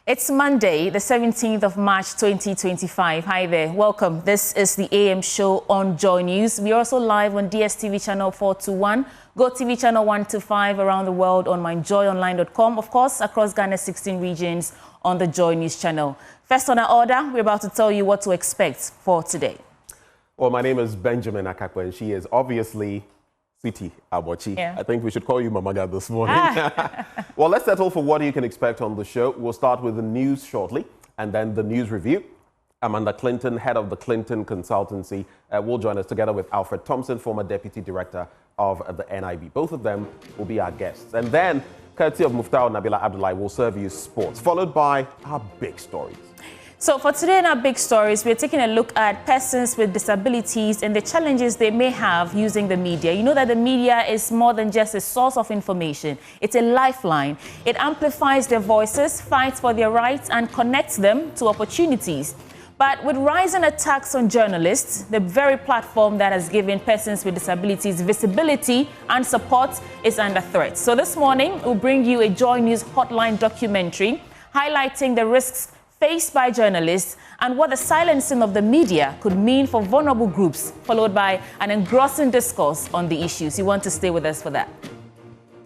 It's Monday, the 17th of March, 2025. Hi there. Welcome. This is the AM show on Joy News. We're also live on DSTV channel 421, GoTV channel 125 around the world on myjoyonline.com. Of course, across Ghana's 16 regions on the Joy News channel. First on our order, we're about to tell you what to expect for today. Well, my name is Benjamin Akakwa, and she is obviously Sweetie Abochi. Yeah. I think we should call you Mamaga this morning. Well, let's settle for what you can expect on the show. We'll start with the news shortly, and then the news review. Amanda Clinton, head of the Clinton Consultancy, will join us together with Alfred Thompson, former deputy director of the NIB. Both of them will be our guests. And then, courtesy of Muftau Nabila Abdullahi, will serve you sports, followed by our big stories. So for today in our big stories, we're taking a look at persons with disabilities and the challenges they may have using the media. You know that the media is more than just a source of information. It's a lifeline. It amplifies their voices, fights for their rights, and connects them to opportunities. But with rising attacks on journalists, the very platform that has given persons with disabilities visibility and support is under threat. So this morning, we'll bring you a Joy News Hotline documentary highlighting the risks faced by journalists and what the silencing of the media could mean for vulnerable groups, followed by an engrossing discourse on the issues. You want to stay with us for that?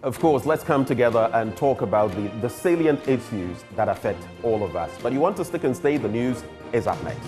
Of course, let's come together and talk about the salient issues that affect all of us. But you want to stick and stay, the news is up next.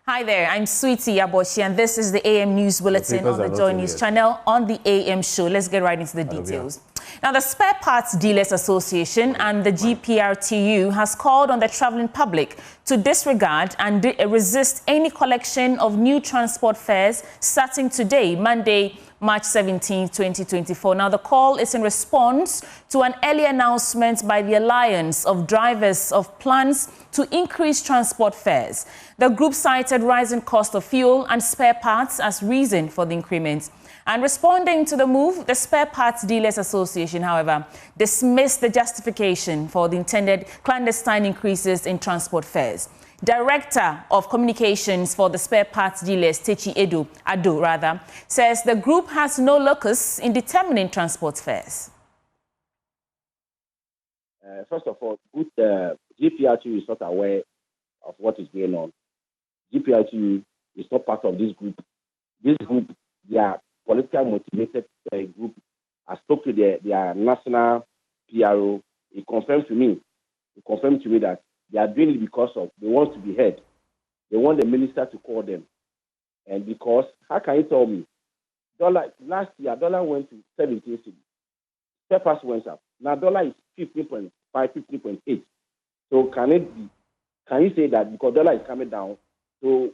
Hi there, I'm Sweetie Abochi, and this is the AM News Bulletin on the Joy News channel on the AM show. Let's get right into the details. Now, the Spare Parts Dealers Association and the GPRTU has called on the traveling public to disregard and resist any collection of new transport fares starting today, Monday, March 17, 2024. Now, the call is in response to an early announcement by the Alliance of Drivers of plans to increase transport fares. The group cited rising cost of fuel and spare parts as reason for the increment. And responding to the move, the Spare Parts Dealers Association, however, dismissed the justification for the intended clandestine increases in transport fares. Director of Communications for the Spare Parts Dealers, Techi Ado, says the group has no locus in determining transport fares. First of all, GPRTU is not aware of what is going on. GPRTU is not part of this group. This group, they are politically motivated group. I spoke to their national PRO. He confirmed to me that they are doing it because they want to be heard. They want the minister to call them. And because, how can you tell me? Last year, dollar went to 17 cities. Spare parts went up. Now, dollar is 15.5, 15.8. So can you say that because dollar is coming down, so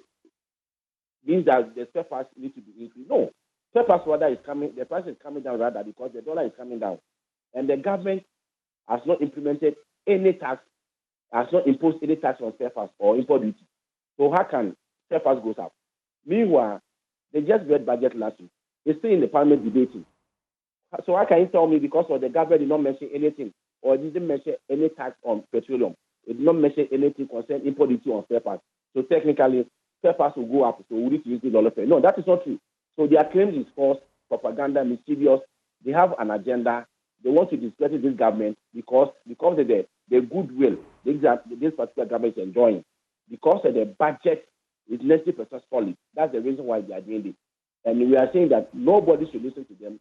means that the spare parts need to be increased? No. Spare parts rather is coming, the price is coming down rather because the dollar is coming down. And the government has not implemented any tax, has not imposed any tax on spare parts or import duty. So how can spare parts go up? Meanwhile, they just read budget last week. They're still in the parliament debating. So how can you tell me because of the government did not mention anything or didn't mention any tax on petroleum? It did not mention anything concerning import duty on spare parts. So technically, spare parts will go up. So we need to use the dollar fare. No, that is not true. So their claim is false, propaganda, mischievous. They have an agenda. They want to discredit this government because of the goodwill this particular government is enjoying. Because of the budget is 90% solid. That's the reason why they are doing this. And we are saying that nobody should listen to them.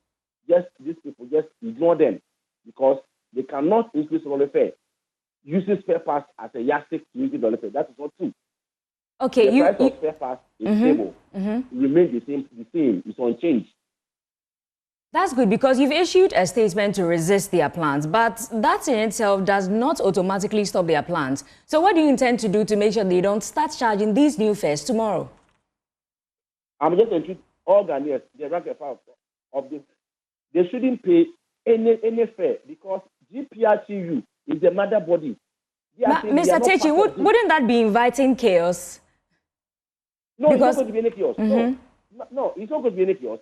Just these people, just ignore them because they cannot increase dollar fare using spare parts as a yardstick to use dollar fare. That is not true. Okay, the price of spare parts is stable. It remains the same. It's unchanged. That's good because you've issued a statement to resist their plans, but that in itself does not automatically stop their plans. So what do you intend to do to make sure they don't start charging these new fares tomorrow? I'm just going to treat all Ghanaians, the rank of this. They shouldn't pay any fare because GPRTU is the mother body. Mr. Techi, wouldn't that be inviting chaos? No, because it's not going to be any chaos. No. No, it's not going to be any chaos.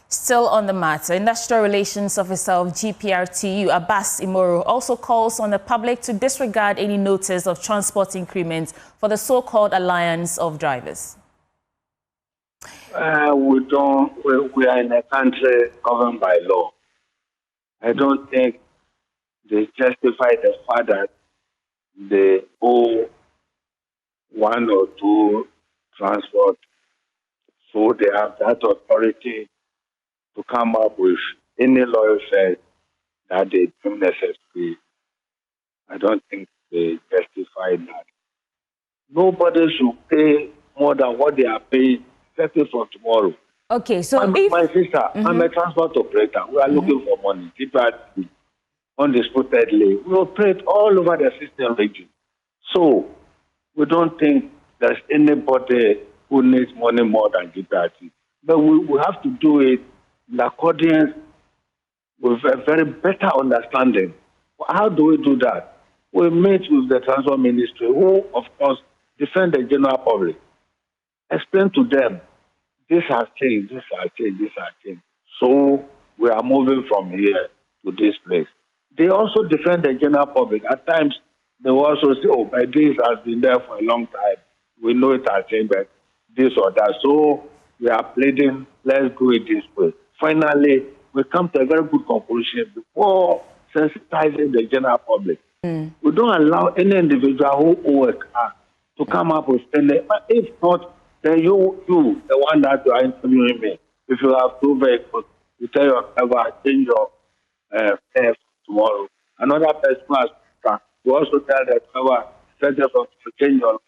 Still on the matter, Industrial Relations Officer of GPRTU, Abbas Imoro, also calls on the public to disregard any notice of transport increments for the so-called Alliance of Drivers. We are in a country governed by law. I don't think they justify the fact that they owe one or two transport, so they have that authority to come up with any law that they deem necessary. I don't think they justify that. Nobody should pay more than what they are paying, especially from tomorrow. Okay, so my sister, I'm a transport operator. We are looking for money. People are undisputedly. We operate all over the system region. So we don't think there's anybody who needs money more than GPRT. But we have to do it in accordance with a very better understanding. How do we do that? We meet with the Transport Ministry, who, of course, defend the general public. Explain to them, this has changed, this has changed, this has changed. So we are moving from here to this place. They also defend the general public. At times, they will also say, oh, but this has been there for a long time. We know it has changed, but this or that. So we are pleading, let's do it this way. Finally, we come to a very good conclusion before sensitizing the general public. We don't allow any individual who owns a car to come up with any. But if not, then you, the one that you are interviewing me, if you have two vehicles, you tell your driver, change your fare tomorrow. Another person has car. You also tell the driver, to change your.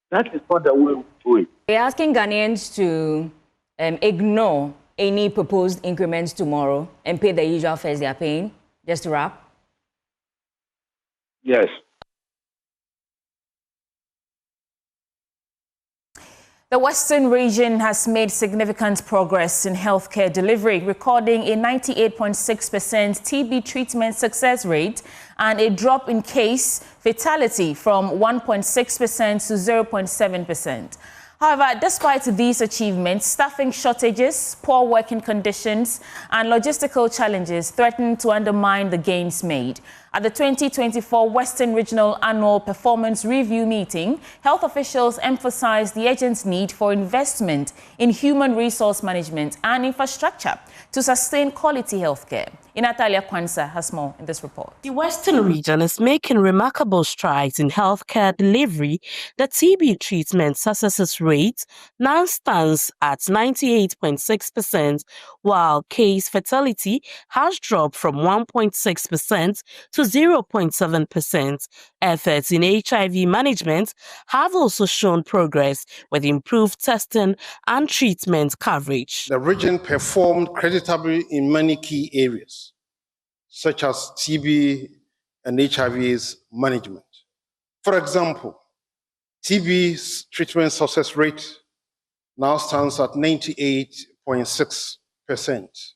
That is not the way we do it. We're asking Ghanaians to ignore any proposed increments tomorrow and pay the usual fares they are paying. Just to wrap. Yes. The Western region has made significant progress in healthcare delivery, recording a 98.6% TB treatment success rate and a drop in case fatality from 1.6% to 0.7%. However, despite these achievements, staffing shortages, poor working conditions, and logistical challenges threaten to undermine the gains made. At the 2024 Western Regional Annual Performance Review meeting, health officials emphasized the urgent need for investment in human resource management and infrastructure to sustain quality healthcare. Natalia Kwanzaa has more in this report. The Western region is making remarkable strides in healthcare delivery. The TB treatment success rate now stands at 98.6%, while case fatality has dropped from 1.6% to 0.7%. Efforts in HIV management have also shown progress with improved testing and treatment coverage. The region performed creditably in many key areas, such as TB and HIV's management. For example, TB's treatment success rate now stands at 98.6%,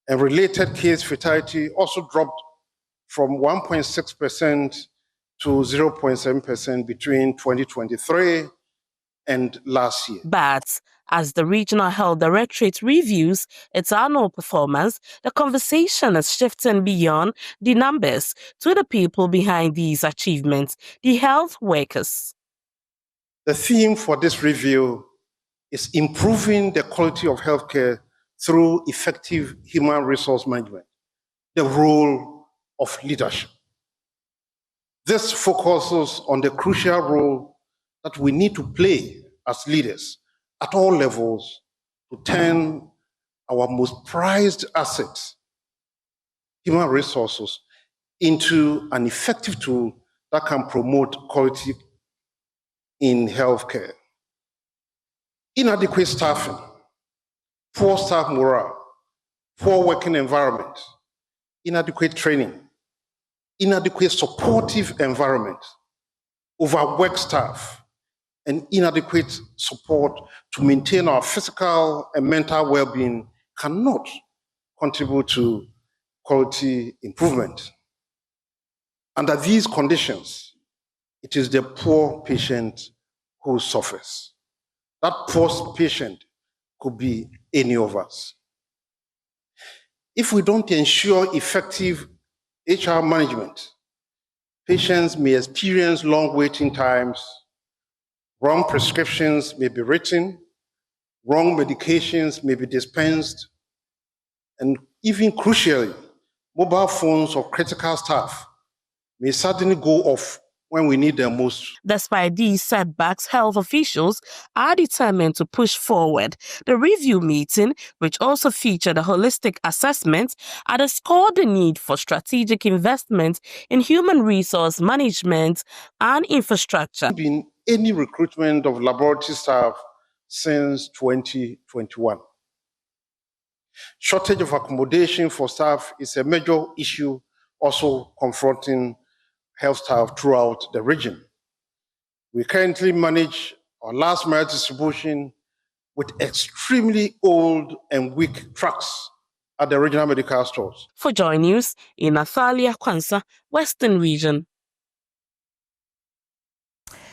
and related case fatality also dropped from 1.6% to 0.7% between 2023 and last year. But as the Regional Health Directorate reviews its annual performance, the conversation is shifting beyond the numbers to the people behind these achievements, the health workers. The theme for this review is improving the quality of healthcare through effective human resource management, the role of leadership. This focuses on the crucial role that we need to play as leaders at all levels to turn our most prized assets, human resources, into an effective tool that can promote quality in healthcare. Inadequate staffing, poor staff morale, poor working environment, inadequate training, inadequate supportive environment, overworked staff, and inadequate support to maintain our physical and mental well-being cannot contribute to quality improvement. Under these conditions, it is the poor patient who suffers. That poor patient could be any of us. If we don't ensure effective HR management, patients may experience long waiting times, wrong prescriptions may be written, wrong medications may be dispensed, and even crucially, mobile phones of critical staff may suddenly go off when we need them most. Despite these setbacks, health officials are determined to push forward. The review meeting, which also featured a holistic assessment, underscored the need for strategic investment in human resource management and infrastructure. Been any recruitment of laboratory staff since 2021. Shortage of accommodation for staff is a major issue also confronting health staff throughout the region. We currently manage our last mile distribution with extremely old and weak trucks at the regional medical stores. For Joy News, in Athalia Kwanza, Western Region.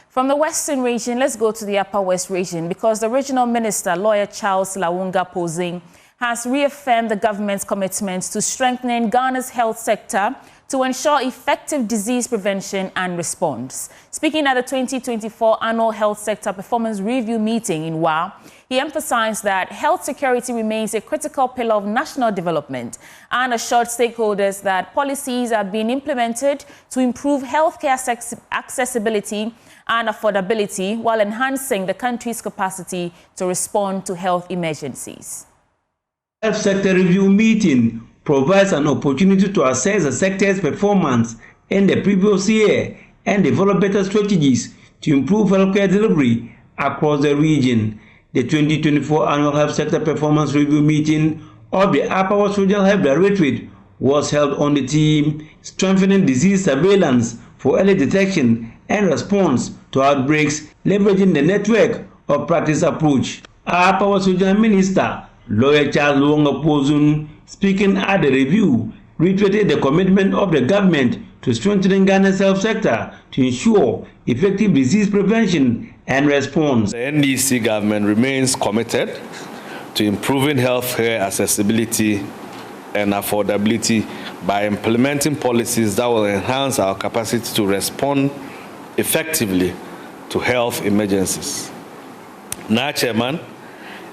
From the Western region, let's go to the Upper West region because the regional minister, lawyer Charles Lawunga Posing, has reaffirmed the government's commitment to strengthening Ghana's health sector to ensure effective disease prevention and response. Speaking at the 2024 Annual Health Sector Performance Review meeting in WA, he emphasized that health security remains a critical pillar of national development and assured stakeholders that policies are being implemented to improve healthcare accessibility and affordability while enhancing the country's capacity to respond to health emergencies. Health Sector Review meeting provides an opportunity to assess the sector's performance in the previous year and develop better strategies to improve healthcare delivery across the region. The 2024 Annual Health Sector Performance Review meeting of the Upper West Regional Health Directorate was held on the theme Strengthening Disease Surveillance for Early Detection and Response to Outbreaks, leveraging the network of practice approach. Upper West Regional Minister Lawyer Charles Lawunga Posing, speaking at the review, reiterated the commitment of the government to strengthening Ghana's health sector to ensure effective disease prevention and response. The NDC government remains committed to improving healthcare accessibility and affordability by implementing policies that will enhance our capacity to respond effectively to health emergencies. Now, Chairman,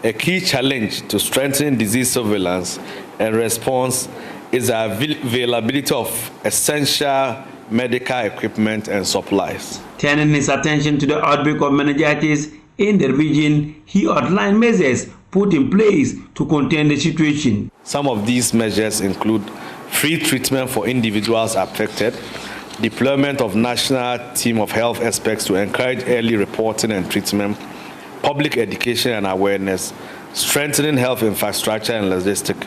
a key challenge to strengthening disease surveillance and response is the availability of essential medical equipment and supplies. Turning his attention to the outbreak of meningitis in the region, he outlined measures put in place to contain the situation. Some of these measures include free treatment for individuals affected, deployment of national team of health experts to encourage early reporting and treatment, public education and awareness, strengthening health infrastructure and logistics,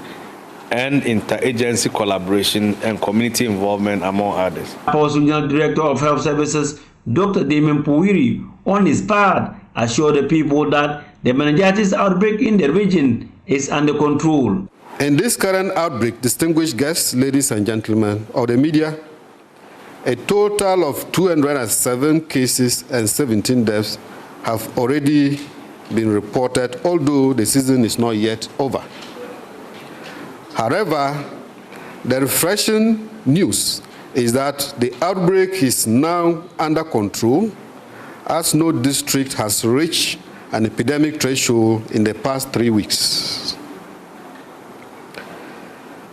and interagency collaboration and community involvement, among others. Regional Director of Health Services, Dr. Damien Puwiri, on his part, assured the people that the meningitis outbreak in the region is under control. In this current outbreak, distinguished guests, ladies and gentlemen of the media, a total of 207 cases and 17 deaths have already been reported, although the season is not yet over. However, the refreshing news is that the outbreak is now under control, as no district has reached an epidemic threshold in the past 3 weeks.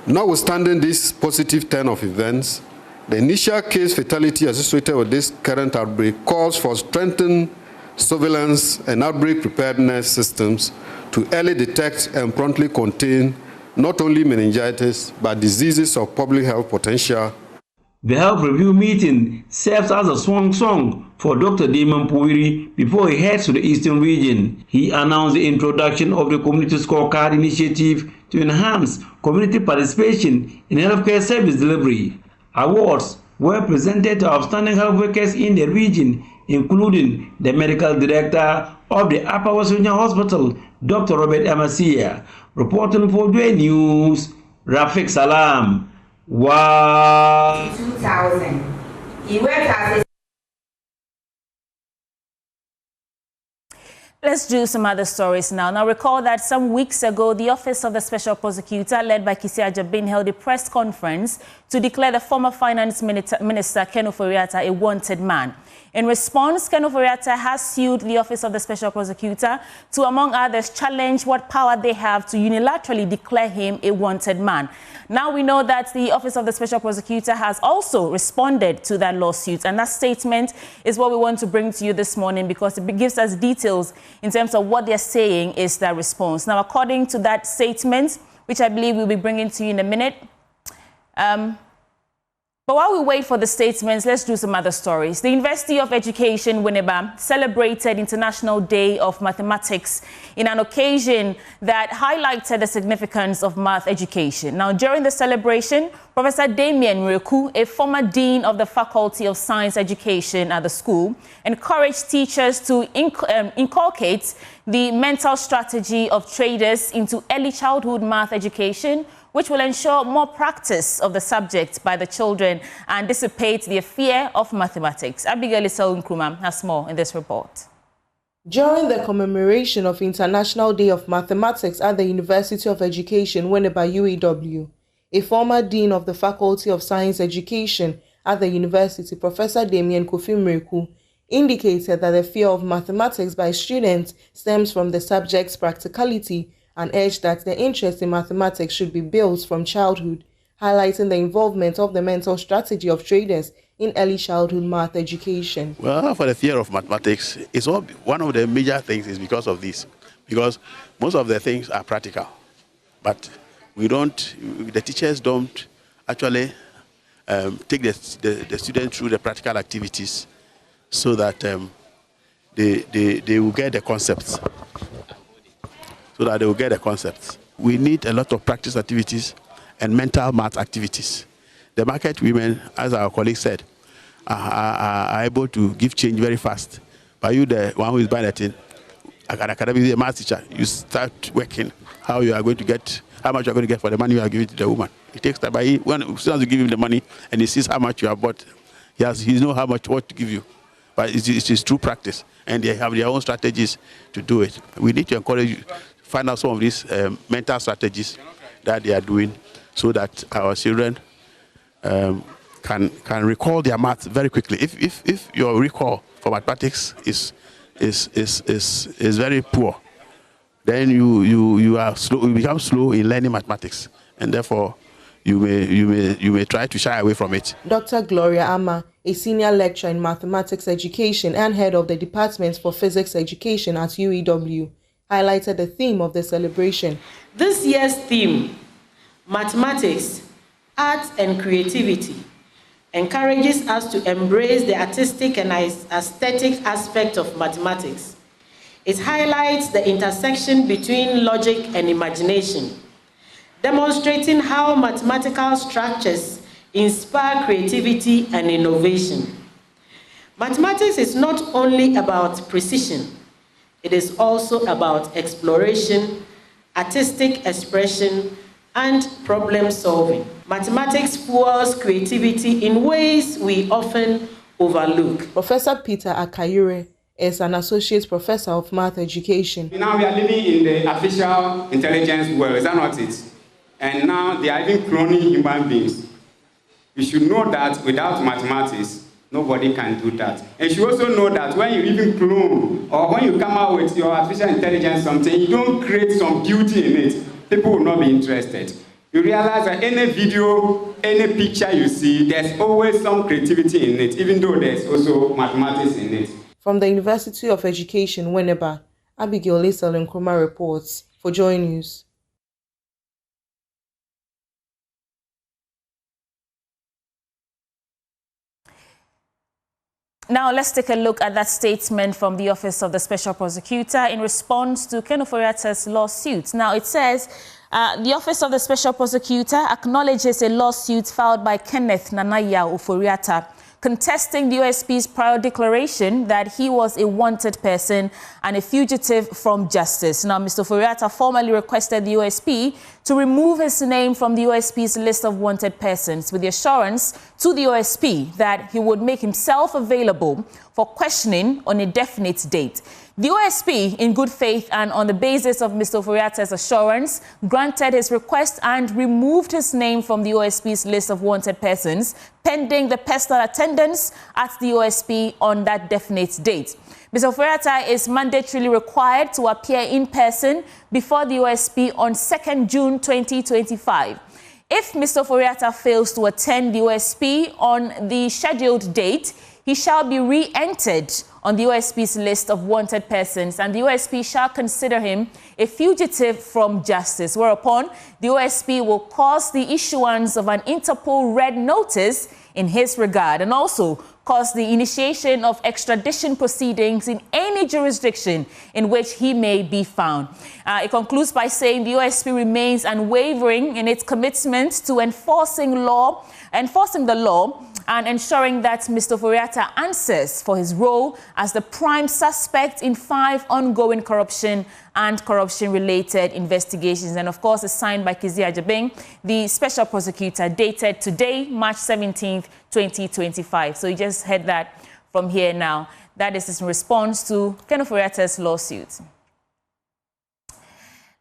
Notwithstanding this positive turn of events, the initial case fatality associated with this current outbreak calls for strengthened surveillance and outbreak preparedness systems to early detect and promptly contain not only meningitis, but diseases of public health potential. The health review meeting serves as a swan song for Dr. Damien Puwiri before he heads to the Eastern region. He announced the introduction of the Community Scorecard initiative to enhance community participation in healthcare service delivery. Awards were presented to outstanding health workers in the region, including the medical director of the Upper West Regional Hospital, Dr. Robert Amasia. Reporting for Joy News, Rafik Salam. Wow. 2000. He worked as a Let's do some other stories now. Now, recall that some weeks ago, the Office of the Special Prosecutor, led by Kisi Ajabin, held a press conference to declare the former Finance Minister, Ken Ofori-Atta, a wanted man. In response, Ken Ofori-Atta has sued the Office of the Special Prosecutor to, among others, challenge what power they have to unilaterally declare him a wanted man. Now we know that the Office of the Special Prosecutor has also responded to that lawsuit, and that statement is what we want to bring to you this morning because it gives us details in terms of what they're saying is their response. Now, according to that statement, which I believe we'll be bringing to you in a minute, but while we wait for the statements, let's do some other stories. The University of Education, Winneba, celebrated International Day of Mathematics in an occasion that highlighted the significance of math education. Now, during the celebration, Professor Damien Reku, a former dean of the Faculty of Science Education at the school, encouraged teachers to inculcate the mental strategy of traders into early childhood math education, which will ensure more practice of the subject by the children and dissipate their fear of mathematics. Abigail Isel Nkrumah has more in this report. During the commemoration of International Day of Mathematics at the University of Education, Winneba UEW, a former dean of the Faculty of Science Education at the university, Professor Damien Kofi-Mreku, indicated that the fear of mathematics by students stems from the subject's practicality and urged that the interest in mathematics should be built from childhood, highlighting the involvement of the mental strategy of traders in early childhood math education. Well, for the fear of mathematics, one of the major things is because of this, because most of the things are practical, but the teachers don't actually take the students through the practical activities so that they will get the concepts. We need a lot of practice activities and mental math activities. The market women, as our colleague said, are able to give change very fast. But you, the one who is buying a thing, academic math teacher, you start working how you are going to get, how much you are going to get for the money you are giving to the woman. It takes time. But as soon as you give him the money and he sees how much you have bought, he knows what to give you. But it is true practice, and they have their own strategies to do it. We need to encourage you. Find out some of these mental strategies that they are doing so that our children can recall their maths very quickly. If your recall for mathematics is very poor, then you become slow in learning mathematics, and therefore you may try to shy away from it. Dr. Gloria Ama, a senior lecturer in mathematics education and head of the Department for Physics Education at UEW, highlighted the theme of the celebration. This year's theme, Mathematics, Art and Creativity, encourages us to embrace the artistic and aesthetic aspect of mathematics. It highlights the intersection between logic and imagination, demonstrating how mathematical structures inspire creativity and innovation. Mathematics is not only about precision, it is also about exploration, artistic expression, and problem solving. Mathematics fuels creativity in ways we often overlook. Professor Peter Akayure is an associate professor of math education. Now we are living in the artificial intelligence world, is that not it? And now they are even cloning human beings. You should know that without mathematics, nobody can do that. And you also know that when you even clone or when you come out with your artificial intelligence something, you don't create some beauty in it, people will not be interested. You realize that any video, any picture you see, there's always some creativity in it, even though there's also mathematics in it. From the University of Education, Winneba, Abigail Isel Nkrumah reports for Joy News. Now, let's take a look at that statement from the Office of the Special Prosecutor in response to Ken Ofori-Atta's lawsuit. Now, it says the Office of the Special Prosecutor acknowledges a lawsuit filed by Kenneth Nanaya Ofori-Atta contesting the OSP's prior declaration that he was a wanted person and a fugitive from justice. Now, Mr. Ofori-Atta formally requested the OSP to remove his name from the OSP's list of wanted persons with the assurance to the OSP that he would make himself available for questioning on a definite date. The OSP, in good faith and on the basis of Mr. Ofori-Atta's assurance, granted his request and removed his name from the OSP's list of wanted persons, pending the personal attendance at the OSP on that definite date. Mr. Ofori-Atta is mandatorily required to appear in person before the OSP on 2nd June 2025. If Mr. Ofori-Atta fails to attend the OSP on the scheduled date, he shall be re-entered on the OSP's list of wanted persons, and the OSP shall consider him a fugitive from justice, whereupon the OSP will cause the issuance of an Interpol red notice in his regard, and also cause the initiation of extradition proceedings in any jurisdiction in which he may be found. It concludes by saying the OSP remains unwavering in its commitment to enforcing the law and ensuring that Mr. Ofori-Atta answers for his role as the prime suspect in 5 ongoing corruption and corruption-related investigations. And of course, it's signed by Kezia Jabing, the special prosecutor, dated today, March 17th, 2025. So you just heard that from here now. That is in response to Ken Ofori-Atta's lawsuit.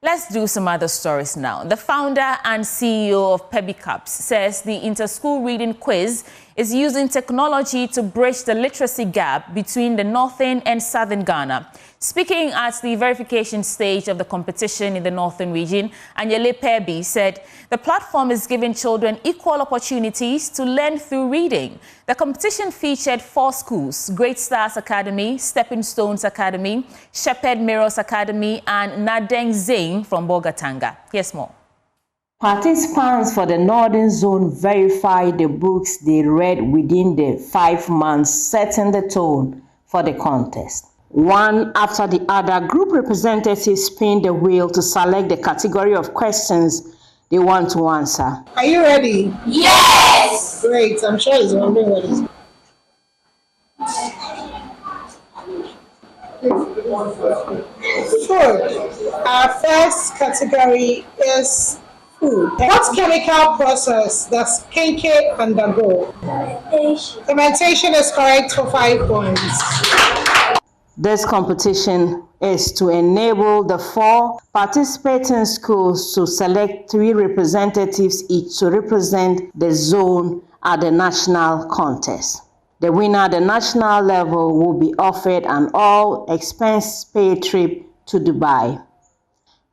Let's do some other stories now. The founder and CEO of PebiCaps says the inter-school reading quiz is using technology to bridge the literacy gap between the northern and southern Ghana. Speaking at the verification stage of the competition in the northern region, Anyele Pebi said the platform is giving children equal opportunities to learn through reading. The competition featured 4 schools: Great Stars Academy, Stepping Stones Academy, Shepherd Mirrors Academy, and Nadeng Zain from Bogatanga. Here's more. Participants for the Northern Zone verified the books they read within the 5 months, setting the tone for the contest. One after the other, group representatives spin the wheel to select the category of questions they want to answer. Are you ready? Yes! Great, I'm sure he's wondering what is. Food. Our first category is food. What chemical process does kenke undergo? Fermentation is correct for 5 points. This competition is to enable the 4 participating schools to select 3 representatives each to represent the zone at the national contest. The winner at the national level will be offered an all-expense-paid trip to Dubai.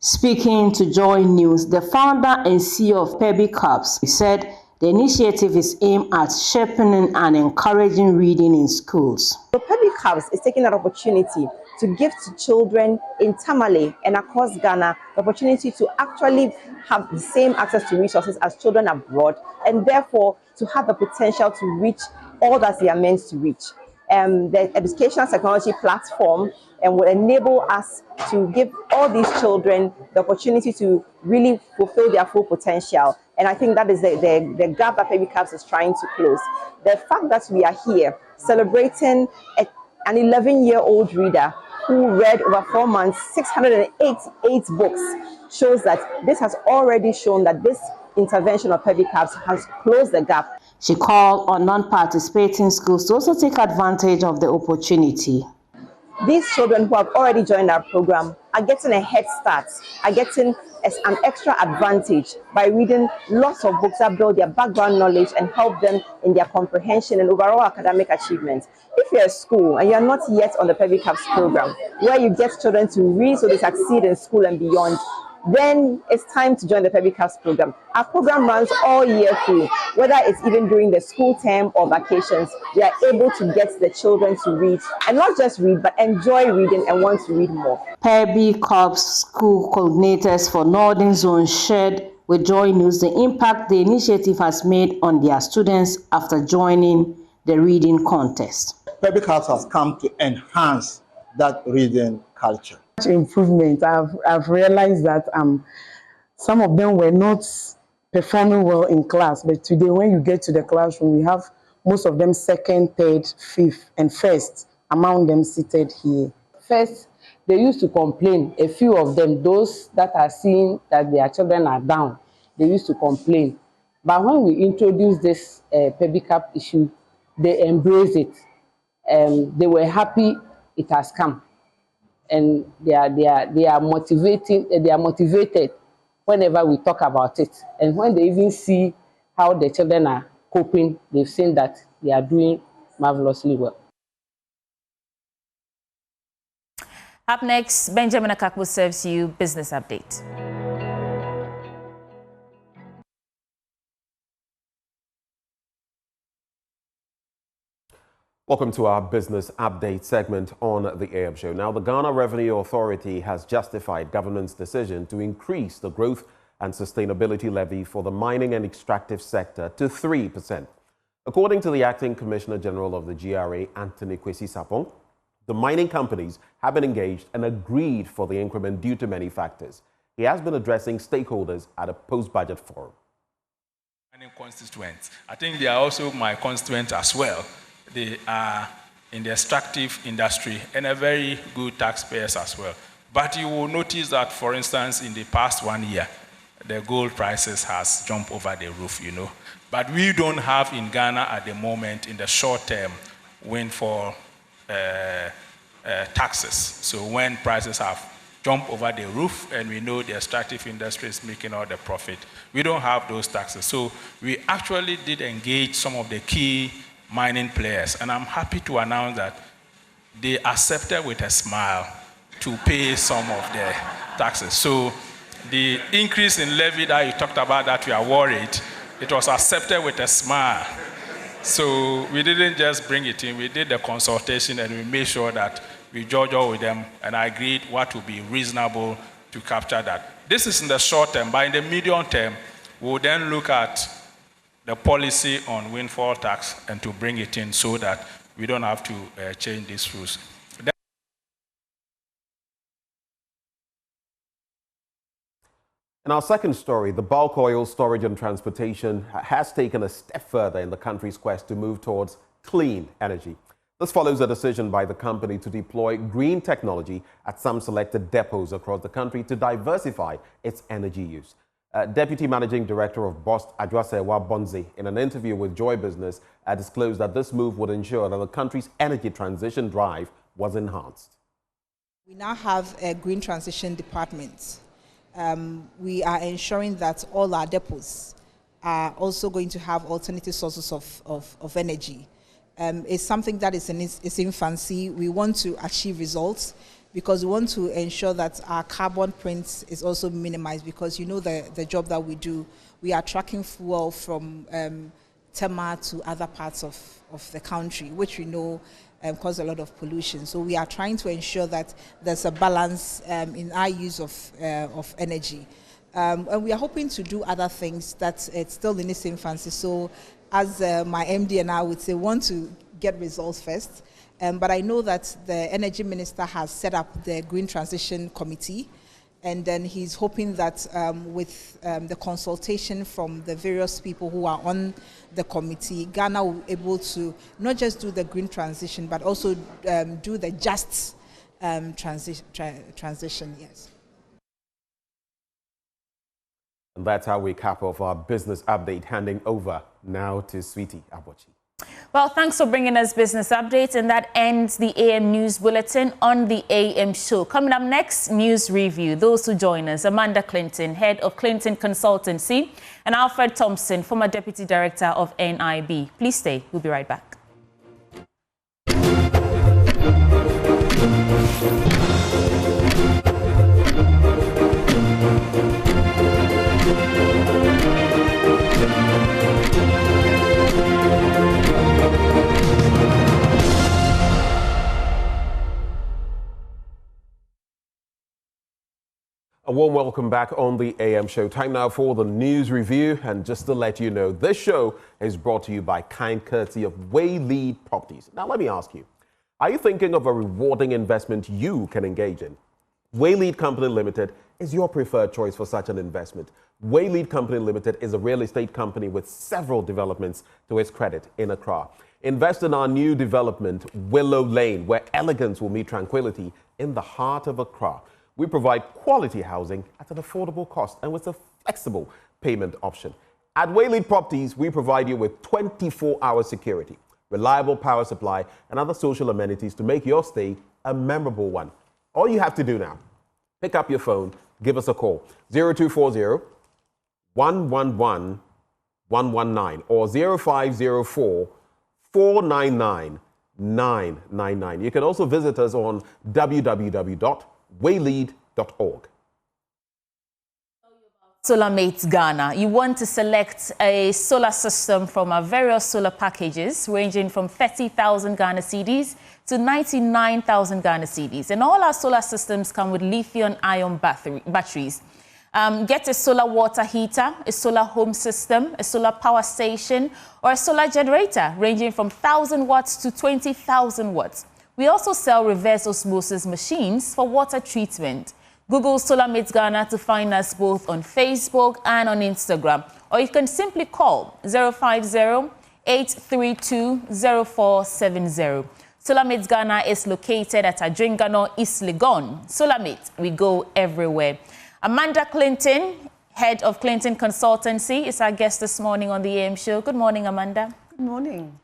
Speaking to Joy News, the founder and CEO of PebiCaps said the initiative is aimed at sharpening and encouraging reading in schools. So PebiCaps is taking that opportunity to give to children in Tamale and across Ghana the opportunity to actually have the same access to resources as children abroad, and therefore to have the potential to reach all that they are meant to reach. The educational technology platform will enable us to give all these children the opportunity to really fulfill their full potential. And I think that is the gap that PebiCaps is trying to close. The fact that we are here celebrating an 11-year-old reader who read over 4 months 688 books shows that this has already shown that this intervention of PebiCaps has closed the gap. She called on non-participating schools to also take advantage of the opportunity. These children who have already joined our program are getting a head start, are getting an extra advantage by reading lots of books that build their background knowledge and help them in their comprehension and overall academic achievement. If you're a school and you're not yet on the PebiCaps program, where you get children to read so they succeed in school and beyond, then it's time to join the PebiCaps program. Our program runs all year through, whether it's even during the school term or vacations. We are able to get the children to read, and not just read, but enjoy reading and want to read more. PebiCaps school coordinators for Northern Zone shared with Joy News the impact the initiative has made on their students after joining the reading contest. PebiCaps has come to enhance that reading culture. Improvement. I've realized that some of them were not performing well in class, but today when you get to the classroom, we have most of them second, third, fifth, and first among them seated here. First, they used to complain. A few of them, those that are seeing that their children are down, they used to complain. But when we introduced this PebiCaps issue, they embraced it. They were happy it has come. and they are motivating. They are motivated whenever we talk about it, and when they even see how the children are coping, they've seen that they are doing marvelously well. Up next, Benjamin Akakwo serves you Business Update. Welcome to our Business Update segment on the AM show. Now, the Ghana Revenue Authority has justified government's decision to increase the growth and sustainability levy for the mining and extractive sector to 3%. According to the Acting Commissioner General of the GRA, Anthony Kwesi Sapong, the mining companies have been engaged and agreed for the increment due to many factors. He has been addressing stakeholders at a post-budget forum. Mining constituents, I think they are also my constituents as well. They are in the extractive industry and are very good taxpayers as well. But you will notice that, for instance, in the past 1 year, the gold prices has jumped over the roof, you know. But we don't have in Ghana at the moment, in the short term, windfall taxes. So when prices have jumped over the roof and we know the extractive industry is making all the profit, we don't have those taxes. So we actually did engage some of the key mining players, and I'm happy to announce that they accepted with a smile to pay some of the taxes. So the increase in levy that you talked about that we are worried, it was accepted with a smile. So we didn't just bring it in, we did the consultation and we made sure that we judge all with them and agreed what would be reasonable to capture that. This is in the short term, but in the medium term, we'll then look at the policy on windfall tax and to bring it in so that we don't have to change these rules. In our second story, the bulk oil storage and transportation has taken a step further in the country's quest to move towards clean energy. This follows a decision by the company to deploy green technology at some selected depots across the country to diversify its energy use. Deputy Managing Director of BOST, Adwasewa Bonzi, in an interview with Joy Business, disclosed that this move would ensure that the country's energy transition drive was enhanced. We now have a green transition department. We are ensuring that all our depots are also going to have alternative sources of energy. It's something that is in its infancy. We want to achieve results, because we want to ensure that our carbon print is also minimized, because you know the job that we do, we are tracking fuel from Tema to other parts of the country, which we know cause a lot of pollution. So we are trying to ensure that there's a balance in our use of energy. And we are hoping to do other things that it's still in its infancy. So as my MD and I would say, want to get results first. But I know that the Energy Minister has set up the Green Transition Committee, and then he's hoping that with the consultation from the various people who are on the committee, Ghana will be able to not just do the green transition, but also do the just transition, yes. And that's how we cap off our business update, handing over now to Sweetie Abochi. Well, thanks for bringing us business updates, and that ends the AM News Bulletin on the AM show. Coming up next, news review. Those who join us: Amanda Clinton, head of Clinton Consultancy, and Alfred Thompson, former Deputy Director of NIB. Please stay. We'll be right back. A warm welcome back on the AM show. Time now for the news review. And just to let you know, this show is brought to you by kind courtesy of Waylead Properties. Now, let me ask you, are you thinking of a rewarding investment you can engage in? Waylead Company Limited is your preferred choice for such an investment. Waylead Company Limited is a real estate company with several developments to its credit in Accra. Invest in our new development, Willow Lane, where elegance will meet tranquility in the heart of Accra. We provide quality housing at an affordable cost and with a flexible payment option. At Waylead Properties, we provide you with 24-hour security, reliable power supply, and other social amenities to make your stay a memorable one. All you have to do now, pick up your phone, give us a call. 0240 111 119 or 0504 499 999. You can also visit us on www.waylead.org. SolarMate Ghana. You want to select a solar system from our various solar packages ranging from 30,000 Ghana cedis to 99,000 Ghana cedis. And all our solar systems come with lithium-ion batteries. Get a solar water heater, a solar home system, a solar power station, or a solar generator ranging from 1,000 watts to 20,000 watts. We also sell reverse osmosis machines for water treatment. Google SolarMate Ghana to find us both on Facebook and on Instagram. Or you can simply call 050-832-0470. SolarMate Ghana is located at Adringano, East Legon. SolarMate, we go everywhere. Amanda Clinton, head of Clinton Consultancy, is our guest this morning on the AM show. Good morning, Amanda. Good morning.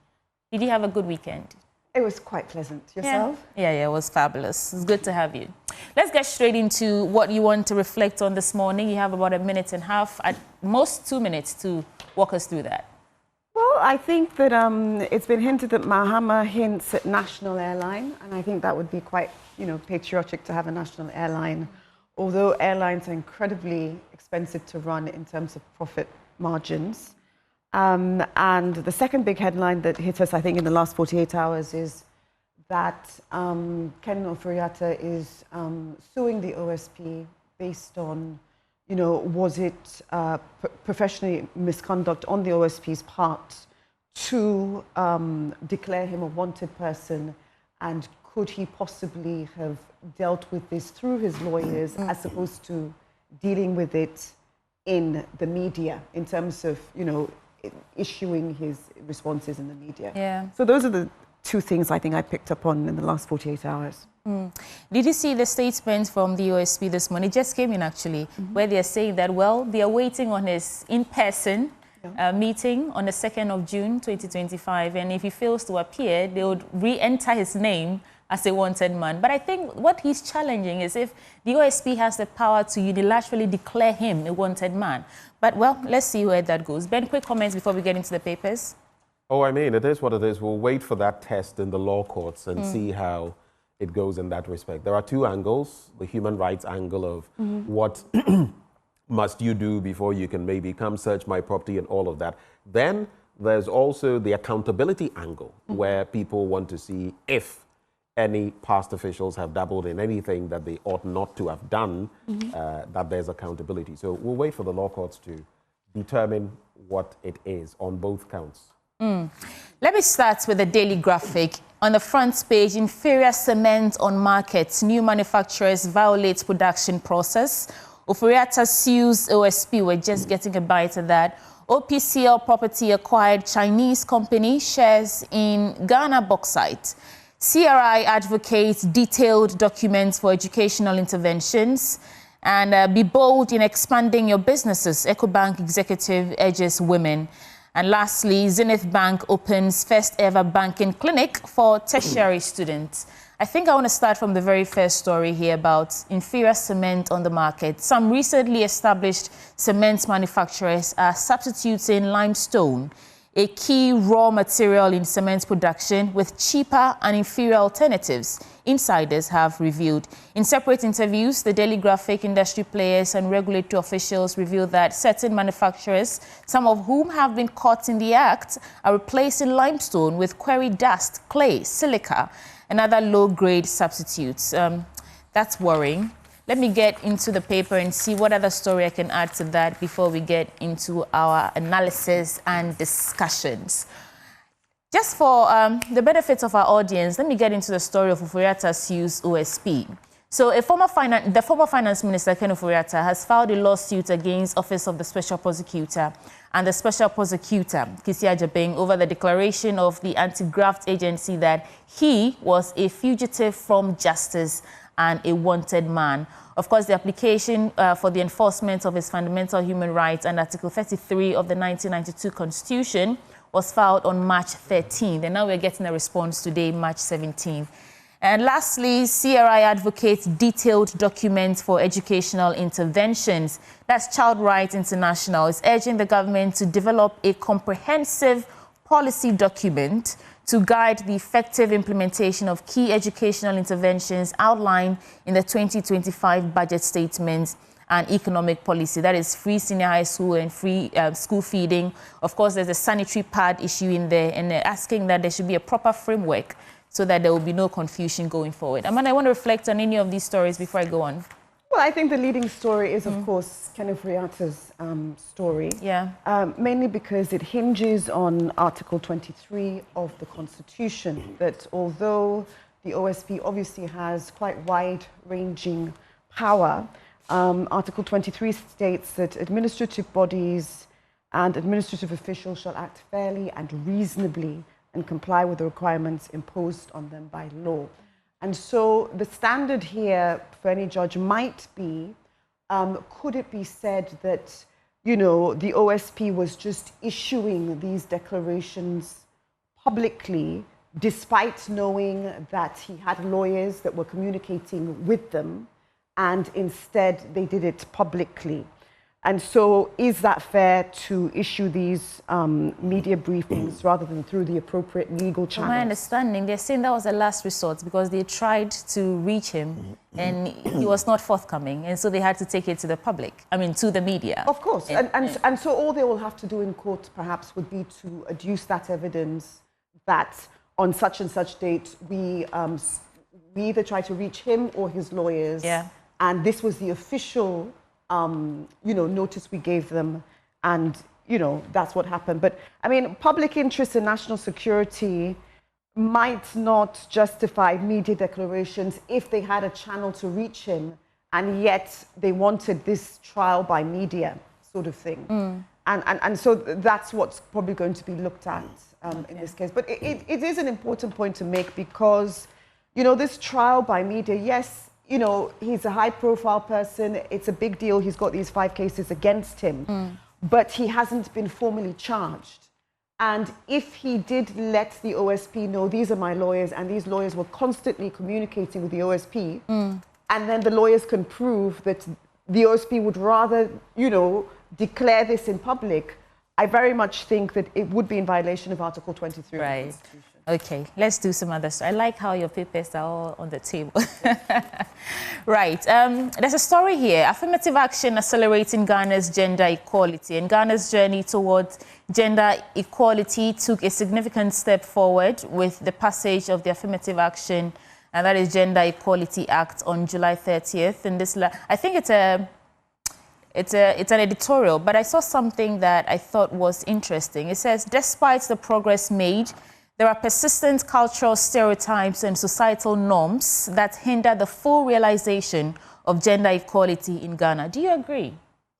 Did you have a good weekend? It was quite pleasant. Yourself? Yeah, it was fabulous. It's good to have you. Let's get straight into what you want to reflect on this morning. You have about a minute and a half, at most 2 minutes, to walk us through that. Well, I think that it's been hinted that Mahama hints at national airline, and I think that would be quite, patriotic to have a national airline, although airlines are incredibly expensive to run in terms of profit margins. And the second big headline that hit us, I think, in the last 48 hours is that Ken Ofori-Atta is suing the OSP based on, was it professional misconduct on the OSP's part to declare him a wanted person, and could he possibly have dealt with this through his lawyers as opposed to dealing with it in the media in terms of, issuing his responses in the media. Yeah. So those are the two things I think I picked up on in the last 48 hours. Did you see the statement from the OSP this morning? It just came in, actually, where they're saying that, well, they are waiting on his in-person meeting on the 2nd of June, 2025. And if he fails to appear, they would re-enter his name as a wanted man. But I think what he's challenging is if the OSP has the power to unilaterally declare him a wanted man. But, well, let's see where that goes. Ben, quick comments before we get into the papers. Oh, I mean, it is what it is. We'll wait for that test in the law courts and see how it goes in that respect. There are two angles: the human rights angle of what must you do before you can maybe come search my property and all of that. Then there's also the accountability angle, where people want to see if any past officials have dabbled in anything that they ought not to have done, that there's accountability. So we'll wait for the law courts to determine what it is on both counts. Let me start with the Daily Graphic. On the front page, inferior cement on markets. New manufacturers violate production process. Ofori-Atta sues OSP. We're just getting a bite of that. OPCL Property acquired Chinese company shares in Ghana Bauxite. CRI advocates detailed documents for educational interventions. And be bold in expanding your businesses. EcoBank executive urges women. And lastly, Zenith Bank opens first ever banking clinic for tertiary students. I think I want to start from the very first story here about inferior cement on the market. Some recently established cement manufacturers are substituting limestone, a key raw material in cement production, with cheaper and inferior alternatives, insiders have revealed. In separate interviews, the Daily Graphic, industry players and regulatory officials revealed that certain manufacturers, some of whom have been caught in the act, are replacing limestone with quarry dust, clay, silica, and other low-grade substitutes. That's worrying. Let me get into the paper and see what other story I can add to that before we get into our analysis and discussions. Just for the benefit of our audience, let me get into the story of Ofori-Atta sues OSP. So the former Finance Minister, Ken Ofori-Atta, has filed a lawsuit against Office of the Special Prosecutor and the Special Prosecutor, Kisi Ajabeng, over the declaration of the Anti-Graft Agency that he was a fugitive from justice and a wanted man. Of course, the application for the enforcement of his fundamental human rights and Article 33 of the 1992 Constitution was filed on March 13th. And now we're getting a response today, March 17th. And lastly, CRI advocates detailed documents for educational interventions. That's Child Rights International is urging the government to develop a comprehensive policy document to guide the effective implementation of key educational interventions outlined in the 2025 budget statement and economic policy. That is free senior high school and free school feeding. Of course, there's a sanitary pad issue in there, and they're asking that there should be a proper framework so that there will be no confusion going forward. Amanda, I want to reflect on any of these stories before I go on. Well, I think the leading story is, of course, Kenneth Riata's story. Yeah. Mainly because it hinges on Article 23 of the Constitution, that although the OSP obviously has quite wide-ranging power, Article 23 states that administrative bodies and administrative officials shall act fairly and reasonably and comply with the requirements imposed on them by law. And so the standard here for any judge might be, could it be said that, you know, the OSP was just issuing these declarations publicly despite knowing that he had lawyers that were communicating with them, and instead they did it publicly? And so is that fair to issue these media briefings rather than through the appropriate legal channels? From my understanding, they're saying that was a last resort because they tried to reach him and he was not forthcoming. And so they had to take it to the public, I mean, to the media. Of course. And so all they will have to do in court perhaps would be to adduce that evidence that on such and such date we either try to reach him or his lawyers. Yeah. And this was the official you know, notice we gave them, and, you know, that's what happened. But, I mean, public interest in national security might not justify media declarations if they had a channel to reach him, and yet they wanted this trial by media sort of thing. And so that's what's probably going to be looked at in this case. But it is an important point to make because, you know, this trial by media, yes, you know, he's a high-profile person. It's a big deal. He's got these 5 cases against him. But he hasn't been formally charged. And if he did let the OSP know, these are my lawyers, and these lawyers were constantly communicating with the OSP, and then the lawyers can prove that the OSP would rather, you know, declare this in public, I very much think that it would be in violation of Article 23 of the Constitution. Okay, let's do some other stuff. I like how your papers are all on the table. Right. There's a story here. Affirmative action accelerating Ghana's gender equality. And Ghana's journey towards gender equality took a significant step forward with the passage of the Affirmative Action, and that is Gender Equality Act on July 30th. And this, I think it's an editorial, but I saw something that I thought was interesting. It says, despite the progress made, there are persistent cultural stereotypes and societal norms that hinder the full realization of gender equality in Ghana. Do you agree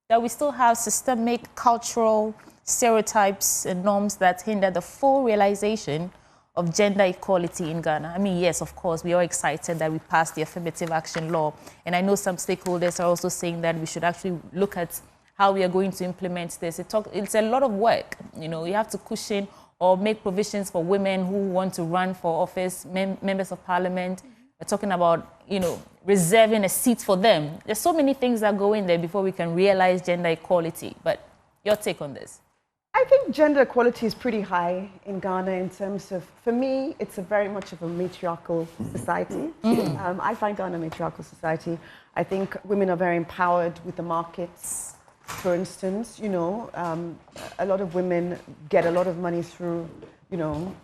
that we still have systemic cultural stereotypes and norms that hinder the full realization of gender equality in Ghana? I mean, yes, of course, we are excited that we passed the affirmative action law. And I know some stakeholders are also saying that we should actually look at how we are going to implement this. It's a lot of work. You know, you have to cushion or make provisions for women who want to run for office, members of parliament. We're talking about, you know, reserving a seat for them. There's so many things that go in there before we can realize gender equality. But your take on this? I think gender equality is pretty high in Ghana in terms of, for me, it's a very much of a matriarchal society. I find Ghana a matriarchal society. I think women are very empowered with the markets. For instance, you know, a lot of women get a lot of money through, you know,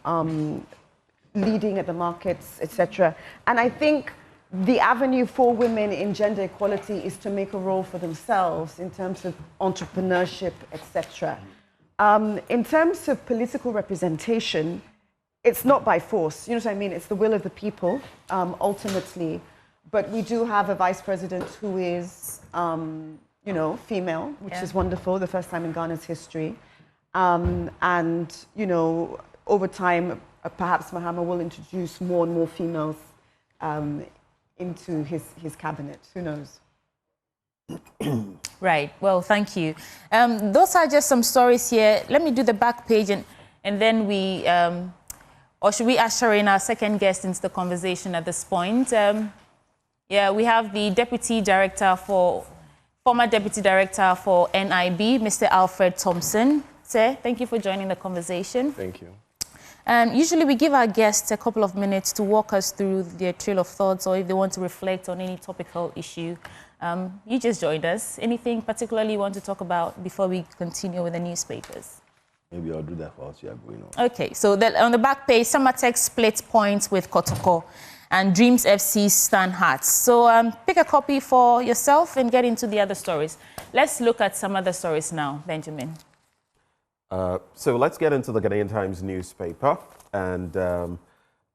leading at the markets, etc. And I think the avenue for women in gender equality is to make a role for themselves in terms of entrepreneurship, etc. In terms of political representation, it's not by force. You know what I mean? It's the will of the people, ultimately. But we do have a vice president who is, you know, female, which is wonderful, the first time in Ghana's history. And, you know, over time, perhaps Mahama will introduce more and more females into his cabinet. Who knows? Right. Well, thank you. Those are just some stories here. Let me do the back page and then we Or should we usher in our second guest into the conversation at this point? Yeah, we have the former Deputy Director for NIB, Mr. Alfred Thompson. Sir, thank you for joining the conversation. Thank you. Usually we give our guests a couple of minutes to walk us through their trail of thoughts or if they want to reflect on any topical issue. You just joined us. Anything particularly you want to talk about before we continue with the newspapers? Maybe I'll do that whilst you are going on. Okay, so on the back page, Samatex split points with Kotoko and Dreams FC stand hearts. So pick a copy for yourself and get into the other stories. Let's look at some other stories now, Benjamin. So let's get into the Ghanaian Times newspaper. And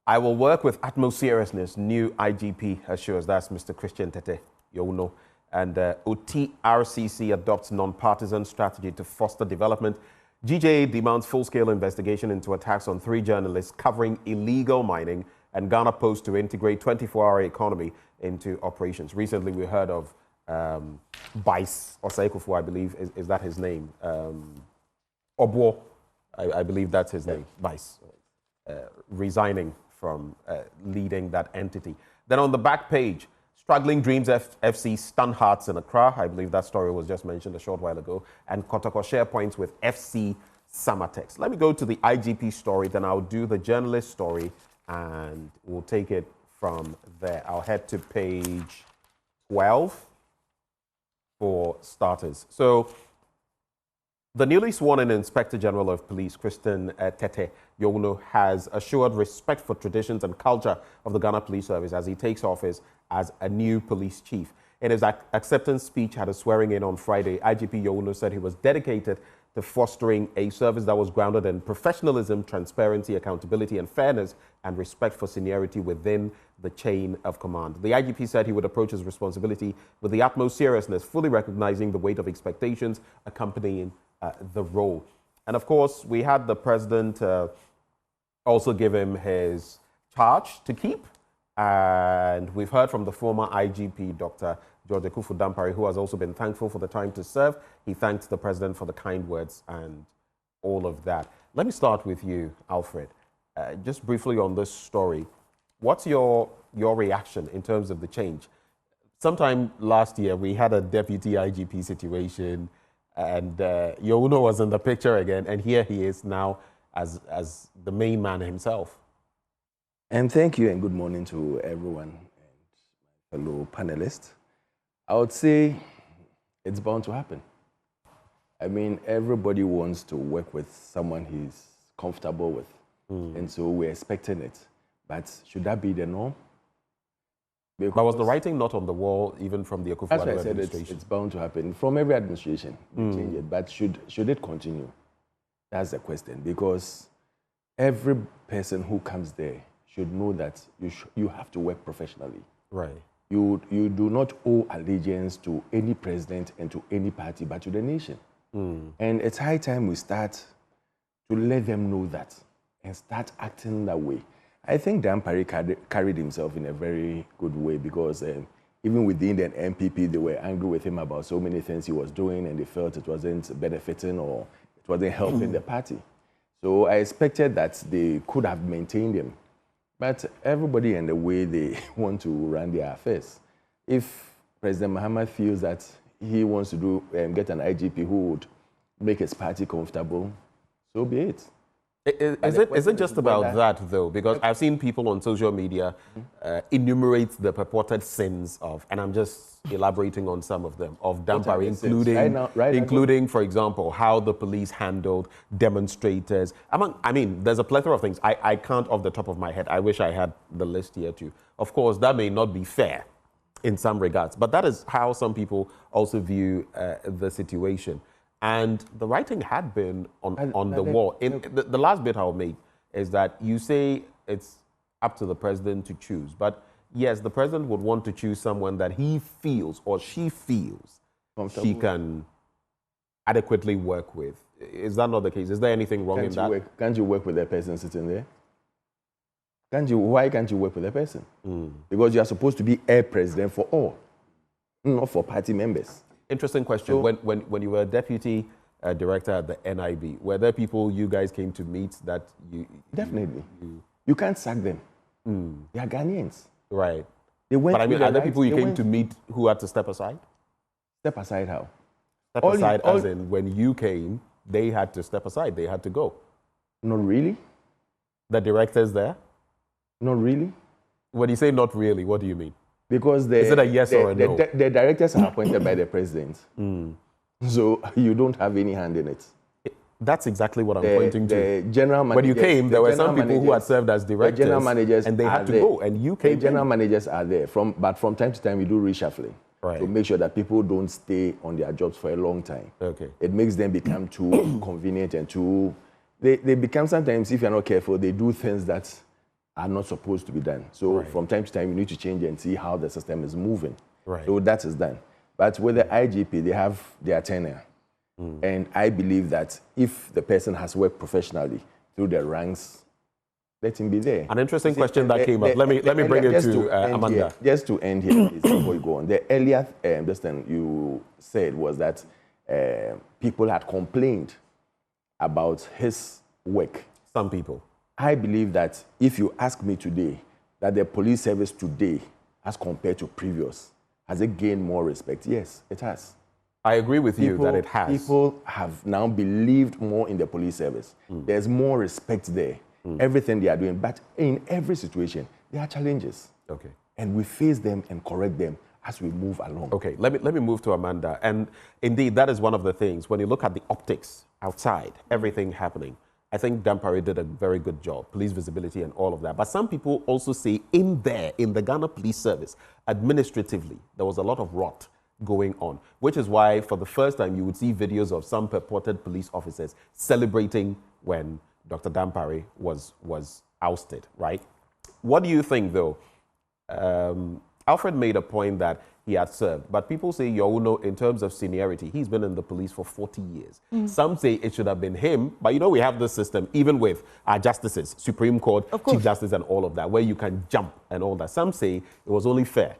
I will work with utmost seriousness, new IGP assures. That's Mr. Christian Tete, you know. And OTRCC adopts non-partisan strategy to foster development. GJA demands full-scale investigation into attacks on 3 journalists covering illegal mining, and Ghana Post to integrate 24-hour economy into operations. Recently, we heard of Bice, or Saikufu, I believe, is that his name? Obwo, I believe that's his name, Bice, resigning from leading that entity. Then on the back page, struggling Dreams FC stun hearts in Accra. I believe that story was just mentioned a short while ago. And Kotoko share points with FC Samatex. Let me go to the IGP story, then I'll do the journalist story, and we'll take it from there. I'll head to page 12 for starters. So the newly sworn-in Inspector General of Police, Christian Tete Yono, has assured respect for traditions and culture of the Ghana Police Service as he takes office as a new police chief. In his acceptance speech at a swearing-in on Friday, IGP Yono said he was dedicated to fostering a service that was grounded in professionalism, transparency, accountability, and fairness, and respect for seniority within the chain of command. The IGP said he would approach his responsibility with the utmost seriousness, fully recognizing the weight of expectations accompanying the role. And of course, we had the president also give him his charge to keep. And we've heard from the former IGP, Dr. George Ekufu-Dampare, who has also been thankful for the time to serve. He thanked the president for the kind words and all of that. Let me start with you, Alfred. Just briefly on this story, what's your reaction in terms of the change? Sometime last year, we had a deputy IGP situation, and Yono was in the picture again, and here he is now as the main man himself. And thank you and good morning to everyone and fellow panelists. I would say it's bound to happen. I mean, everybody wants to work with someone he's comfortable with. And so we're expecting it. But should that be the norm? Because but was the writing not on the wall even from the Ekufu administration? It's bound to happen from every administration. Change it. But should it continue? That's the question. Because every person who comes there should know that you have to work professionally. Right. You do not owe allegiance to any president and to any party, but to the nation. And it's high time we start to let them know that and start acting that way. I think Dampare carried himself in a very good way because even within the MPP, they were angry with him about so many things he was doing and they felt it wasn't benefiting or it wasn't helping the party. So I expected that they could have maintained him. But everybody and the way they want to run their affairs. If President Mahama feels that he wants to get an IGP who would make his party comfortable, so be it. Is it just about that, though? Because I've seen people on social media enumerate the purported sins of, and I'm just elaborating on some of them, of Dampare, including, for example, how the police handled demonstrators. I mean, there's a plethora of things. I can't off the top of my head. I wish I had the list here too. Of course, that may not be fair in some regards, but that is how some people also view the situation. And the writing had been on the wall. The last bit I'll make is that you say it's up to the president to choose. But yes, the president would want to choose someone that he feels or she feels she can adequately work with. Is that not the case? Is there anything wrong in that? Can't you work with the person sitting there? Why can't you work with the person? Because you are supposed to be a president for all, not for party members. Interesting question. So, when you were deputy director at the NIB, were there people you guys came to meet that you... Definitely. You can't sack them. They are Ghanaians. Right. They went. But I mean, are there people you came to meet who had to step aside? Step aside how? Step aside as in when you came, they had to step aside. They had to go. Not really. The directors there? Not really. When you say not really, what do you mean? Because is it a yes or a no? The directors are appointed by the president. So you don't have any hand in it. That's exactly what I'm pointing to. The general managers, when you came, there were some people who had served as directors, the general managers and they had to go, and you came. The general managers are there, but from time to time we do reshuffling to make sure that people don't stay on their jobs for a long time. Okay. It makes them become too convenient and too. They become sometimes, if you're not careful, they do things that are not supposed to be done. So from time to time you need to change and see how the system is moving. Right. So that is done. But with the IGP, they have their tenure. And I believe that if the person has worked professionally through the ranks, let him be there. An interesting question that came up. Let me bring it to Amanda. Just to end here, please, before you go on. The earlier thing you said was that people had complained about his work. Some people. I believe that if you ask me today, that the police service today, as compared to previous, has it gained more respect? Yes, it has. I agree with you that it has. People have now believed more in the police service. There's more respect there. Everything they are doing. But in every situation, there are challenges. Okay. And we face them and correct them as we move along. Okay, let me move to Amanda. And indeed, that is one of the things. When you look at the optics outside, everything happening, I think Dampare did a very good job, police visibility and all of that. But some people also say in the Ghana Police Service, administratively, there was a lot of rot going on, which is why for the first time you would see videos of some purported police officers celebrating when Dr. Dampare was ousted, right? What do you think, though? Alfred made a point that he had served, but people say Youno, in terms of seniority, he's been in the police for 40 years. Some say it should have been him, but you know we have this system, even with our justices, Supreme Court, Chief Justice and all of that, where you can jump and all that. Some say it was only fair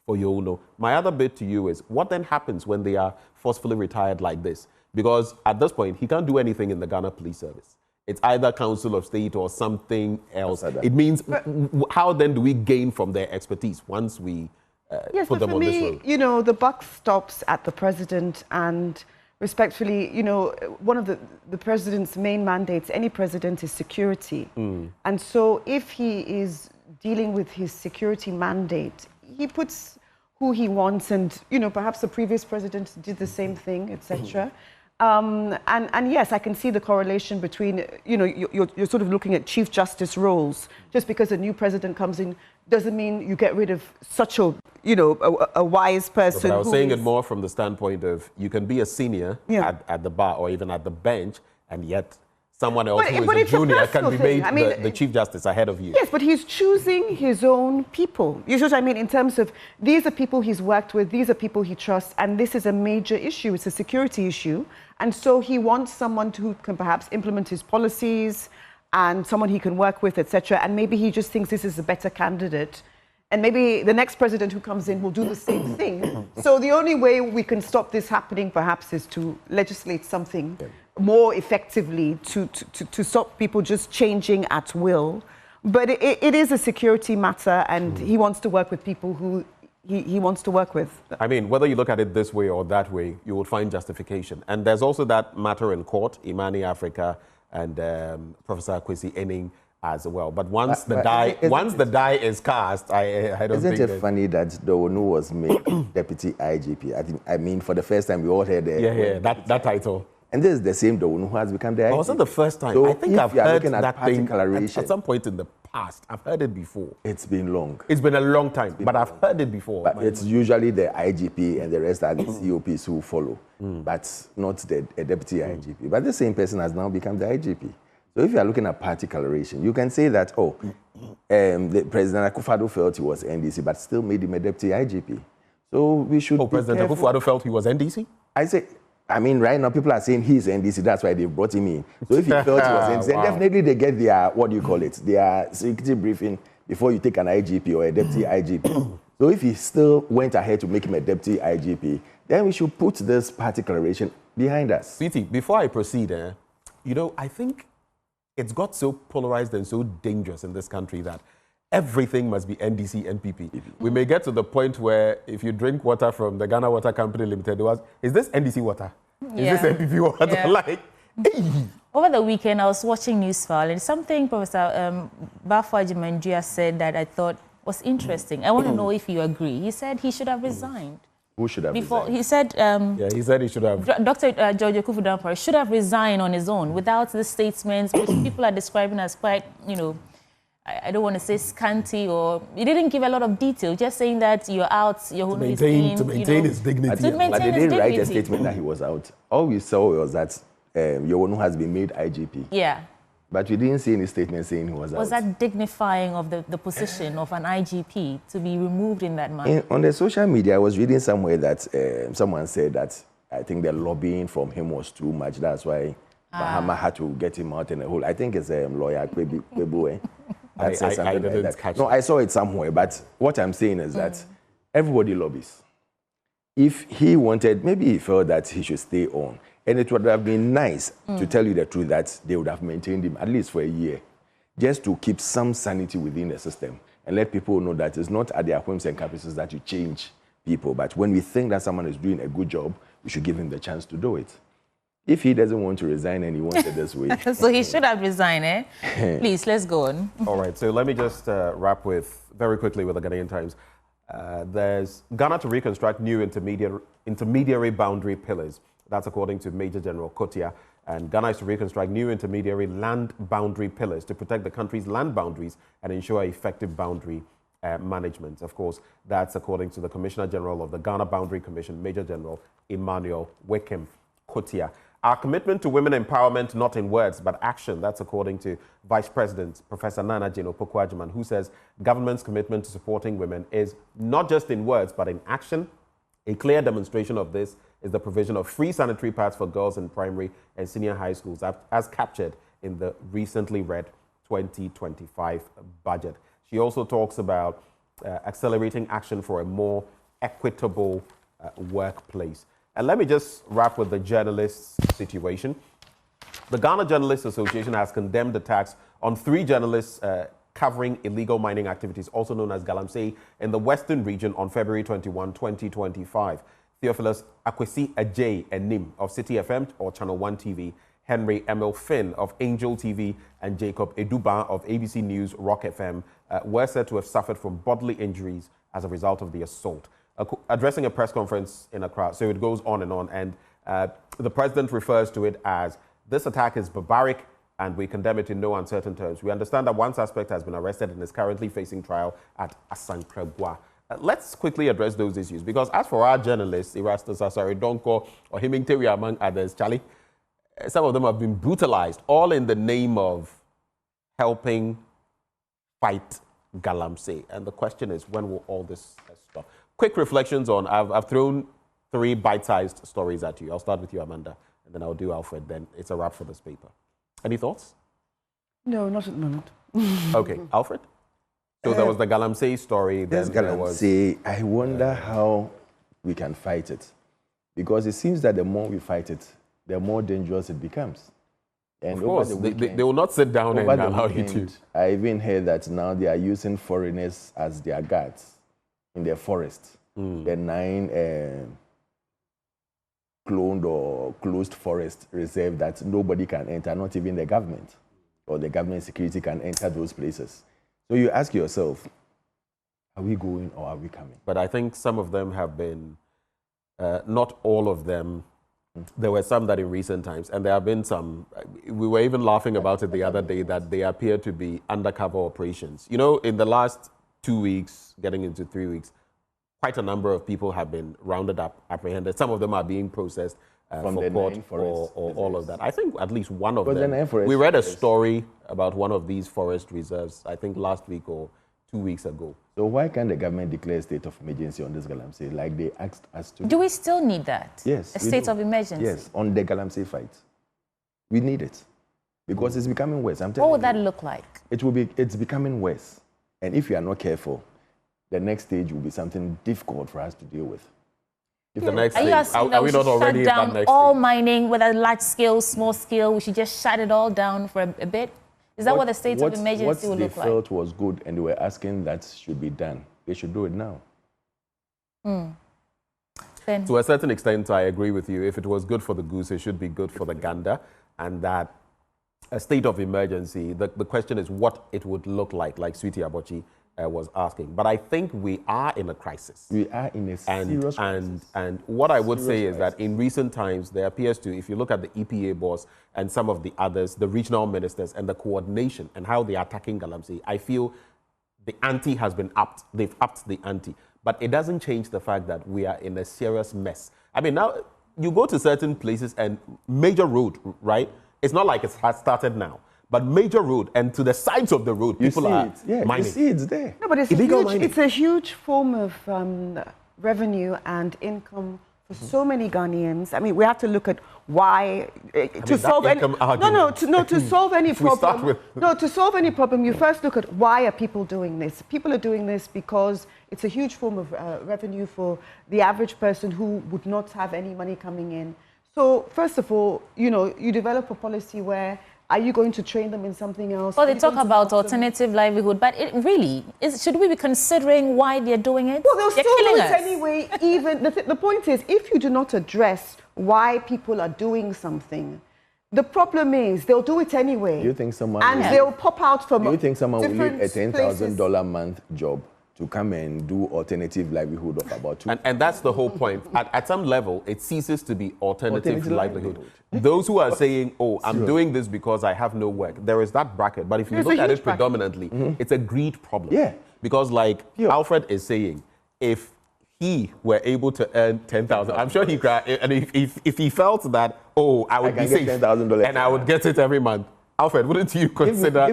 for Youno. My other bit to you is, what then happens when they are forcefully retired like this? Because at this point, he can't do anything in the Ghana Police Service. It's either Council of State or something else. It means, how then do we gain from their expertise once we put them on this road? You know, the buck stops at the president, and respectfully, you know, one of the president's main mandates, any president, is security. And so if he is dealing with his security mandate, he puts who he wants, and, you know, perhaps the previous president did the same thing, etc. And yes, I can see the correlation between, you know, you're sort of looking at Chief Justice roles. Just because a new president comes in doesn't mean you get rid of such a, you know, a wise person. But I was saying it more from the standpoint of you can be a senior at the bar or even at the bench, and yet someone else who is a junior can be made the Chief Justice ahead of you. Yes, but he's choosing his own people. You see what I mean? In terms of, these are people he's worked with, these are people he trusts, and this is a major issue. It's a security issue. And so he wants someone who can perhaps implement his policies and someone he can work with, etc. And maybe he just thinks this is a better candidate. And maybe the next president who comes in will do the same thing. So the only way we can stop this happening, perhaps, is to legislate something more effectively to stop people just changing at will. But it is a security matter, and he wants to work with people who he wants to work with. I mean, whether you look at it this way or that way, you will find justification. And there's also that matter in court, Imani Africa and Professor Kwesi Enning as well. But once the die is cast, I don't think... Isn't it funny that Dowonu was made Deputy IGP? I mean, for the first time, we all heard that title. And this is the same Dowonu who has become the IGP. It wasn't the first time. So I think I've heard that thing at some point in the past. I've heard it before. It's been long. It's been a long time, but I've heard it before. But it's usually the IGP and the rest are the COPs who follow, but not the Deputy IGP. But the same person has now become the IGP. So if you are looking at party coloration, you can say that, the President Akufo-Addo felt he was NDC, but still made him a Deputy IGP. So we should be President Akufo-Addo felt he was NDC? I mean, right now people are saying he's NDC, that's why they brought him in. So if he felt he was NDC, then definitely they get their, their security briefing before you take an IGP or a Deputy IGP. So if he still went ahead to make him a Deputy IGP, then we should put this party coloration behind us. Sweetie, before I proceed, you know, I think it's got so polarized and so dangerous in this country that everything must be NDC, NPP. We may get to the point where if you drink water from the Ghana Water Company Limited, is this NDC water? Yeah. Is this NPP water? Yeah. Like, hey. Over the weekend, I was watching Newsfile, and something Professor Bafo Ajimandua said that I thought was interesting. I want to know if you agree. He said he should have resigned. Who should have resigned? He said... he said he should have... Dr. George Akufu-Dampare should have resigned on his own without the statements, which people are describing as quite, you know, I don't want to say scanty, or he didn't give a lot of detail, just saying that you're out, your home is clean. To maintain his dignity. But they didn't write a statement that he was out. All we saw was that Yowonu has been made IGP. Yeah. But we didn't see any statement saying he was out. Was that dignifying of the position of an IGP to be removed in that manner? On the social media, I was reading somewhere that someone said that I think the lobbying from him was too much. That's why Mahama had to get him out in the hole. I think it's a lawyer, Kwebu. I didn't catch No, I saw it somewhere. But what I'm saying is that everybody lobbies. If he wanted, maybe he felt that he should stay on. And it would have been nice, to tell you the truth, that they would have maintained him at least for a year, just to keep some sanity within the system and let people know that it's not at their whims and caprices that you change people. But when we think that someone is doing a good job, we should give him the chance to do it. If he doesn't want to resign and he wants it this way... So he should have resigned, eh? Please, let's go on. All right, so let me just wrap very quickly with the Ghanaian Times. There's Ghana to reconstruct new intermediary boundary pillars. That's according to Major General Kotia. And Ghana is to reconstruct new intermediary land boundary pillars to protect the country's land boundaries and ensure effective boundary management. Of course, that's according to the Commissioner General of the Ghana Boundary Commission, Major General Emmanuel Wickham Kotia. Our commitment to women empowerment, not in words, but action. That's according to Vice President Professor Nana Jane Opoku-Agyeman, who says government's commitment to supporting women is not just in words, but in action. A clear demonstration of this is the provision of free sanitary pads for girls in primary and senior high schools, as captured in the recently read 2025 budget. She also talks about accelerating action for a more equitable workplace. And let me just wrap with the journalists' situation. The Ghana Journalists Association has condemned attacks on 3 journalists covering illegal mining activities, also known as Galamsey, in the Western region on February 21, 2025. Theophilus Akwesi Ajay Enim of City FM or Channel 1 TV, Henry Emil Finn of Angel TV, and Jacob Eduba of ABC News Rock FM were said to have suffered from bodily injuries as a result of the assault. Addressing a press conference in Accra, so it goes on, and the president refers to it as, this attack is barbaric and we condemn it in no uncertain terms. We understand that one suspect has been arrested and is currently facing trial at Asankragwa. Let's quickly address those issues, because as for our journalists, Erastus Asari Donko or Himingtewi among others, Charlie, some of them have been brutalized, all in the name of helping fight Galamsey. And the question is, when will all this stop? Quick reflections on, I've thrown 3 bite-sized stories at you. I'll start with you, Amanda, and then I'll do Alfred, then it's a wrap for this paper. Any thoughts? No, not at the moment. Okay, Alfred? So there was the Galamsey story. This Galamsey, I wonder how we can fight it. Because it seems that the more we fight it, the more dangerous it becomes. And of course, they will not sit down and allow you to. I even heard that now they are using foreigners as their guards in their forest. The 9 cloned or closed forest reserve that nobody can enter, not even the government or the government security can enter those places. So you ask yourself, are we going or are we coming? But I think some of them have been, not all of them. There were some that in recent times, and there have been some, we were even laughing about it the other day, that they appear to be undercover operations. You know, in the last 2 weeks, getting into 3 weeks, quite a number of people have been rounded up, apprehended. Some of them are being processed for court or all of that. I think at least one of them. We read a story about one of these forest reserves, I think last week or 2 weeks ago. So why can't the government declare a state of emergency on this Galamsey, like they asked us to? Do we still need that? Yes. A state of emergency? Yes, on the Galamsey fight. We need it. Because it's becoming worse. I'm telling you. What would that look like? It's becoming worse. And if you are not careful, the next stage will be something difficult for us to deal with. If the next are you asking that we should shut down all mining, whether large scale, small scale, we should just shut it all down for a bit? Is that what the state of emergency will look like? What they felt was good and they were asking that should be done. They should do it now. Then. To a certain extent, I agree with you. If it was good for the goose, it should be good for the gander. And that a state of emergency, the question is what it would look like Sweetie Abochi was asking. But I think we are in a crisis. We are in a serious crisis. And what I would say is that in recent times, there appears to, if you look at the EPA boss and some of the others, the regional ministers and the coordination and how they are attacking Galamsey, I feel the ante has been upped. They've upped the ante. But it doesn't change the fact that we are in a serious mess. I mean, now you go to certain places and major road, right? It's not like it has started now. But major road, and to the sides of the road, people are mining. You see it's there. No, but it's a huge form of revenue and income for so many Ghanaians. I mean, we have to look at why to solve any problem. To solve any problem, you first look at why are people doing this. People are doing this because it's a huge form of revenue for the average person who would not have any money coming in. So first of all, you develop a policy where are you going to train them in something else? Well, they talk about alternative livelihood, but it really should we be considering why they're doing it? Well, they'll still do it anyway. Even the point is, if you do not address why people are doing something, the problem is they'll do it anyway. You think someone they'll pop out from? Do you think someone will leave a $10,000 a month job to come and do alternative livelihood of about $2,000? And that's the whole point. At some level, it ceases to be alternative livelihood. Those who are saying, oh, I'm doing this because I have no work, there is that bracket. But if you look at it predominantly, it's a greed problem. Yeah. Because like Alfred is saying, if he were able to earn 10,000, I'm sure he could, and if he felt that, oh, I would be safe and I would get it every month, Alfred, wouldn't you consider that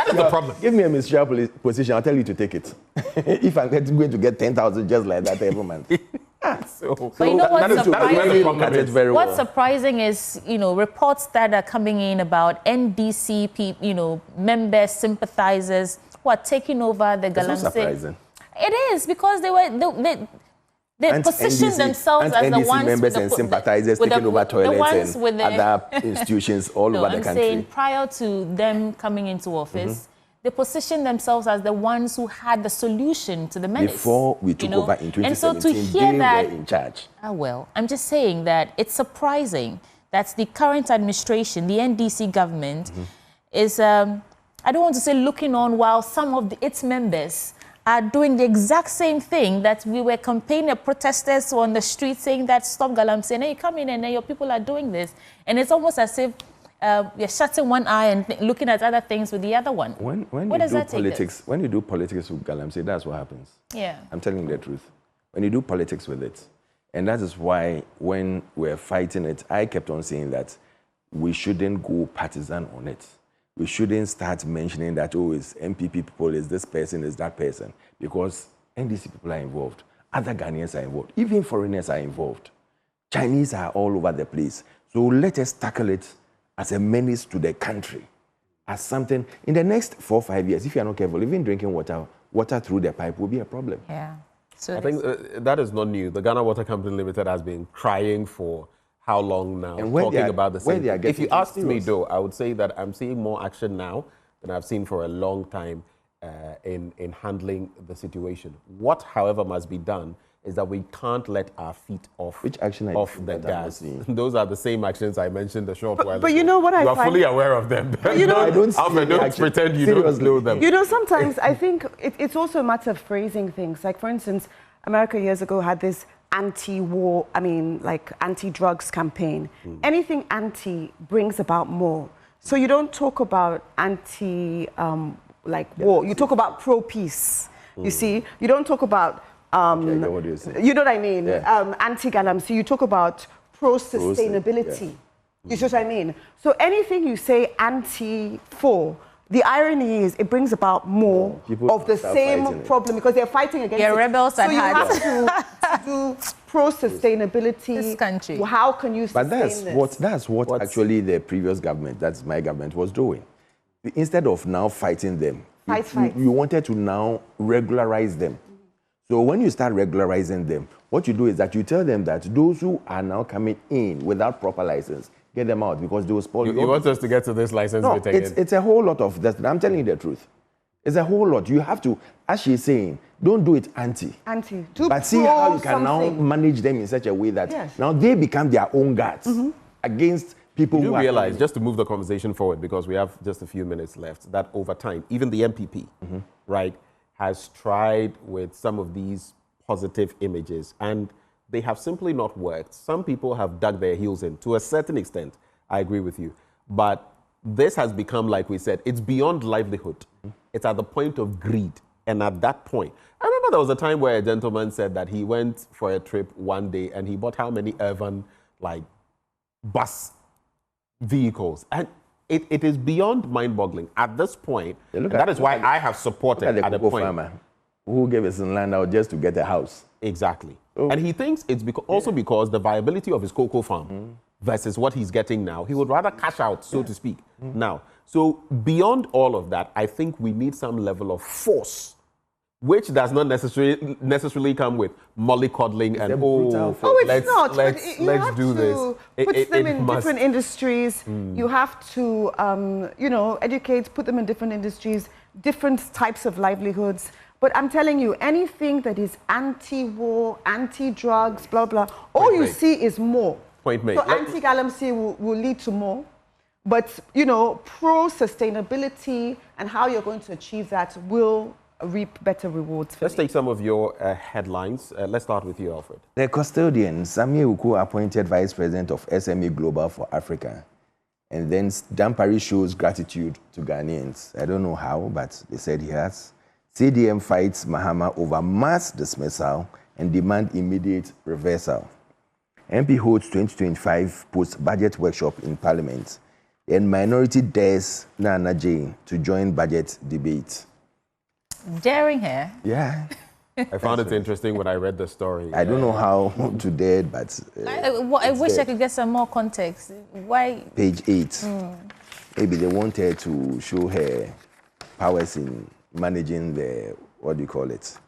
is the problem? Give me a ministerial position, I'll tell you to take it. If I'm going to get 10,000 just like that every month. But you know what's surprising? What's surprising is, reports that are coming in about NDC, members, sympathizers who are taking over the Galamsey. It's not surprising. It is because they position themselves as the ones members and sympathizers taking over toilets and other institutions all over the country. I'm saying prior to them coming into office, they positioned themselves as the ones who had the solution to the menace. Before we took over in 2017, and so to hear they were in charge. Well, I'm just saying that it's surprising that the current administration, the NDC government, is, I don't want to say looking on while some of its members are doing the exact same thing that we were campaigning, protesters on the street saying that stop Galamsey, and then you come in and then your people are doing this. And it's almost as if you're shutting one eye and looking at other things with the other one. When you do politics with Galamsey, that's what happens. Yeah. I'm telling you the truth. When you do politics with it, and that is why when we're fighting it, I kept on saying that we shouldn't go partisan on it. We shouldn't start mentioning that, oh, it's MPP people, it's this person, it's that person, because NDC people are involved. Other Ghanaians are involved. Even foreigners are involved. Chinese are all over the place. So let us tackle it as a menace to the country, as something. In the next 4 or 5 years, if you're not careful, even drinking water through the pipe will be a problem. Yeah. So I think that is not new. The Ghana Water Company Limited has been crying for how long now, and talking about the same thing. If you asked me, though, I would say that I'm seeing more action now than I've seen for a long time in handling the situation. What, however, must be done is that we can't let our feet off the gas. Those are the same actions I mentioned a short while ago. But you know what I find? You are fully aware of them. I don't pretend you don't know them. Sometimes I think it's also a matter of phrasing things. Like, for instance, America years ago had this anti-war, anti-drugs campaign. Anything anti brings about more. So you don't talk about war. You talk about pro-peace. You see? You don't talk about, you know what I mean? Yeah. Anti-Galamsey. You talk about pro-sustainability. You see what I mean? So anything you say anti-for, the irony is it brings about more of the same problem because they're fighting against it. Rebels so you have to do pro-sustainability. This country. How can you sustain this? That's what actually the previous government, that's my government, was doing. Instead of now fighting them, you wanted to now regularize them. So when you start regularizing them, what you do is that you tell them that those who are now coming in without proper license, get them out because they will spoil. You want us to get to this license bit again? It's a whole lot of that. I'm telling you the truth. It's a whole lot. You have to, as she's saying, don't do it anti. But see how you can now manage them in such a way that now they become their own guards against people who realize, just to move the conversation forward, because we have just a few minutes left, that over time, even the MPP, right, has tried with some of these positive images, and they have simply not worked. Some people have dug their heels in to a certain extent. I agree with you. But this has become, like we said, it's beyond livelihood. It's at the point of greed. And at that point, I remember there was a time where a gentleman said that he went for a trip one day and he bought how many urban, like, bus vehicles. And it is beyond mind-boggling. At this point, that is why I have supported at the point. Farmer who gave his land out just to get a house. Exactly. And he thinks it's also because the viability of his cocoa farm versus what he's getting now, he would rather cash out, so to speak, now. So beyond all of that, I think we need some level of force, which does not necessarily come with mollycoddling and let's do this. Put them in different industries. You have to, educate, put them in different industries, different types of livelihoods. But I'm telling you, anything that is anti-war, anti-drugs, blah, blah, all you see is more. Point made. So anti-galamsey will lead to more. But, pro-sustainability and how you're going to achieve that will reap better rewards for Let's take some of your headlines. Let's start with you, Alfred. The custodian, Sami Uku, appointed Vice President of SME Global for Africa. And then Dan Paris shows gratitude to Ghanaians. I don't know how, but they said he has. CDM fights Mahama over mass dismissal and demand immediate reversal. MP holds 2025 post-budget workshop in Parliament. And minority dares Nana Jane to join budget debate. Daring her? Yeah. I found it interesting when I read the story. I don't know how to dare, but... I wish I could get some more context. Why? Page 8. Maybe they want her to show her powers in managing the, what do you call it?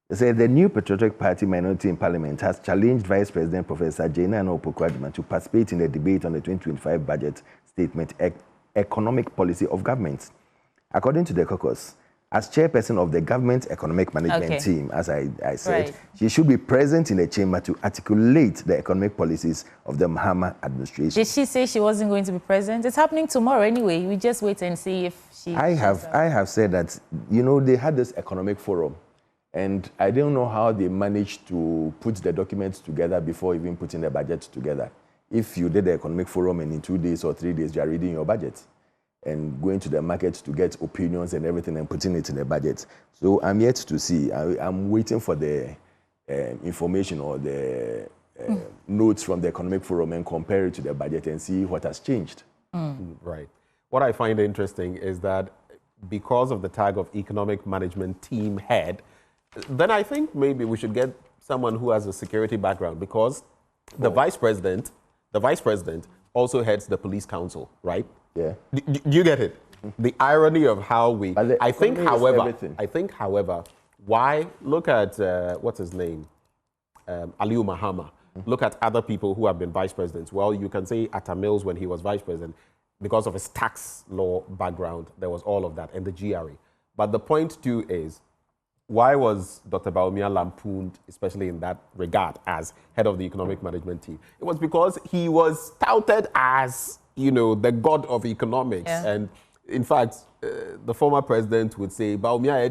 They say the new Patriotic Party minority in Parliament has challenged Vice President Professor Jaina Opoku-Agyeman to participate in the debate on the 2025 budget statement, economic policy of government. According to the caucus, as chairperson of the government economic management team, as I said, she should be present in the chamber to articulate the economic policies of the Mahama administration. Did she say she wasn't going to be present? It's happening tomorrow anyway. We just wait and see if she... I have said that, they had this economic forum, and I don't know how they managed to put the documents together before even putting the budget together. If you did the economic forum and in 2 days or 3 days, you are reading your budget and going to the market to get opinions and everything and putting it in the budget. So I'm yet to see. I'm waiting for the information or the notes from the economic forum and compare it to the budget and see what has changed. Right. What I find interesting is that because of the tag of economic management team head, then I think maybe we should get someone who has a security background, because the vice president also heads the police council, right? Yeah. Do you get it? The irony of how we... I think, however, why... Look at, what's his name? Aliu Mahama. Look at other people who have been vice presidents. Well, you can say Atta Mills, when he was vice president, because of his tax law background, there was all of that, and the GRA. But the point, too, is, why was Dr. Bawumia lampooned, especially in that regard, as head of the economic management team? It was because he was touted as, the god of economics. Yeah. And in fact, the former president would say, Bawumia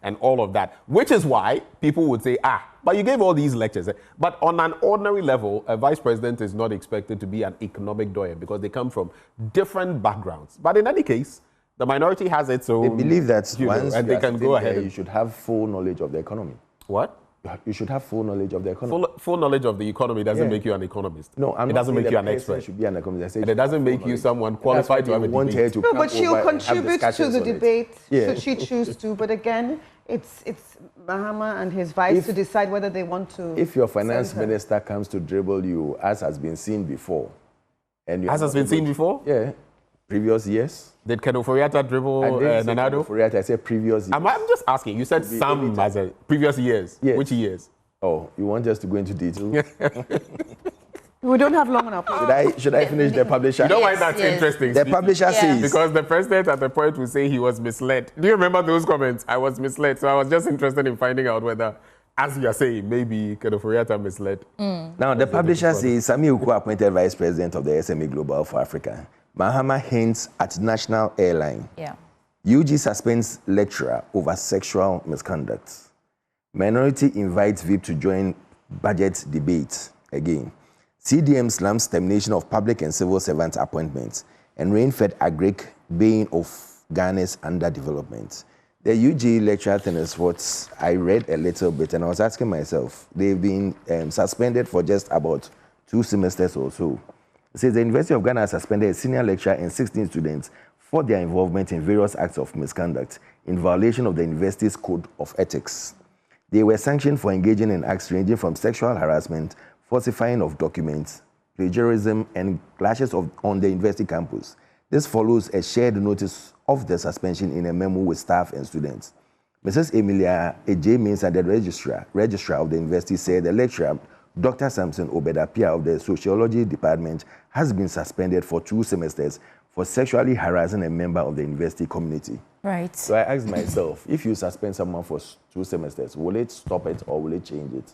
and all of that, which is why people would say, but you gave all these lectures. But on an ordinary level, a vice president is not expected to be an economic doyen because they come from different backgrounds. But in any case, the minority has its own... They believe that once and they can go ahead. You should have full knowledge of the economy. What? You should have full knowledge of the economy. Full knowledge of the economy doesn't make you an economist. No, it doesn't make you an expert. Should be an economist. And it doesn't make you someone qualified to have a debate. No, but she'll contribute to the debate should she choose to. But again, it's Mahama and his vice to decide whether they want to... If your finance minister comes to dribble you, as has been seen before... As has been seen before? Yeah. Previous years. Did Ken Oforiatta dribble Nanado? I said previous years. I'm just asking. You said some as a previous years. Yes. Which years? Oh, you want us to go into detail? We don't have long enough. Should I finish the publisher? You know why that's interesting? The publisher says... Because the president at the point will say he was misled. Do you remember those comments? I was misled. So I was just interested in finding out whether, as you are saying, maybe Kenoforiata misled. Now, the publisher says Sami Uku appointed vice president of the SME Global for Africa. Mahama hints at national airline. Yeah. UG suspends lecturer over sexual misconduct. Minority invites VIP to join budget debate again. CDM slams termination of public and civil servant appointments. And rain-fed agric baying of Ghana's underdevelopment. The UG lecturer thing is what I read a little bit, and I was asking myself, they've been suspended for just about 2 semesters or so. It says the University of Ghana has suspended a senior lecturer and 16 students for their involvement in various acts of misconduct in violation of the university's code of ethics. They were sanctioned for engaging in acts ranging from sexual harassment, falsifying of documents, plagiarism, and clashes on the university campus. This follows a shared notice of the suspension in a memo with staff and students. Mrs. Emilia A.J. Mensah, the registrar of the university, said the lecturer, Dr. Samson Obedapia of the Sociology Department, has been suspended for 2 semesters for sexually harassing a member of the university community. Right. So I asked myself, if you suspend someone for 2 semesters, will it stop it or will it change it?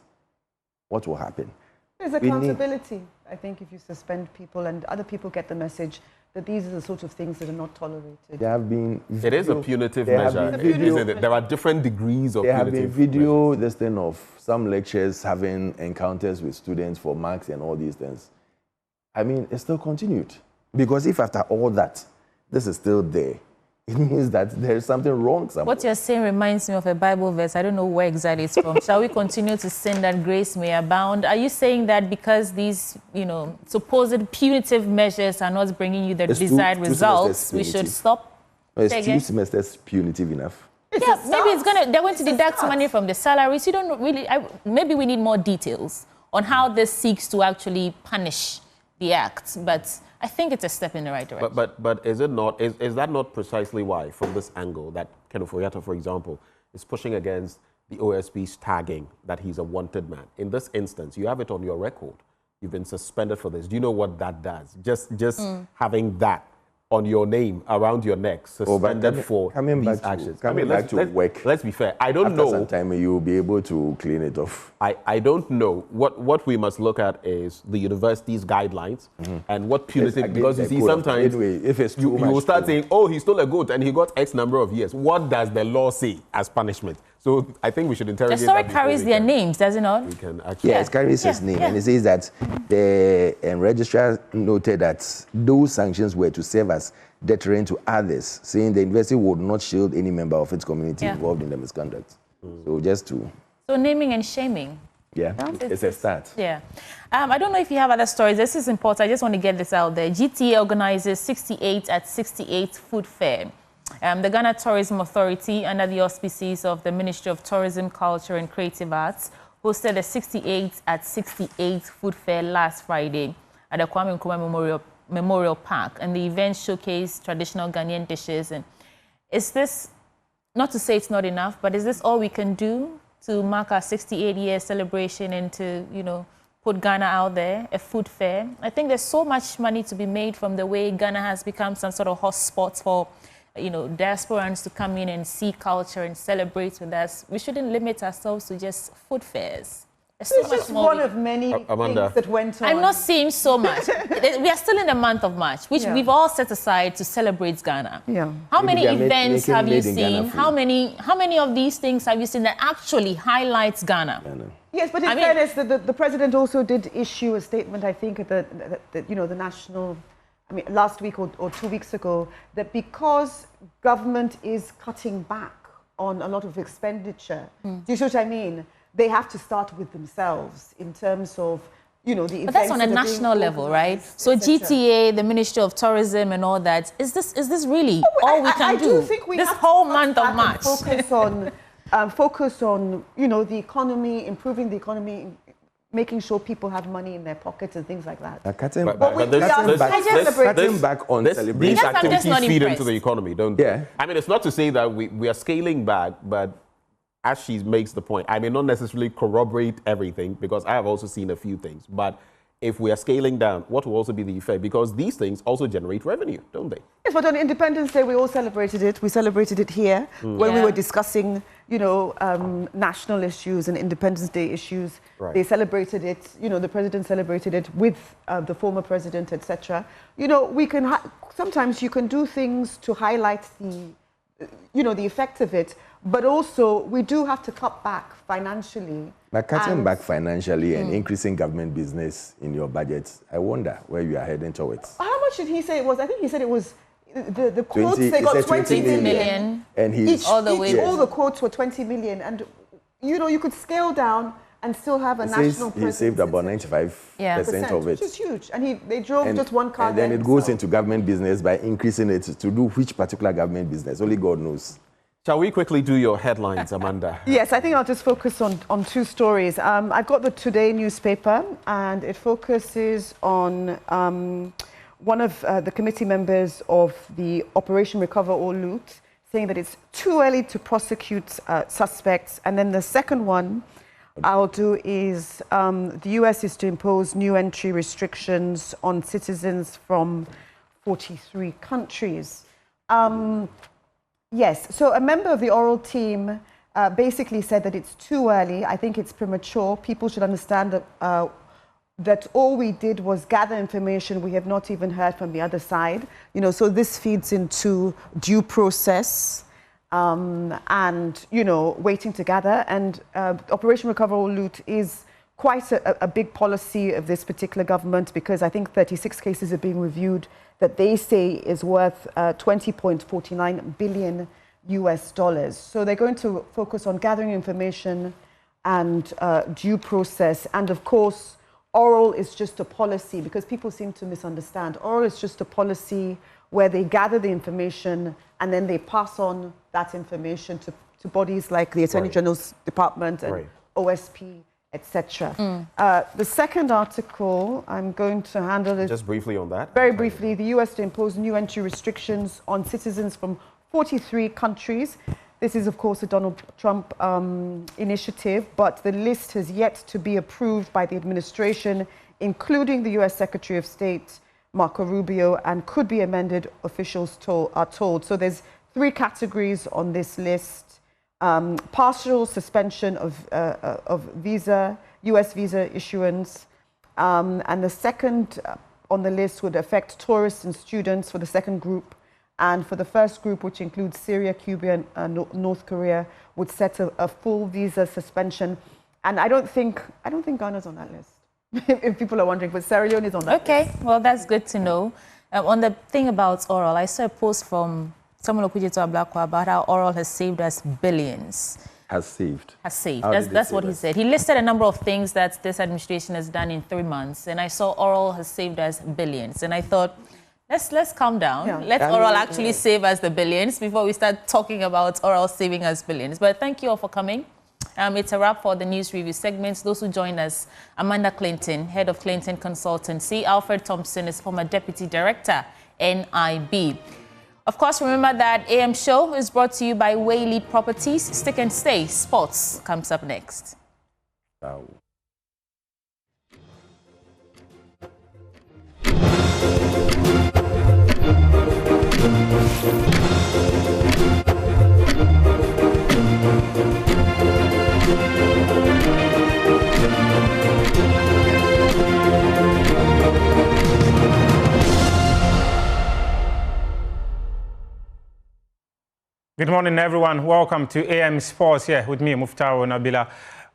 What will happen? There's accountability, I think, if you suspend people and other people get the message that these are the sort of things that are not tolerated. There have been... It is a punitive measure, isn't it? There are different degrees of punitive There have been video, this thing of some lecturers having encounters with students for marks and all these things. I mean, it's still continued. Because if after all that, this is still there, it means that there is something wrong somewhere. What you're saying reminds me of a Bible verse. I don't know where exactly it's from. Shall we continue to sin that grace may abound? Are you saying that because these, supposed punitive measures are not bringing you the desired results, we should stop? No, it's 2 semesters punitive enough. Yeah, maybe they're going to deduct money from the salaries. You don't really, maybe we need more details on how this seeks to actually punish the act. But I think it's a step in the right direction. But is it not? Is that not precisely why, from this angle, that Kenoforiata, for example, is pushing against the OSP's tagging that he's a wanted man? In this instance, you have it on your record. You've been suspended for this. Do you know what that does? Just having that on your name, around your neck, suspended for these actions. Coming back to work. Let's be fair. I don't know. After some time, you'll be able to clean it off. I don't know. What we must look at is the university's guidelines and what punitive, because you see sometimes anyway, if it's too much, you will start saying, oh, he stole a goat and he got X number of years. What does the law say as punishment? So I think we should interrogate that. The story carries their names, does it not? We can actually. Yes, it carries his name. And it says that the registrar noted that those sanctions were to serve as deterrent to others, saying the university would not shield any member of its community involved in the misconduct. So just to... So naming and shaming. Yeah, it's a start. Yeah. I don't know if you have other stories. This is important. I just want to get this out there. GTA organizes 68 at 68 food fair. The Ghana Tourism Authority, under the auspices of the Ministry of Tourism, Culture and Creative Arts, hosted a 68 at 68 food fair last Friday at the Kwame Nkrumah Memorial Park. And the event showcased traditional Ghanaian dishes. And is this, not to say it's not enough, but is this all we can do to mark our 68-year celebration and to, put Ghana out there, a food fair? I think there's so much money to be made from the way Ghana has become some sort of hotspot for diasporans to come in and see culture and celebrate with us. We shouldn't limit ourselves to just food fairs. This is one of many things that went on. I'm not seeing so much. We are still in the month of March, which we've all set aside to celebrate Ghana. Yeah. How many events have you seen? How many of these things have you seen that actually highlights Ghana? Yes, but in fairness, the president also did issue a statement, I think, at the national... last week or 2 weeks ago, that because government is cutting back on a lot of expenditure, do you see what I mean? They have to start with themselves in terms of, the events. But that's on a national level, right? So GTA, the Ministry of Tourism and all that, is this really all we can do? I do think we this have whole to month of March. Focus on, the economy, improving the economy, making sure people have money in their pockets and things like that. Cutting back on celebration. These activities feed into the economy, don't they? Yeah. It's not to say that we are scaling back, but as she makes the point, I may not necessarily corroborate everything because I have also seen a few things, but if we are scaling down, what will also be the effect? Because these things also generate revenue, don't they? Yes, but on Independence Day, we all celebrated it. We celebrated it here when we were discussing, you know, national issues and Independence Day issues. Right. They celebrated it, you know, the president celebrated it with the former president, etc. You know, we can, sometimes you can do things to highlight the, you know, the effect of it, but also we do have to cut back financially. But cutting back financially and increasing government business in your budget, I wonder where you are heading towards. How much did he say it was? I think he said it was, the quotes, they got 20 million. And he's all the quotes were 20 million. And, you know, you could scale down and still have a national presence. He saved about 95% of it. Which is huge. And they drove just one car. And then it goes into government business by increasing it to do which particular government business. Only God knows. Shall we quickly do your headlines, Amanda? Yes, I think I'll just focus on two stories. I've got the Today newspaper, and it focuses on one of the committee members of the Operation Recover or Loot, saying that it's too early to prosecute suspects. And then the second one I'll do is the US is to impose new entry restrictions on citizens from 43 countries. Yes, so a member of the oral team basically said that it's too early. I think it's premature. People should understand that, that all we did was gather information. We have not even heard from the other side. You know, so this feeds into due process and, you know, waiting to gather. And Operation Recover or Loot is quite a big policy of this particular government, because I think 36 cases are being reviewed that they say is worth $20.49 billion US. So they're going to focus on gathering information and due process. And of course, oral is just a policy, because people seem to misunderstand. Oral is just a policy where they gather the information and then they pass on that information to bodies like the Attorney General's Department and OSP, etc. The second article, I'm going to handle it. Just briefly on that. Very briefly, the US to impose new entry restrictions on citizens from 43 countries. This is, of course, a Donald Trump initiative, but the list has yet to be approved by the administration, including the US Secretary of State, Marco Rubio, and could be amended, officials are told. So there's 3 categories on this list. Partial suspension of visa, US visa issuance, and the second on the list would affect tourists and students for the second group, and for the first group, which includes Syria, Cuba, and North Korea, would set a full visa suspension. And I don't think Ghana's on that list. If people are wondering, but Sierra Leone is on that list. Okay, well, that's good to know. On the thing about oral, I saw a post from Samuel Okudzeto Ablakwa about how oral has saved us billions. Has saved. That's what he said. He listed a number of things that this administration has done in 3 months, and I saw oral has saved us billions. And I thought, let's calm down. Yeah. Let oral actually save us the billions before we start talking about oral saving us billions. But thank you all for coming. It's a wrap for the news review segments. Those who joined us: Amanda Clinton, head of Clinton Consultancy; Alfred Thompson is former deputy director, NIB. Of course, remember that AM Show is brought to you by Waylead Properties. Stick and stay. Sports comes up next. Wow. Good morning, everyone. Welcome to AM Sports here with me, Muftaro Nabila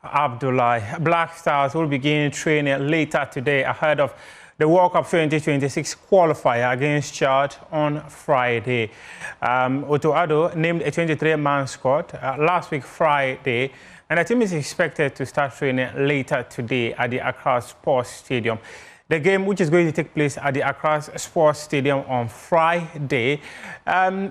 Abdullah. Black Stars will begin training later today ahead of the World Cup 2026 qualifier against Chad on Friday. Otto Addo named a 23-man squad last week Friday, and the team is expected to start training later today at the Accra Sports Stadium. The game, which is going to take place at the Accra Sports Stadium on Friday,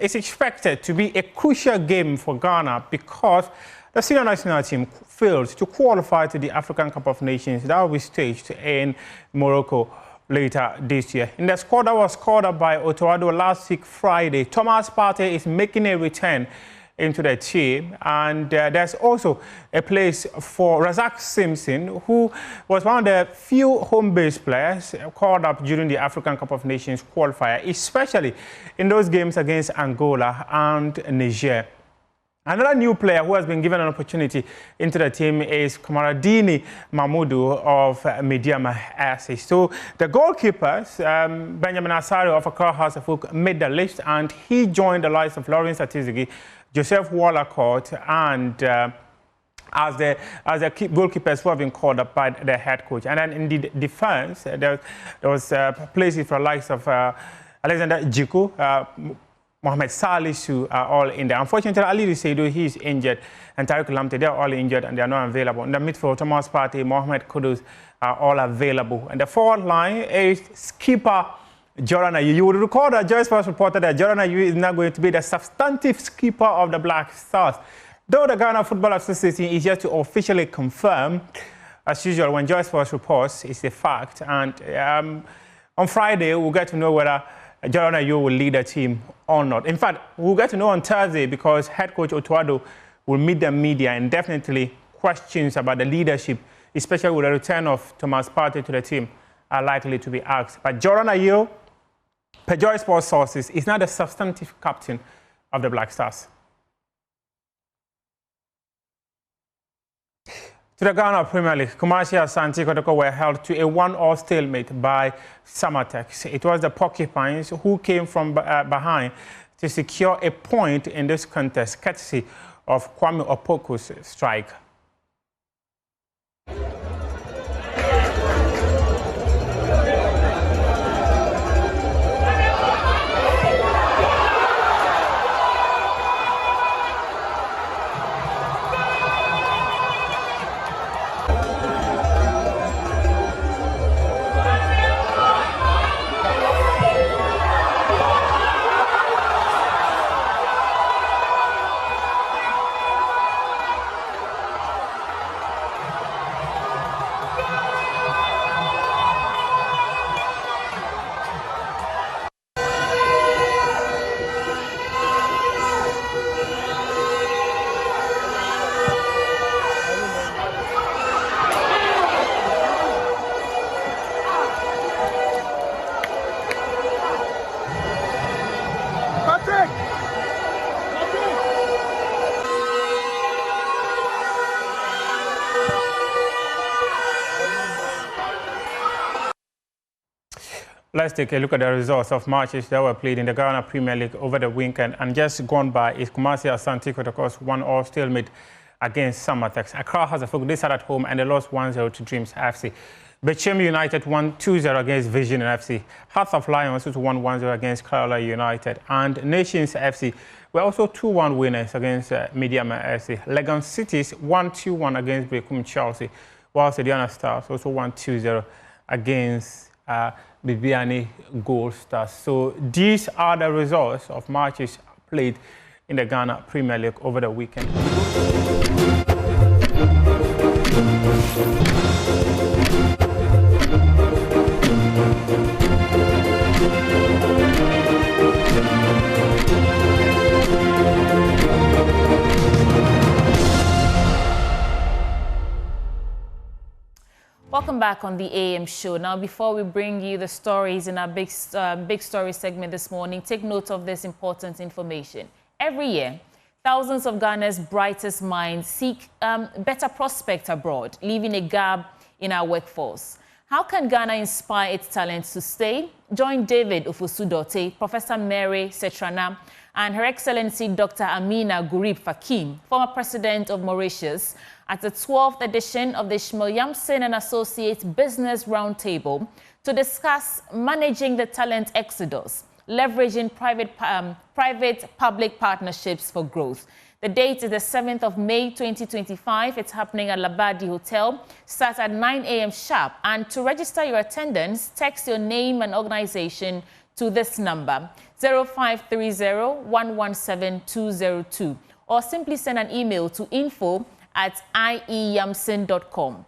is expected to be a crucial game for Ghana because the senior national team failed to qualify to the African Cup of Nations that will be staged in Morocco later this year. In the squad that was called up by Otto Addo last week Friday, Thomas Partey is making a return into the team. And there's also a place for Razak Simpson, who was one of the few home-based players called up during the African Cup of Nations qualifier, especially in those games against Angola and Niger. Another new player who has been given an opportunity into the team is Kamaradini Mahmoudou of Mediama FC. So the goalkeepers, Benjamin Asare of Accra House of Folk, made the list, and he joined the likes of Lawrence Atizigi, Joseph Wallacourt, and as the goalkeepers who have been called up by the head coach. And then in the defense, there was places for the likes of Alexander Jiku, Mohamed Salisu are all in there. Unfortunately, Ali Seidu, he is injured, and Tariq Lamte, they are all injured and they are not available. In the midfield, Thomas Partey, Mohamed Kudus are all available. And the forward line is skipper Jordan Ayew. You would recall that Joyce first reported that Jordan Ayew is now going to be the substantive skipper of the Black Stars. Though the Ghana Football Association is yet to officially confirm, as usual, when Joyce first reports, it's a fact. And on Friday, we'll get to know whether Jordan Ayew will lead the team or not. In fact, we'll get to know on Thursday because head coach Otuado will meet the media, and definitely questions about the leadership, especially with the return of Thomas Partey to the team, are likely to be asked. But Jordan Ayew, per Joy Sports sources, is now the substantive captain of the Black Stars. To the Ghana Premier League, Kumasi Asante Kotoko were held to a 1-1 stalemate by Samatex. It was the Porcupines who came from behind to secure a point in this contest, courtesy of Kwame Opoku's strike. Let's take a look at the results of matches that were played in the Ghana Premier League over the weekend. And just gone by is Kumasi Asante Kotoko's 1-1 stalemate against Samatex. Accra House of Folk, they sat at home and they lost 1-0 to Dreams FC. Bechem United won 2-0 against Vision FC. Hearts of Lions also won 1-0 against Kerala United. And Nations FC were also 2-1 winners against Mediama FC. Legon Cities won 2-1 against Bekum Chelsea, whilst the Diana Stars also won 2-0 against Bibiani Gold Stars. So these are the results of matches played in the Ghana Premier League over the weekend. Welcome back on the AM show. Now, before we bring you the stories in our big story segment this morning, take note of this important information. Every year, thousands of Ghana's brightest minds seek better prospects abroad, leaving a gap in our workforce. How can Ghana inspire its talents to stay? Join David Ofosu-Dorte, Professor Mary Setrana, and Her Excellency Dr. Amina Gurib Fakim, former President of Mauritius, at the 12th edition of the Ishmael Yamson and Associates Business Roundtable to discuss managing the talent exodus, leveraging private-public partnerships for growth. The date is the 7th of May 2025. It's happening at Labadi Hotel. Starts at 9 a.m. sharp. And to register your attendance, text your name and organization to this number, 0530-117-202, or simply send an email to info@ieyamson.com.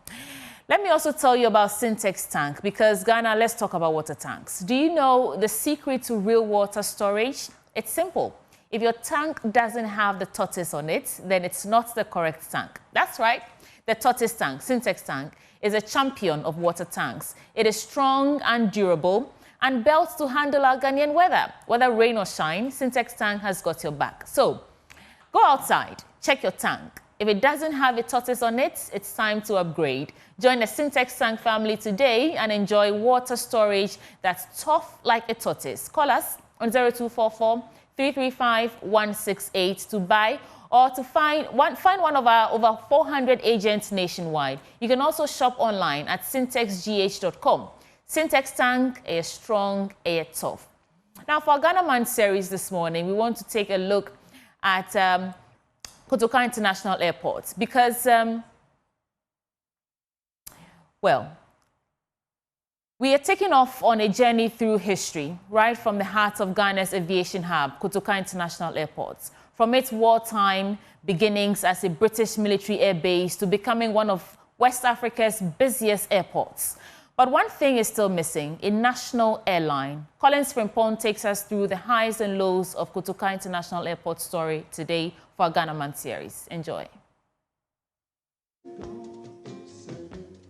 Let me also tell you about Syntex Tank, because Ghana, let's talk about water tanks. Do you know the secret to real water storage? It's simple. If your tank doesn't have the tortoise on it, then it's not the correct tank. That's right. The tortoise tank, Sintex tank, is a champion of water tanks. It is strong and durable and built to handle our Ghanaian weather. Whether rain or shine, Sintex tank has got your back. So go outside, check your tank. If it doesn't have a tortoise on it, it's time to upgrade. Join the Sintex tank family today and enjoy water storage that's tough like a tortoise. Call us on 0244 335 168 to buy or to find one of our over 400 agents nationwide. You can also shop online at sintexgh.com. Sintex tank, a strong, a tough. Now, for our Ghana Man series this morning, we want to take a look at Kotoka International Airport because, well, we are taking off on a journey through history, right from the heart of Ghana's aviation hub, Kotoka International Airport. From its wartime beginnings as a British military air base to becoming one of West Africa's busiest airports. But one thing is still missing, a national airline. Collins Frimpong takes us through the highs and lows of Kotoka International Airport story today for our Ghana Man series. Enjoy.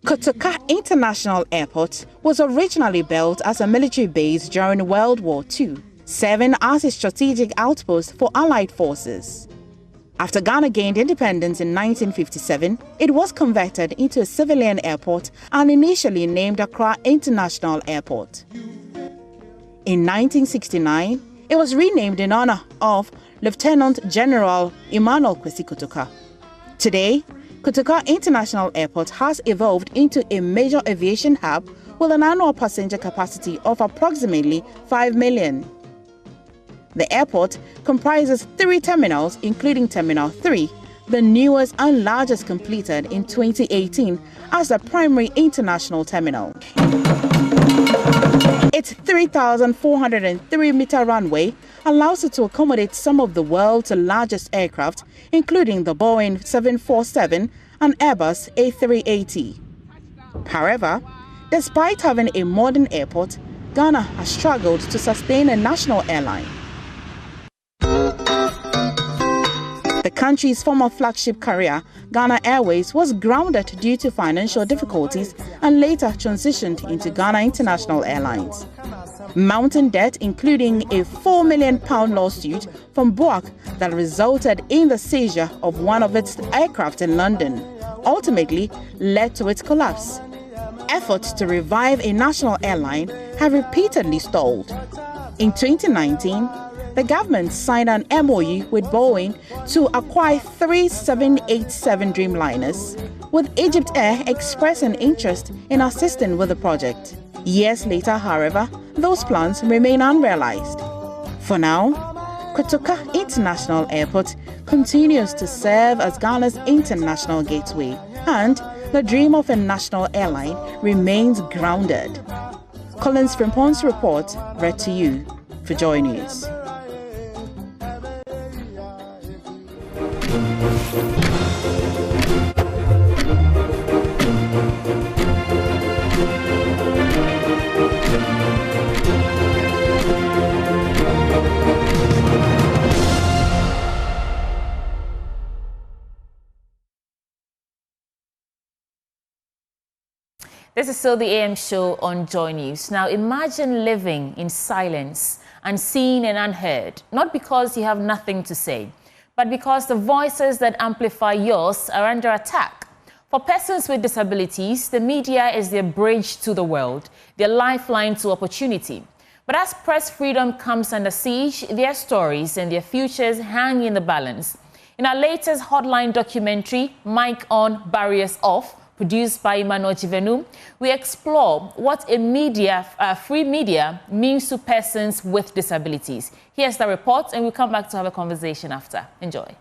Kotoka International Airport was originally built as a military base during World War II, serving as a strategic outpost for Allied forces. After Ghana gained independence in 1957, it was converted into a civilian airport and initially named Accra International Airport. In 1969, it was renamed in honor of Lieutenant General Emmanuel Kwesi Kotoka. Today, Kotoka International Airport has evolved into a major aviation hub with an annual passenger capacity of approximately 5 million. The airport comprises 3 terminals, including Terminal 3, the newest and largest completed in 2018 as the primary international terminal. Its 3,403-meter runway allows it to accommodate some of the world's largest aircraft, including the Boeing 747 and Airbus A380. However, despite having a modern airport, Ghana has struggled to sustain a national airline. The country's former flagship carrier, Ghana Airways, was grounded due to financial difficulties and later transitioned into Ghana International Airlines. Mounting debt, including a £4 million lawsuit from BOAC that resulted in the seizure of one of its aircraft in London, ultimately led to its collapse. Efforts to revive a national airline have repeatedly stalled. In 2019, the government signed an MOU with Boeing to acquire 3 787 Dreamliners, with Egypt Air expressing interest in assisting with the project. Years later, however, those plans remain unrealized. For now, Kotoka International Airport continues to serve as Ghana's international gateway, and the dream of a national airline remains grounded. Collins Frimpong's report read to you for Joy News. This is still the AM show on Joy News. Now, imagine living in silence, unseen and unheard, not because you have nothing to say, but because the voices that amplify yours are under attack. For persons with disabilities, the media is their bridge to the world, their lifeline to opportunity. But as press freedom comes under siege, their stories and their futures hang in the balance. In our latest Hotline documentary, Mic On, Barriers Off, produced by Emmanuel Jivenu, we explore what a free media means to persons with disabilities. Here's the report, and we'll come back to have a conversation after. Enjoy.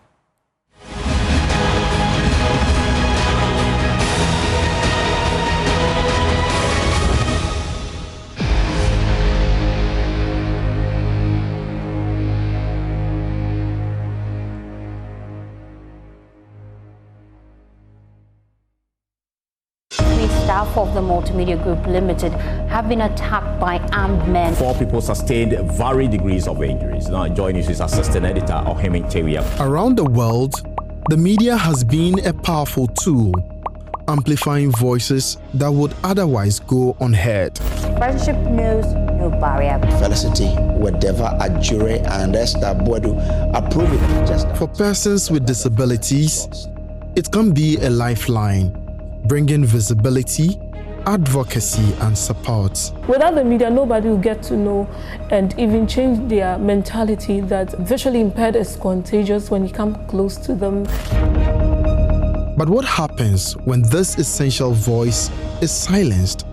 Staff of the Multimedia Group Limited have been attacked by armed men. 4 people sustained varying degrees of injuries. Now, joining us is assistant editor Ohemi Chewia. Around the world, the media has been a powerful tool, amplifying voices that would otherwise go unheard. Friendship knows no barrier. Felicity, Wedeva, Ajure, and Esther Boadu approve it just now. For persons with disabilities, it can be a lifeline, bringing visibility, advocacy, and support. Without the media, nobody will get to know and even change their mentality that visually impaired is contagious when you come close to them. But what happens when this essential voice is silenced?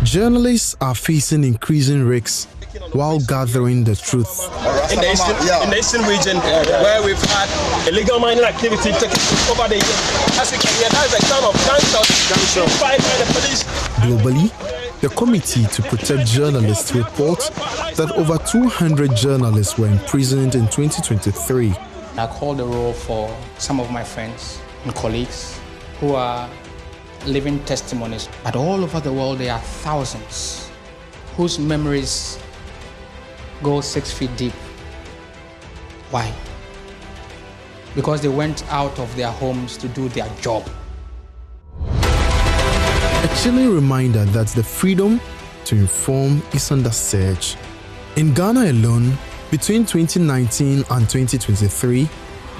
Journalists are facing increasing risks while gathering the truth. In the eastern region, where we've had illegal mining activity taking over the years, as you can hear, that's the sound of gunshots fired by the police. Globally, the Committee to Protect Journalists reports that over 200 journalists were imprisoned in 2023. I call the role for some of my friends and colleagues who are living testimonies. But all over the world, there are thousands whose memories go 6 feet deep. Why? Because they went out of their homes to do their job. A chilling reminder that the freedom to inform is under siege. In Ghana alone, between 2019 and 2023,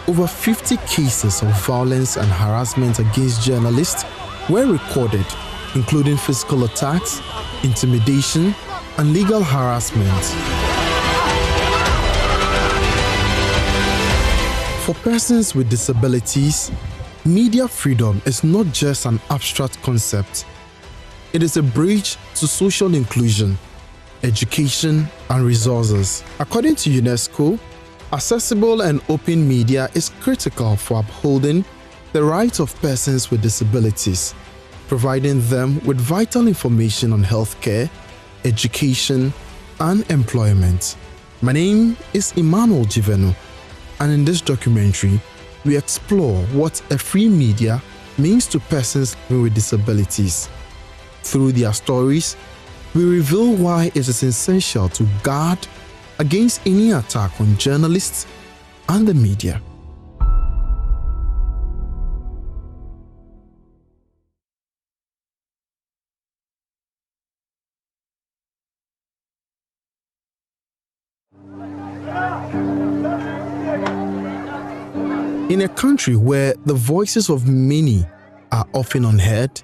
over 50 cases of violence and harassment against journalists were recorded, including physical attacks, intimidation, and legal harassment. For persons with disabilities, media freedom is not just an abstract concept. It is a bridge to social inclusion, education, and resources. According to UNESCO, accessible and open media is critical for upholding the rights of persons with disabilities, providing them with vital information on healthcare, education, and employment. My name is Emmanuel Jivenu, and in this documentary, we explore what a free media means to persons with disabilities. Through their stories, we reveal why it is essential to guard against any attack on journalists and the media. In a country where the voices of many are often unheard,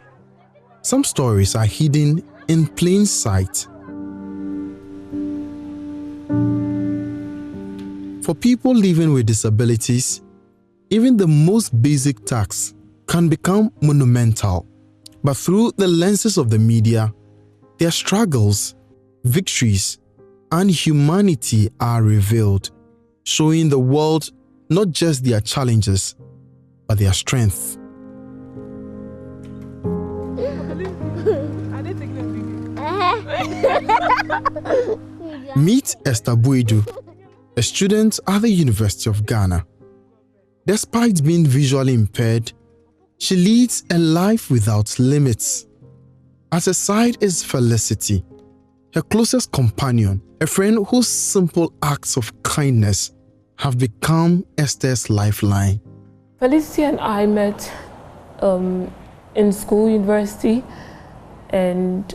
some stories are hidden in plain sight. For people living with disabilities, even the most basic tasks can become monumental. But through the lenses of the media, their struggles, victories, and humanity are revealed, showing the world not just their challenges, but their strength. Meet Esther Boadu, a student at the University of Ghana. Despite being visually impaired, she leads a life without limits. At her side is Felicity, her closest companion, a friend whose simple acts of kindness have become Esther's lifeline. Felicity and I met in school, university, and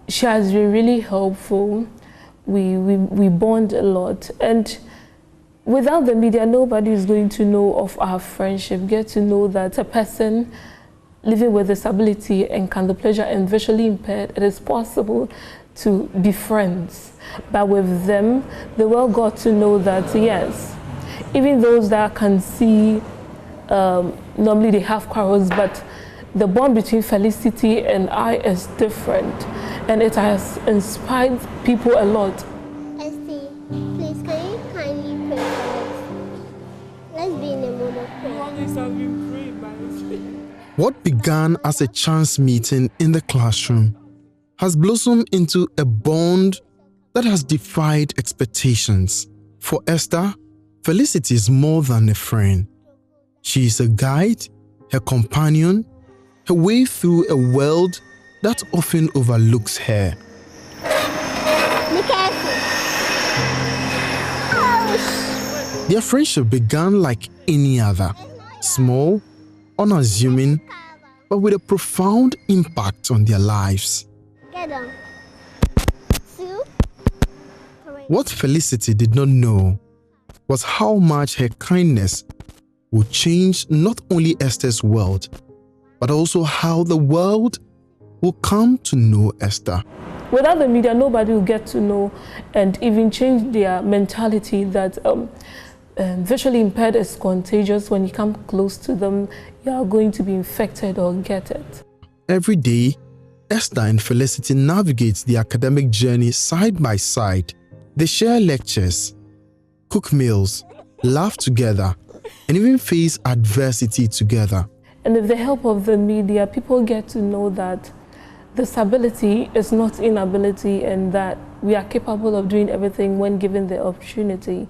she has been really helpful. We bond a lot, and without the media, nobody is going to know of our friendship, get to know that a person living with disability and pleasure and visually impaired, it is possible to be friends. But with them, the world got to know that, yes, even those that can see, normally they have quarrels, but the bond between Felicity and I is different, and it has inspired people a lot. Esty, please can you kindly pray for us? Let's be in a mood of prayer. What began as a chance meeting in the classroom has blossomed into a bond that has defied expectations. For Esther, Felicity is more than a friend. She is a guide, her companion, her way through a world that often overlooks her. Be careful. Their friendship began like any other, small, unassuming, but with a profound impact on their lives. Get down. What Felicity did not know was how much her kindness would change not only Esther's world, but also how the world will come to know Esther. Without the media, nobody will get to know and even change their mentality that visually impaired is contagious. When you come close to them, you are going to be infected or get it. Every day, Esther and Felicity navigate the academic journey side by side. They share lectures, cook meals, laugh together, and even face adversity together. And with the help of the media, people get to know that disability is not inability and that we are capable of doing everything when given the opportunity.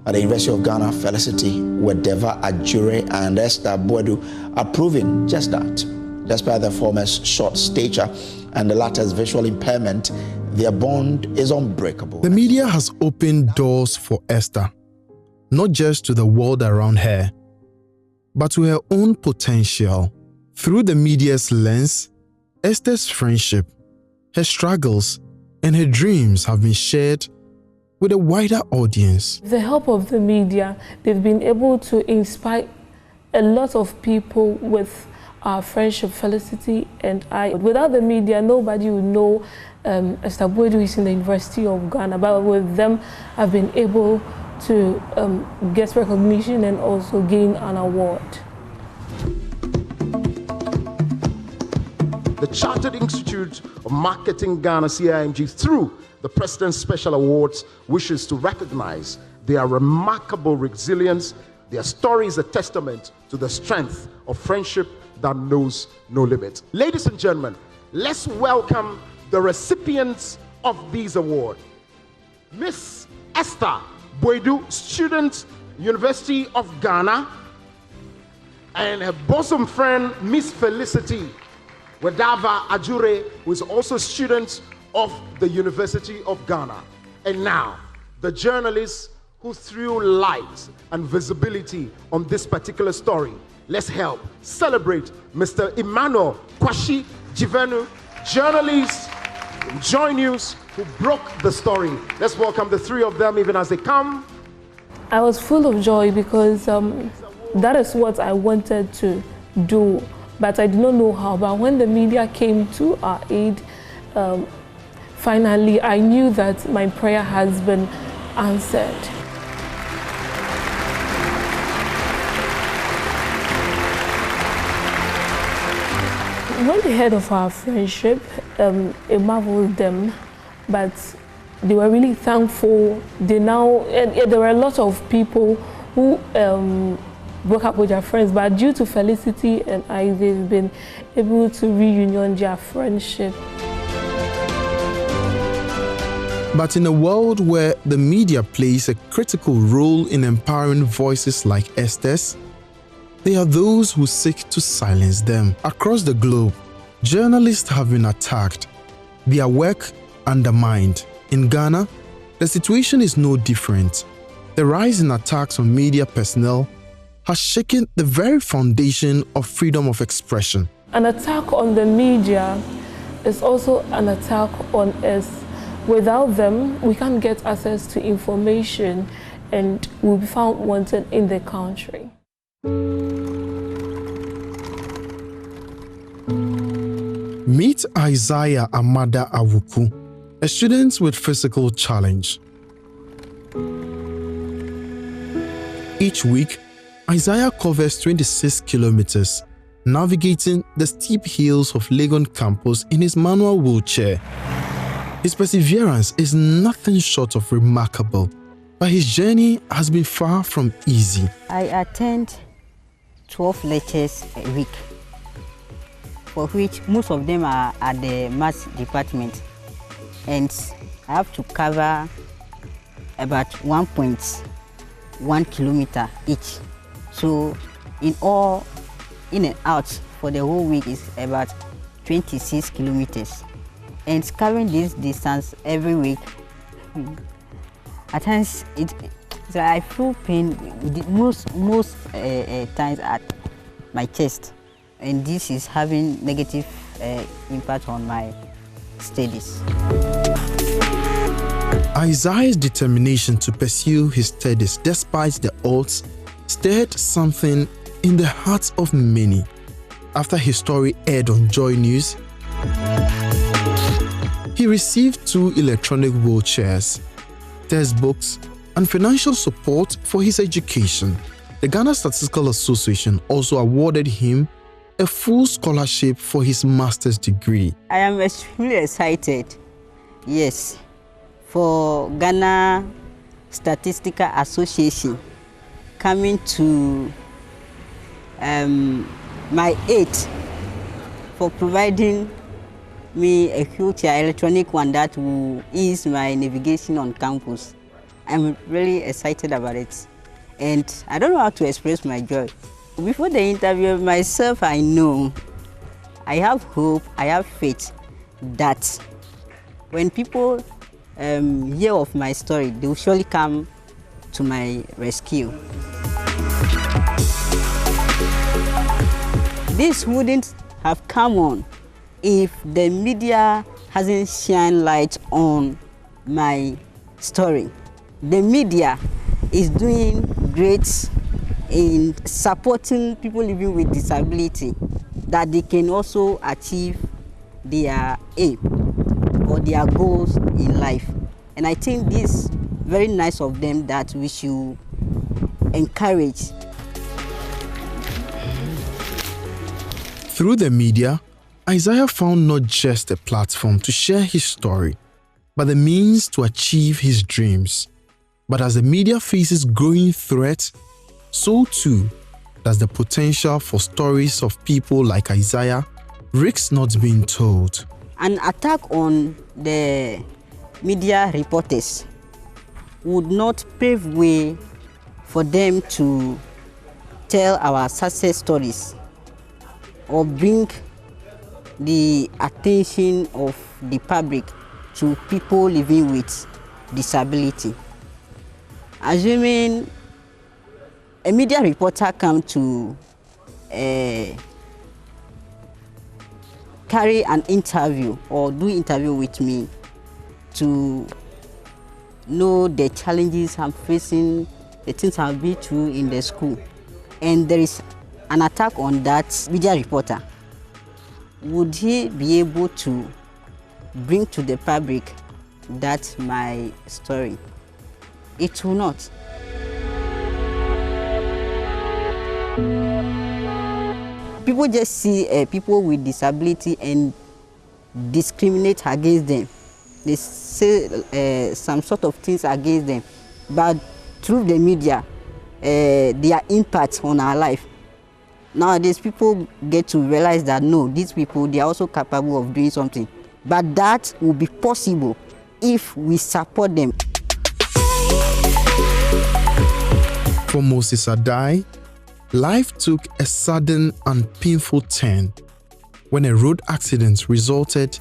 At the University of Ghana, Felicity, Wedeva Ajure, and Esther Boadu are proving just that. Despite the former's short stature and the latter's visual impairment, their bond is unbreakable. The media has opened doors for Esther, not just to the world around her, but to her own potential. Through the media's lens, Esther's friendship, her struggles, and her dreams have been shared with a wider audience. With the help of the media, they've been able to inspire a lot of people with our friendship, Felicity and I. Without the media, nobody would know Esther Boadu is in the University of Ghana, but with them, I've been able to get recognition and also gain an award. The Chartered Institute of Marketing Ghana, CIMG, through the President's Special Awards, wishes to recognize their remarkable resilience. Their story is a testament to the strength of friendship that knows no limits. Ladies and gentlemen, let's welcome the recipients of these awards. Miss Esther Boadu, student, University of Ghana, and her bosom friend, Miss Felicity Wedeva Ajure, who is also a student of the University of Ghana. And now, the journalists who threw light and visibility on this particular story. Let's help celebrate Mr. Emmanuel Kwashi Jivenu, journalist from Joy News, who broke the story. Let's welcome the three of them even as they come. I was full of joy because that is what I wanted to do, but I did not know how. But when the media came to our aid, finally I knew that my prayer has been answered. When they heard of our friendship, it marveled them, but they were really thankful. They now, there were a lot of people who broke up with their friends, but due to Felicity and I, they've been able to reunion their friendship. But in a world where the media plays a critical role in empowering voices like Esther's, there are those who seek to silence them. Across the globe, journalists have been attacked, their work undermined. In Ghana, the situation is no different. The rise in attacks on media personnel has shaken the very foundation of freedom of expression. An attack on the media is also an attack on us. Without them, we can't get access to information and we'll be found wanted in the country. Meet Isaiah Amada Awuku, a student with physical challenge. Each week, Isaiah covers 26 kilometers, navigating the steep hills of Legon campus in his manual wheelchair. His perseverance is nothing short of remarkable, but his journey has been far from easy. I attend 12 lectures a week. for which most of them are at the maths department. And I have to cover about 1.1 kilometer each. So in all, in and out for the whole week is about 26 kilometers. And covering this distance every week, at times so I feel pain most times at my chest, and this is having negative impact on my studies. Isaiah's determination to pursue his studies despite the odds stirred something in the hearts of many. After his story aired on Joy News, he received 2 electronic wheelchairs, textbooks, and financial support for his education. The Ghana Statistical Association also awarded him a full scholarship for his master's degree. I am extremely excited, yes, for Ghana Statistical Association coming to my aid for providing me a wheelchair, electronic one that will ease my navigation on campus. I'm really excited about it, and I don't know how to express my joy. Before the interview, myself, I know, I have hope, I have faith that when people hear of my story, they will surely come to my rescue. This wouldn't have come on if the media hasn't shined light on my story. The media is doing great in supporting people living with disability, that they can also achieve their aim or their goals in life. And I think this is very nice of them that we should encourage. Through the media, Isaiah found not just a platform to share his story, but the means to achieve his dreams. But as the media faces growing threats, so too does the potential for stories of people like Isaiah risk not being told. An attack on the media reporters would not pave way for them to tell our success stories or bring the attention of the public to people living with disability. Assuming a media reporter come to carry an interview or do interview with me to know the challenges I'm facing, the things I've been through in the school, and there is an attack on that media reporter, would he be able to bring to the public that my story? It will not. People just see people with disability and discriminate against them. They say some sort of things against them, but through the media, their impact on our life. Nowadays, people get to realize that no, these people, they are also capable of doing something. But that will be possible if we support them. For Moses Adai, life took a sudden and painful turn when a road accident resulted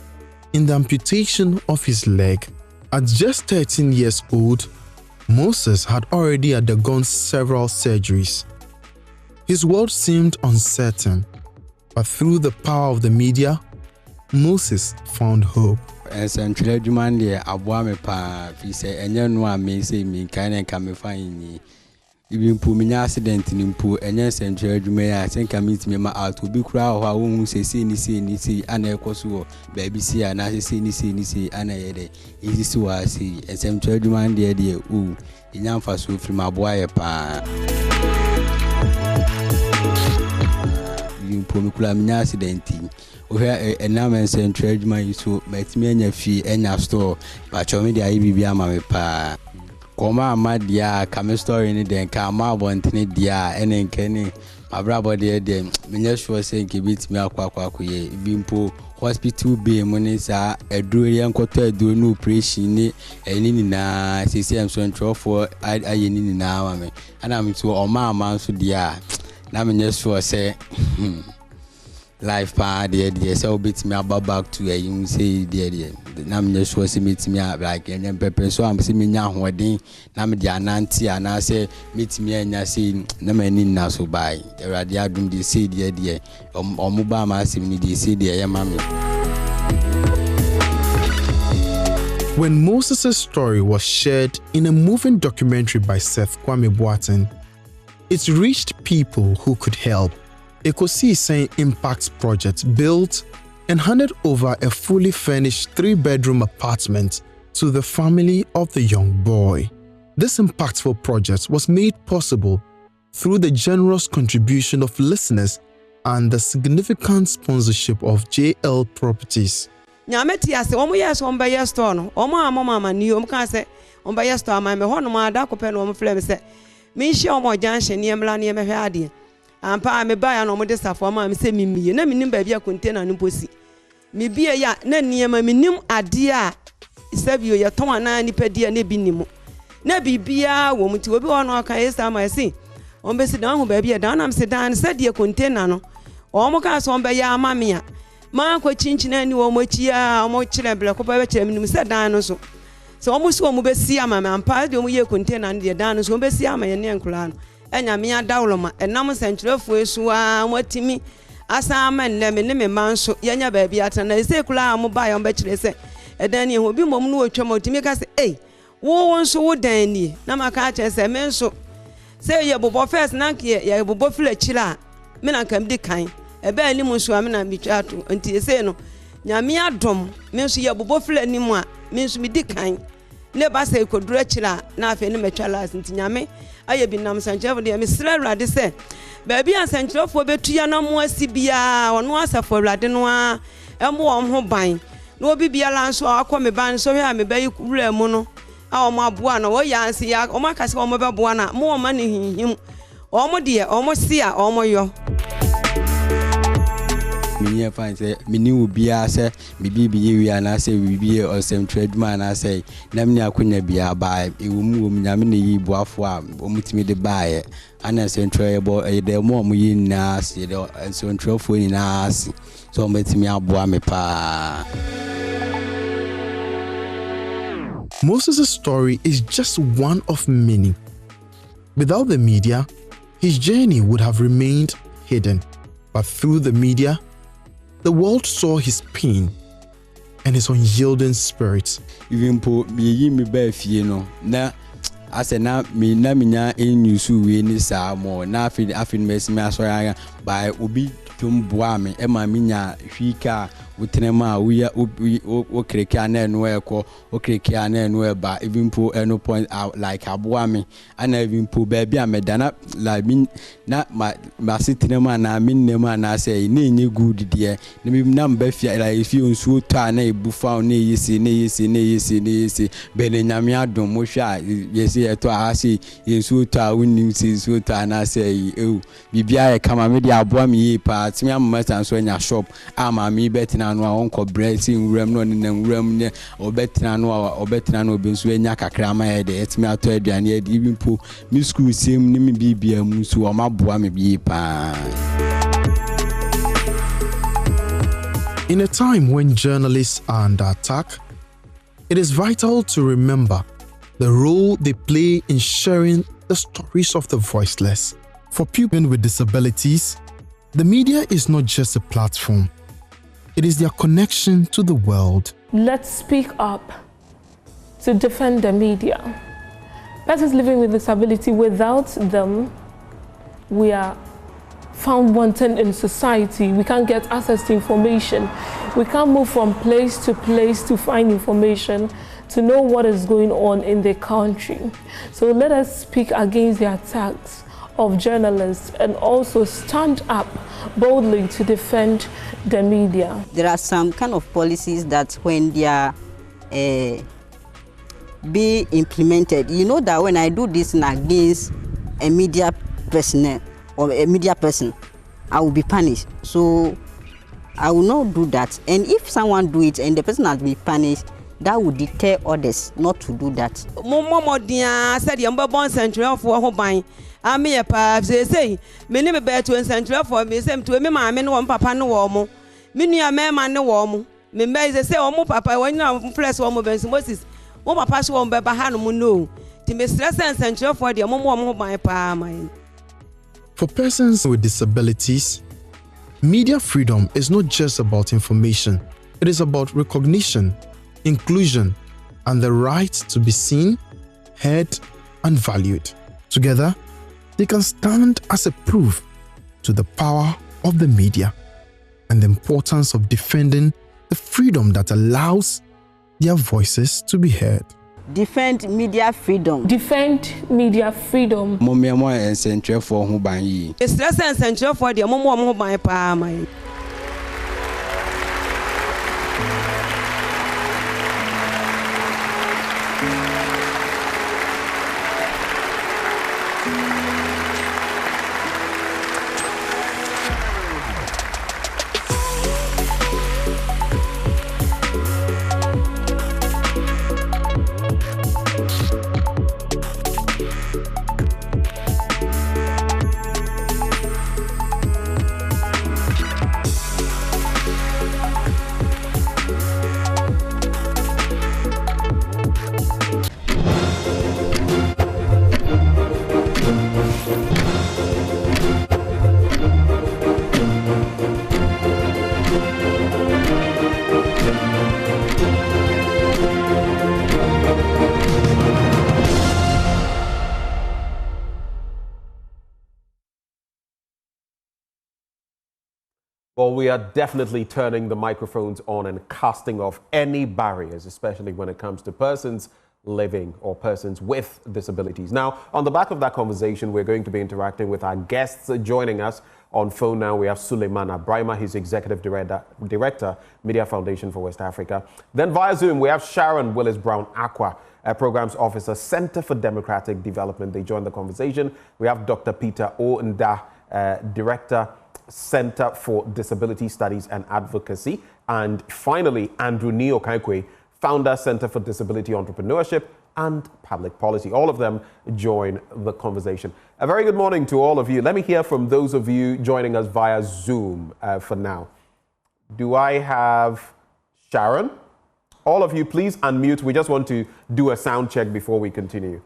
in the amputation of his leg. At just 13 years old, Moses had already undergone several surgeries. His world seemed uncertain, but through the power of the media, Moses found hope. Even put me accident in pool and yes, and I think I meet me out to be crowd who say see and a cosu baby see and I see and I easy to I see and some children dear ooh in Yamfa so from my boy pa. You put me clam accident. Where a number and send treadman to met me and your fee and your store, but show me the IBB my pa. Koma amadia kame story ni den ka ma bontene dia ene nkene abrabo de me sure say nke bit me akwa ye bimpo hospital bay money sa eduro ye nkoto eduro no operation ni eni na CCM so for ayeni ni na wa me ana me so o ma so dia na me sure say life pa de so bit me back to you say de na me sure say meet me like en pepper so am say me nya hoden na me de ananti ana say meet me anya say na mani na so bai erade adum de say de omuba ma say me de say de ya mama. When Moses' story was shared in a moving documentary by Seth Kwame Boateng, it reached people who could help. Ekosi Sen Impacts Project built and handed over a fully furnished 3-bedroom apartment to the family of the young boy. This impactful project was made possible through the generous contribution of listeners and the significant sponsorship of JL Properties. Nyameti ase omo yes omba yes store no omo amama ni omo kan se omba yes store ma me ho no ma da ko pe no omo flem se me hye omo junction ne emla ne mehwe ade ampa me ba ya no omo de safo ma me se mimiye na minim ba bia container no posi me bia ya na niema minim ade a sabio ye ton ana ni pedi na bi nimu na bibia wo muti obi ho no kan yes ama se ombe si dan ho ba bia dan na me se dan se de container no omo kan so omba ya amame a man ko chinchina ni wo mochia omo chire ble ko ba chire minim se dan no so omo so omo be si ama me ampa de omo ye container no de dan no so omo be si ama ye ne nkula no enya me adawloma enam sentrefo esuwa omo timi asa ama nne me ne me man so ye nya ba bia atana se kula omo ba yo be chire se edan ni ho bi mom no otwa mo timi ka se wo nso wo dan ni na maka che se me nso se ye bobo first na ke ye bobo fila chira me na kam di kan ebe ani mu so amena bitwa to nti ese no nyame adom me nso ye bobo fila ni mu a me nso mi di kan ne ba se kodura kira na afa ne metwa las nti nyame aye bi nam sanchefo de me sra awrade se ba bi ansanchefo betua na mo asibia ono asafo awrade no a emo om ho ban na obi bia la nso akọ me ban so hwe a me bayi wura mu no a omo aboa na wo ya nsi ya omo akase omo be boa na mo omo ne hinhim omo de omo sia omo yo Minya fine say mini ubia say bibi yewi ana say bibi osem trade man na say na mni akonya bia ba ewumu nyame ne yi boafo a omutimi de baaye ana central ebo de mo yi na say de central fo ni na asi so omutimi aboa me pa. Moses' story is just one of many. Without the media, his journey would have remained hidden. But through the media, the world saw his pain and his unyielding spirit. Even po me ba fie no na ase na me na minya enyusu we ni sa mo na afi me asora by obi tumboa me e ma minya hwika utenema uya okreka na enu eko okreka na enu eba even po eno point like aboa me ana even po ba bia me dana la min na ma sitinema na minnema na say na enye good de na mi na mba fia la efi onsu to na ebufa na yesi be na nyame adom mo hwa yesi eto ahasi yensu to a wonni sinsu to na say bibia e kama me de aboa me yi pa timi amata so nya shop ama me betina no onko bracing wram no ne wram ne obetina no obensu enya kakra ma ye de etimi ato aduane e di bimpo mi school sim ni mi bibia mu so o maboa me bi pa. In a time when journalists are under attack, it is vital to remember the role they play in sharing the stories of the voiceless. For people with disabilities, the media is not just a platform. It is their connection to the world. Let's speak up to defend the media. Persons living with disability, without them, we are found wanting in society. We can't get access to information. We can't move from place to find information, to know what is going on in the country. So let us speak against the attacks of journalists and also stand up boldly to defend the media. There are some kind of policies that when they are be implemented, you know that when I do this against a media personnel, or a media person, I will be punished. So I will not do that. And if someone do it and the person has been punished, that would deter others not to do that. Momo dia said yamba bon central for ho ban. Ami pa say me ne me be to central for me say to me ma me no papa no wo mo. Me nua me ma ne wo mo. Me be say o mo papa when na flex wo mo ben Moses. Mo papa so wo be ba ha no mo no. Ti me stress and central for dia mo mo ban pa man. For persons with disabilities, media freedom is not just about information. It is about recognition, inclusion, and the right to be seen, heard, and valued. Together, they can stand as a proof to the power of the media and the importance of defending the freedom that allows their voices to be heard. Defend media freedom. Defend media freedom. Momiamo and Central for who ban ye. Stress and central for the mo ban pa man. Well, we are definitely turning the microphones on and casting off any barriers, especially when it comes to persons living or persons with disabilities. Now, on the back of that conversation, we're going to be interacting with our guests. Joining us on phone now, we have Suleiman Abrima, he's Executive Director, Media Foundation for West Africa. Then via Zoom, we have Sharon Willis-Brown Aqua, Programs Officer, Center for Democratic Development. They join the conversation. We have Dr. Peter O. Nda, Director, Center for Disability Studies and Advocacy. And finally, Andrew Neo-Kaikwe, Founder, Center for Disability Entrepreneurship and Public Policy. All of them join the conversation. A very good morning to all of you. Let me hear from those of you joining us via Zoom for now. Do I have Sharon? All of you, please unmute. We just want to do a sound check before we continue.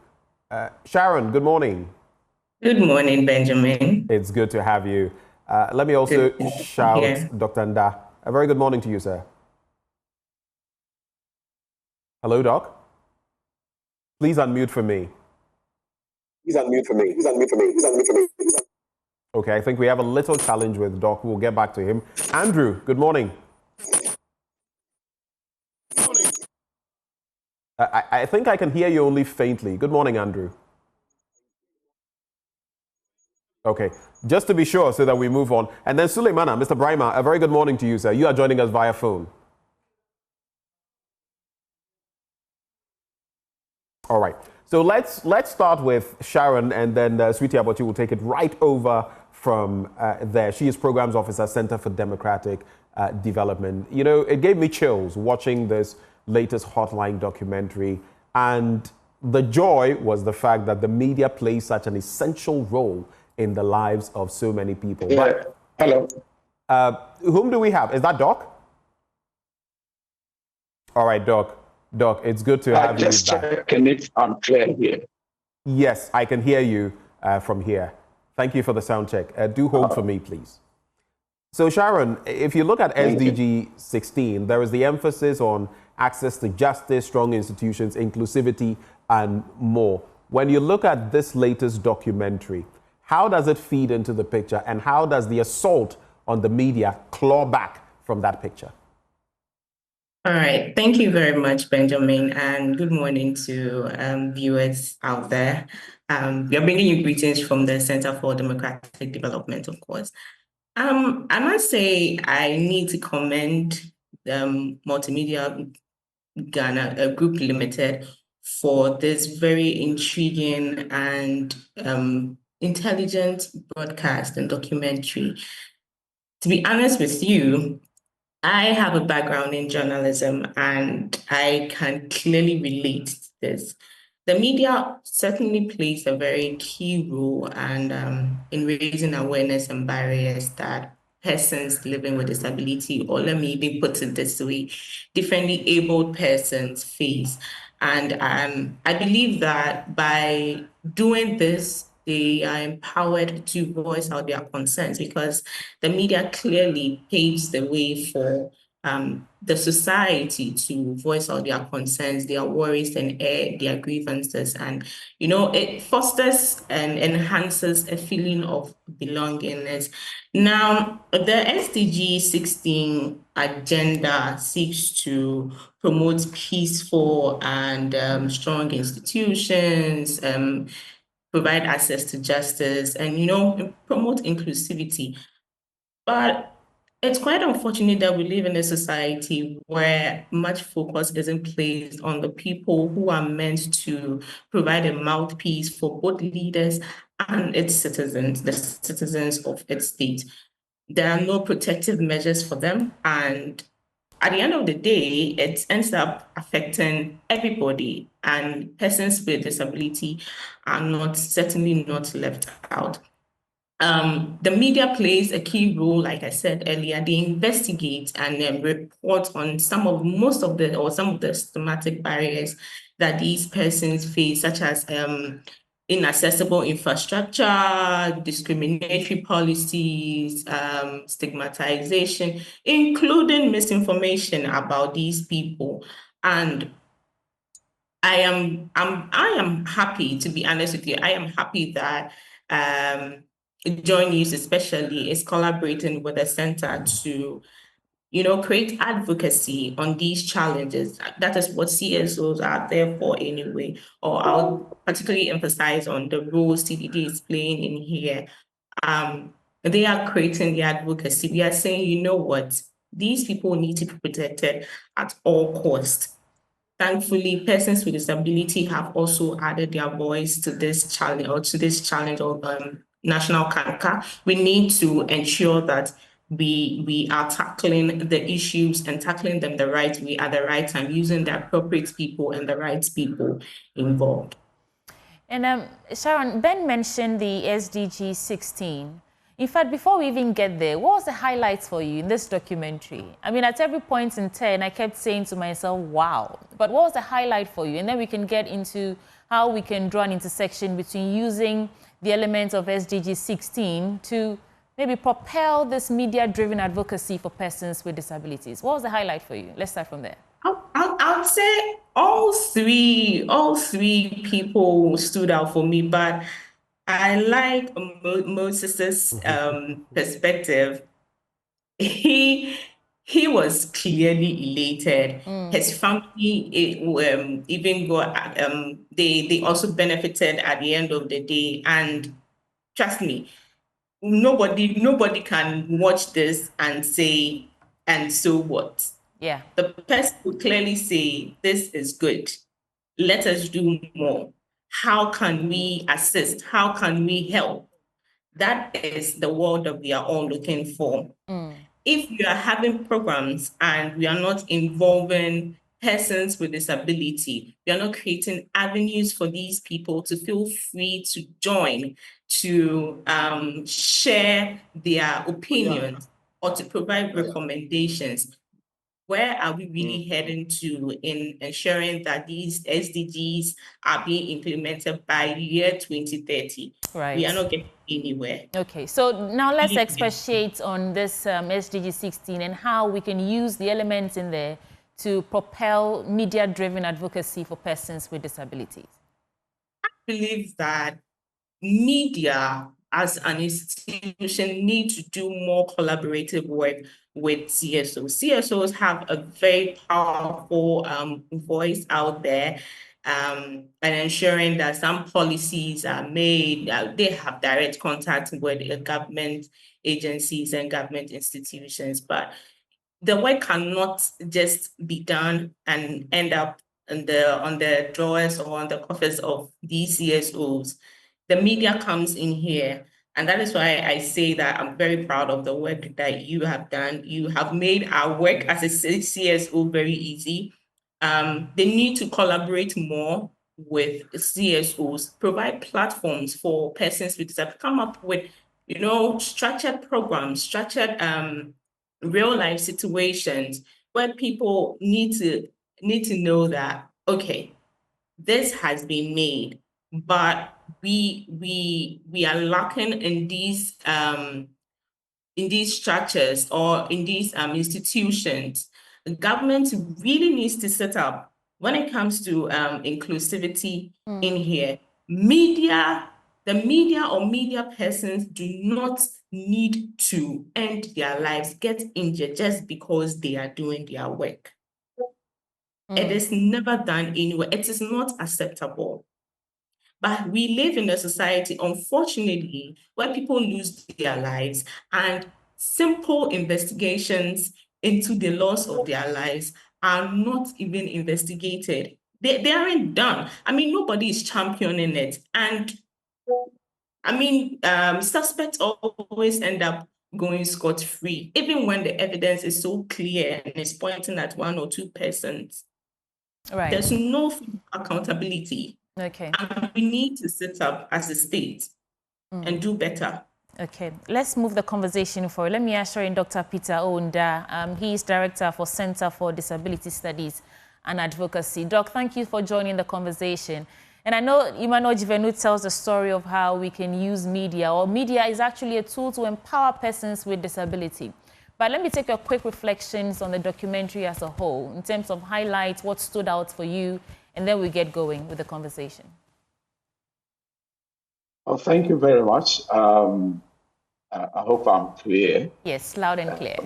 Sharon, good morning. Good morning, Benjamin. It's good to have you. Let me also shout Dr. Nda. A very good morning to you, sir. Hello, Doc. Please unmute for me. Please unmute for me. Please unmute for me. Please unmute for me. Okay, I think we have a little challenge with Doc. We'll get back to him. Andrew, good morning. I think I can hear you only faintly. Good morning, Andrew. Okay, just to be sure so that we move on. And then Suleimana, Mr. Brima, a very good morning to you, sir. You are joining us via phone. All right, so let's start with Sharon, and then Sweetie Aboti will take it right over from there. She is Programs Officer, Center for Democratic Development. You know, it gave me chills watching this latest Hotline documentary, and the joy was the fact that the media plays such an essential role in the lives of so many people. Yeah. Hello. Whom do we have? Is that Doc? All right, Doc. Doc, it's good to have you back. Just checking if I'm clear here. Yes, I can hear you from here. Thank you for the sound check. Do hold for me, please. So, Sharon, if you look at SDG 16, there is the emphasis on access to justice, strong institutions, inclusivity, and more. When you look at this latest documentary, how does it feed into the picture, and how does the assault on the media claw back from that picture? All right. Thank you very much, Benjamin, and good morning to viewers out there. We are bringing you greetings from the Center for Democratic Development, of course. I must say I need to commend Multimedia Ghana Group Limited for this very intriguing and intelligent broadcast and documentary. To be honest with you, I have a background in journalism and I can clearly relate to this. The media certainly plays a very key role and in raising awareness and barriers that persons living with disability, or let me even put it this way, differently abled persons face. And I believe that by doing this, they are empowered to voice out their concerns because the media clearly paves the way for the society to voice out their concerns, their worries, and air their grievances. And, you know, it fosters and enhances a feeling of belongingness. Now, the SDG 16 agenda seeks to promote peaceful and strong institutions, provide access to justice, and, you know, promote inclusivity. But it's quite unfortunate that we live in a society where much focus isn't placed on the people who are meant to provide a mouthpiece for both leaders and its citizens, the citizens of its state. There are no protective measures for them, and at the end of the day, it ends up affecting everybody, and persons with disability are not certainly not left out. The media plays a key role, like I said earlier. They investigate and report on some of the systematic barriers that these persons face, such as inaccessible infrastructure, discriminatory policies, stigmatization, including misinformation about these people. And I am happy, to be honest with you. I am happy that Joy News especially is collaborating with the center to, you know, create advocacy on these challenges. That is what CSOs are there for anyway. Or I'll particularly emphasize on the role CDD is playing in here. They are creating the advocacy. We are saying, you know what, these people need to be protected at all costs. Thankfully, persons with disability have also added their voice to this challenge of national cancer. We need to ensure that we are tackling the issues and tackling them the right way at the right time, using the appropriate people and the right people involved. And Sharon, Ben mentioned the SDG 16. In fact, before we even get there, what was the highlights for you in this documentary? I mean, at every point in turn, I kept saying to myself, wow. But what was the highlight for you? And then we can get into how we can draw an intersection between using the elements of SDG 16 to maybe propel this media-driven advocacy for persons with disabilities. What was the highlight for you? Let's start from there. I'll say all three people stood out for me, but I like Moses's perspective. He was clearly elated. His family even they also benefited at the end of the day. And trust me, nobody can watch this and say, and so what? Yeah. The person will clearly say, this is good. Let us do more. How can we assist? How can we help? That is the word that we are all looking for. If we are having programs and we are not involving persons with disability, we are not creating avenues for these people to feel free to join, to share their opinions or to provide recommendations. Where are we really heading to in ensuring that these SDGs are being implemented by the year 2030? Right. We are not getting anywhere. Okay, so now let's expatiate on this SDG 16 and how we can use the elements in there to propel media-driven advocacy for persons with disabilities. I believe that media as an institution need to do more collaborative work with CSOs. CSOs have a very powerful voice out there, and ensuring that some policies are made. They have direct contact with government agencies and government institutions, but the work cannot just be done and end up on the drawers or on the coffers of these CSOs. the media comes in here. And that is why I say that I'm very proud of the work that you have done. You have made our work as a CSO very easy. They need to collaborate more with CSOs, provide platforms for persons with disabilities, come up with, structured programs, structured real life situations where people need to know that, okay, this has been made, but we are lacking in these structures or in these institutions. The government really needs to set up, when it comes to inclusivity in here, the media or media persons do not need to end their lives, get injured just because they are doing their work. It is never done anywhere. It is not acceptable. But we live in a society, unfortunately, where people lose their lives and simple investigations into the loss of their lives are not even investigated. They aren't done. I mean, nobody is championing it. And I mean, suspects always end up going scot-free, even when the evidence is so clear and is pointing at one or two persons. Right. There's no accountability. Okay. And we need to sit up as a state and do better. Okay, let's move the conversation forward. Let me usher in Dr. Peter Onda. He is Director for Center for Disability Studies and Advocacy. Doc, thank you for joining the conversation. And I know Emmanuel Jivenu tells the story of how we can use media, or media is actually a tool to empower persons with disability. But let me take your quick reflections on the documentary as a whole, in terms of highlights, what stood out for you, and then we get going with the conversation. Well, thank you very much. I hope I'm clear. Yes, loud and clear.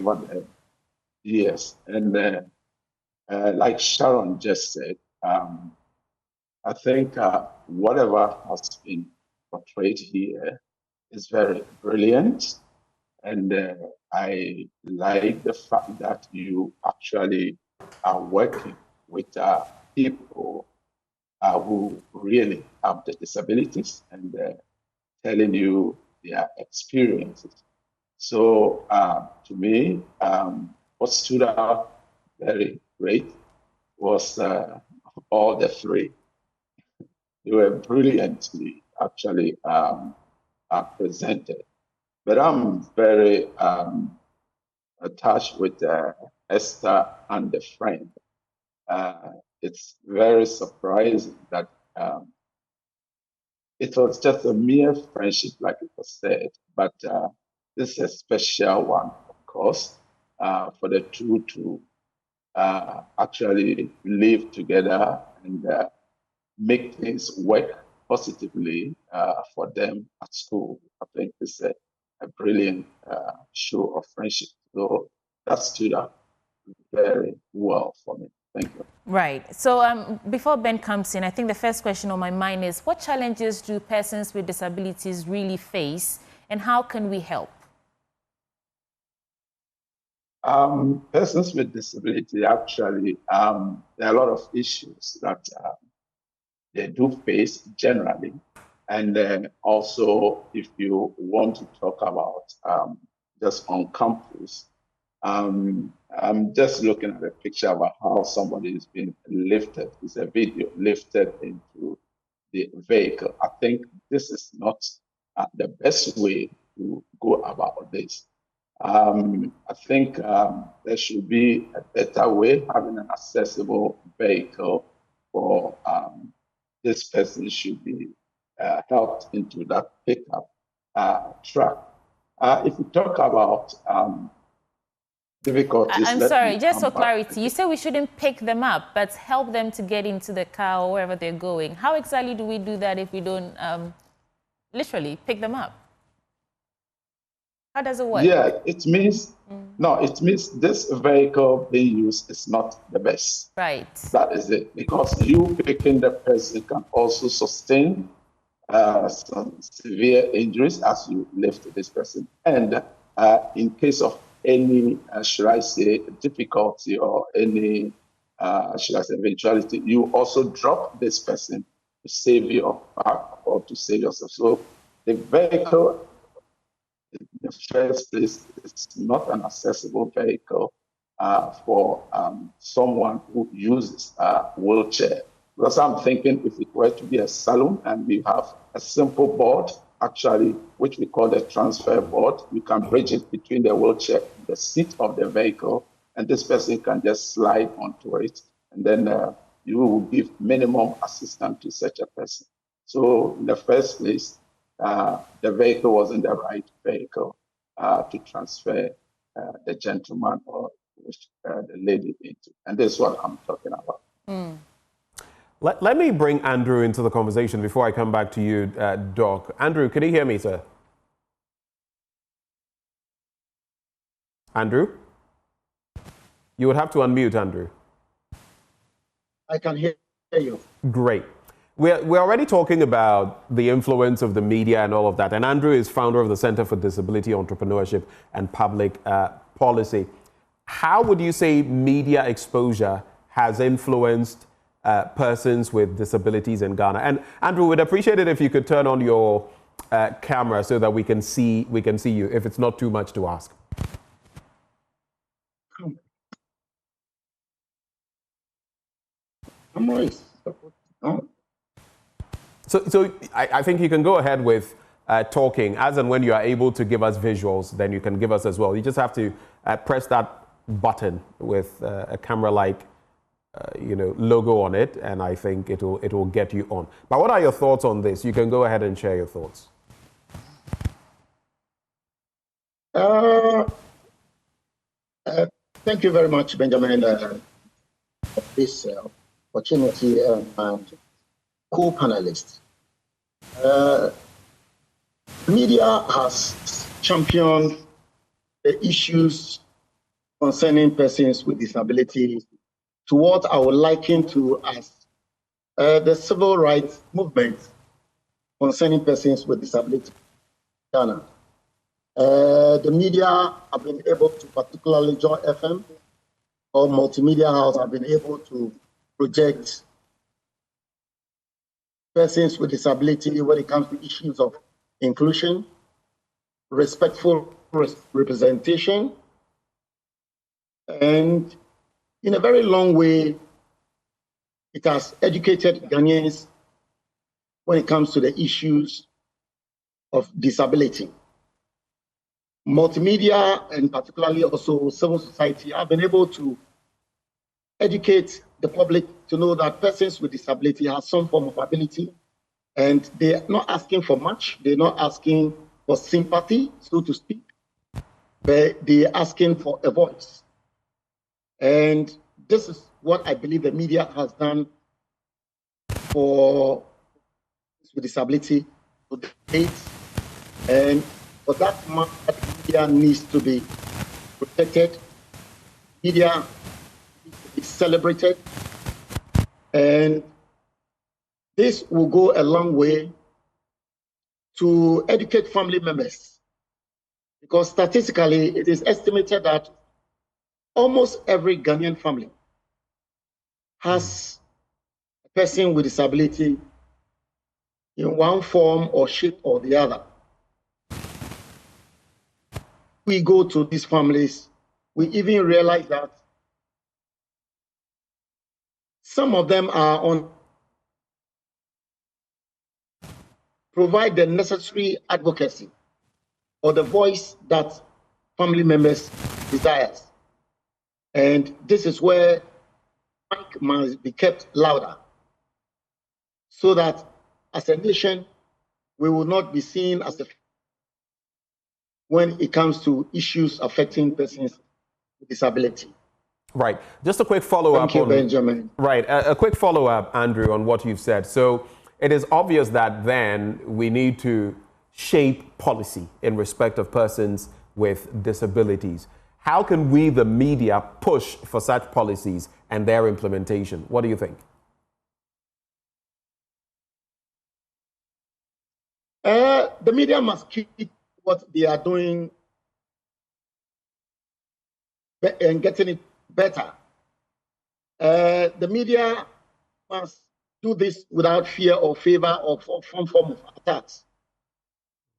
Yes, and like Sharon just said, I think whatever has been portrayed here is very brilliant. And I like the fact that you actually are working with people who really have the disabilities and telling you their experiences. So to me, what stood out very great was all the three. They were brilliantly actually presented. But I'm very attached with Esther and the friend. It's very surprising that it was just a mere friendship, like it was said, but this is a special one, of course, for the two to actually live together and make things work positively for them at school. I think it's a brilliant show of friendship. So that stood out very well for me. Thank you. Right. So before Ben comes in, I think the first question on my mind is, what challenges do persons with disabilities really face, and how can we help? Persons with disability, actually, there are a lot of issues that they do face generally. And then also, if you want to talk about just on campus, I'm just looking at a picture about how somebody is being lifted. It's a video lifted into the vehicle. I think this is not the best way to go about this. I think there should be a better way, having an accessible vehicle for this person should be helped into that pickup truck. If we talk about difficulties. I'm sorry, just for clarity, you said we shouldn't pick them up, but help them to get into the car or wherever they're going. How exactly do we do that if we don't literally pick them up? How does it work? Yeah, it means, no, it means this vehicle being used is not the best. Right. That is it. Because you picking the person can also sustain some severe injuries as you lift this person. And in case of any, should I say, difficulty or any, should I say, eventuality, you also drop this person save your back or to save yourself. So the vehicle, in the first place, is not an accessible vehicle for someone who uses a wheelchair. Because I'm thinking if it were to be a saloon and we have a simple board, actually, which we call the transfer board, you can bridge it between the wheelchair and the seat of the vehicle, and this person can just slide onto it, and then you will give minimum assistance to such a person. So in the first place, the vehicle wasn't the right vehicle to transfer the gentleman or the lady into. And this is what I'm talking about. Mm. Let me bring Andrew into the conversation before I come back to you, Doc. Andrew, can you hear me, sir? Andrew? You would have to unmute, Andrew. I can hear you. Great. We're already talking about the influence of the media and all of that. And Andrew is founder of the Center for Disability Entrepreneurship and Public Policy. How would you say media exposure has influenced persons with disabilities in Ghana? And Andrew, we'd appreciate it if you could turn on your camera so that we can see you, if it's not too much to ask. So I think you can go ahead with talking. As and when you are able to give us visuals, then you can give us as well. You just have to press that button with a camera-like logo on it, and I think it will get you on. But what are your thoughts on this? You can go ahead and share your thoughts. Thank you very much, Benjamin, for this opportunity and co-panelists. Media has championed the issues concerning persons with disabilities to what I would liken to as the civil rights movement concerning persons with disabilities in Ghana. The media have been able to, particularly Joy FM or Multimedia House, have been able to project persons with disability when it comes to issues of inclusion, respectful representation, and in a very long way, it has educated Ghanaians when it comes to the issues of disability. Multimedia, and particularly also civil society, have been able to educate the public to know that persons with disability have some form of ability, and they're not asking for much. They're not asking for sympathy, so to speak, but they're asking for a voice. And this is what I believe the media has done for persons with disability to date. And for that matter, media needs to be protected. Media needs to be celebrated. And this will go a long way to educate family members, because statistically, it is estimated that almost every Ghanaian family has a person with disability in one form or shape or the other. We go to these families, we even realize that some of them are on provide the necessary advocacy or the voice that family members desires. And this is where mic must be kept louder so that as a nation, we will not be seen as the when it comes to issues affecting persons with disability. Right. Just a quick follow-up. Thank you, Benjamin. Right. A quick follow-up, Andrew, on what you've said. So it is obvious that then we need to shape policy in respect of persons with disabilities. How can we, the media, push for such policies and their implementation? What do you think? The media must keep what they are doing and getting it better. The media must do this without fear or favor or some form of attacks.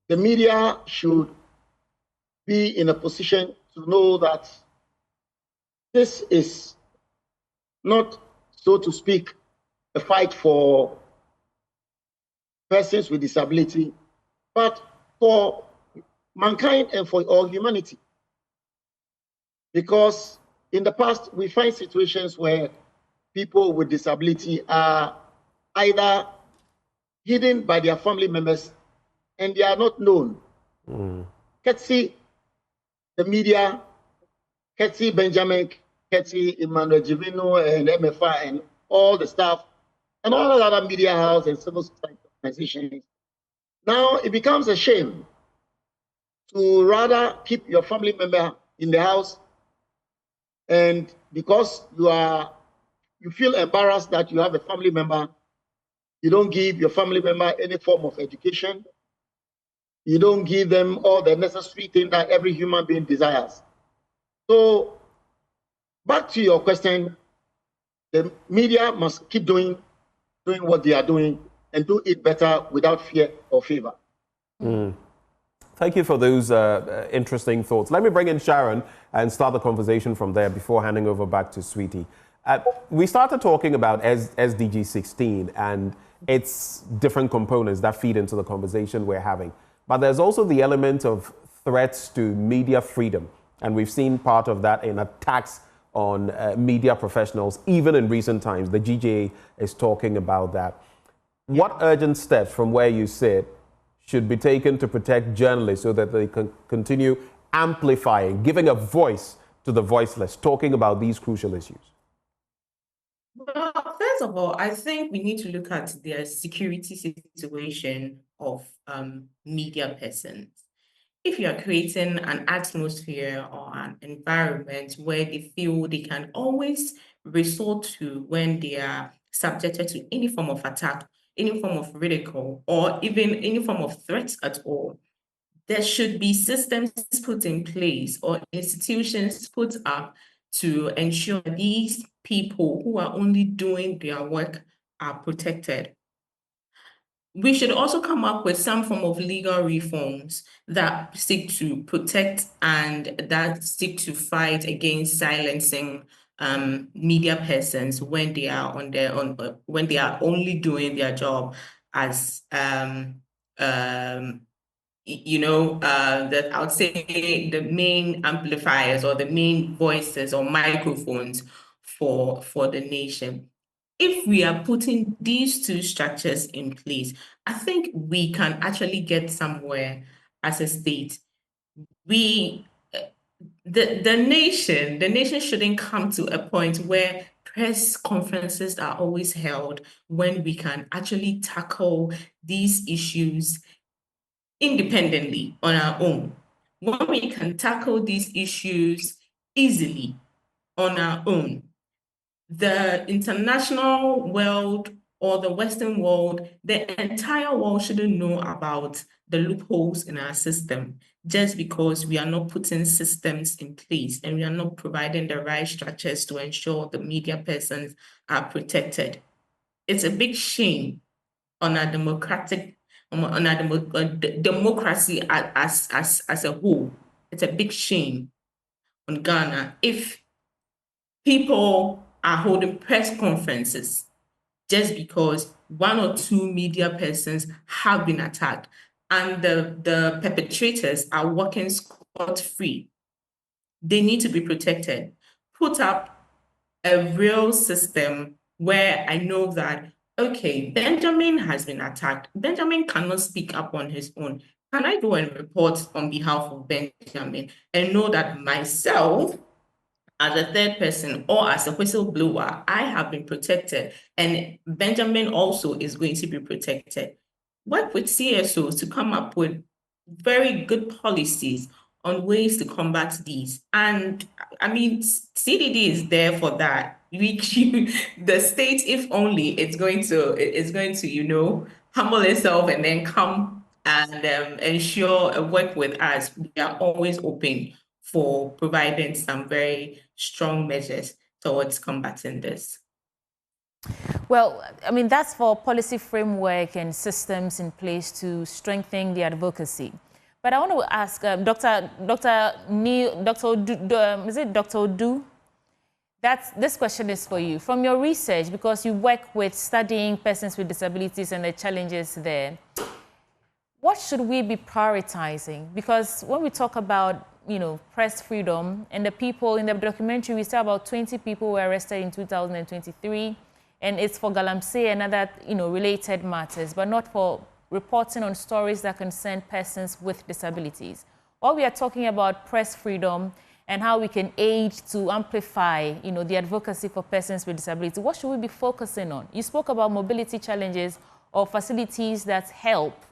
The media should be in a position to know that this is not, so to speak, a fight for persons with disability, but for mankind and for all humanity. Because in the past, we find situations where people with disability are either hidden by their family members and they are not known. Ketsi, the media, Ketsi Benjamin, Ketsi Emmanuel Jivino, and MFI, and all the staff, and all the other media houses and civil society organizations. Now it becomes a shame to rather keep your family member in the house, and because you feel embarrassed that you have a family member, you don't give your family member any form of education. You don't give them all the necessary things that every human being desires. So, back to your question, the media must keep doing what they are doing and do it better without fear or favor. Thank you for those interesting thoughts. Let me bring in Sharon and start the conversation from there before handing over back to Sweetie. We started talking about SDG 16 and its different components that feed into the conversation we're having. But there's also the element of threats to media freedom. And we've seen part of that in attacks on media professionals, even in recent times. The GJA is talking about that. What urgent steps from where you sit should be taken to protect journalists so that they can continue amplifying, giving a voice to the voiceless, talking about these crucial issues? Well, first of all, I think we need to look at the security situation of media persons. If you are creating an atmosphere or an environment where they feel they can always resort to when they are subjected to any form of attack, any form of ridicule, or even any form of threats at all, there should be systems put in place or institutions put up to ensure these people who are only doing their work are protected. We should also come up with some form of legal reforms that seek to protect and that seek to fight against silencing media persons when they are on their own, when they are only doing their job as that I would say the main amplifiers or the main voices or microphones for the nation. If we are putting these two structures in place, I think we can actually get somewhere as a state. The nation shouldn't come to a point where press conferences are always held when we can actually tackle these issues independently on our own. When we can tackle these issues easily on our own, the international world or the Western world, the entire world shouldn't know about the loopholes in our system just because we are not putting systems in place and we are not providing the right structures to ensure the media persons are protected. It's a big shame on our democracy as a whole. It's a big shame on Ghana if people are holding press conferences just because one or two media persons have been attacked and the perpetrators are walking scot-free. They need to be protected. Put up a real system where I know that, okay, Benjamin has been attacked. Benjamin cannot speak up on his own. Can I go and report on behalf of Benjamin and know that myself, as a third person or as a whistleblower, I have been protected and Benjamin also is going to be protected? Work with CSOs to come up with very good policies on ways to combat these. And I mean, CDD is there for that. The state, if only, it's going to, humble itself and then come and ensure work with us. We are always open for providing some very strong measures towards combating this. Well, I mean, that's for policy framework and systems in place to strengthen the advocacy. But I want to ask Dr. Odu? This question is for you. From your research, because you work with studying persons with disabilities and the challenges there, what should we be prioritizing? Because when we talk about, press freedom and the people in the documentary, we say about 20 people were arrested in 2023, and it's for Galamsey and other, related matters, but not for reporting on stories that concern persons with disabilities. While we are talking about press freedom and how we can aid to amplify, the advocacy for persons with disabilities, what should we be focusing on? You spoke about mobility challenges or facilities that help,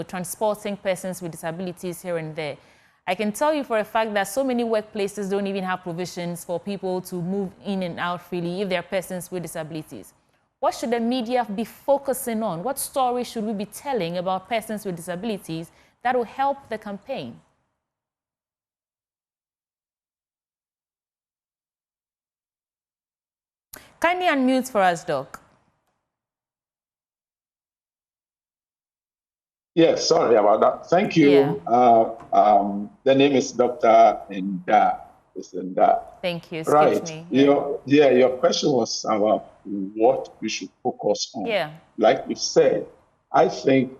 transporting persons with disabilities here and there. I can tell you for a fact that so many workplaces don't even have provisions for people to move in and out freely if they're persons with disabilities. What should the media be focusing on? What story should we be telling about persons with disabilities that will help the campaign? Kindly unmute for us, Doc. Yes, sorry about that. Thank you. Yeah. The name is Dr. Nda. Thank you. Right. Me. Your question was about what we should focus on. Yeah. Like you said, I think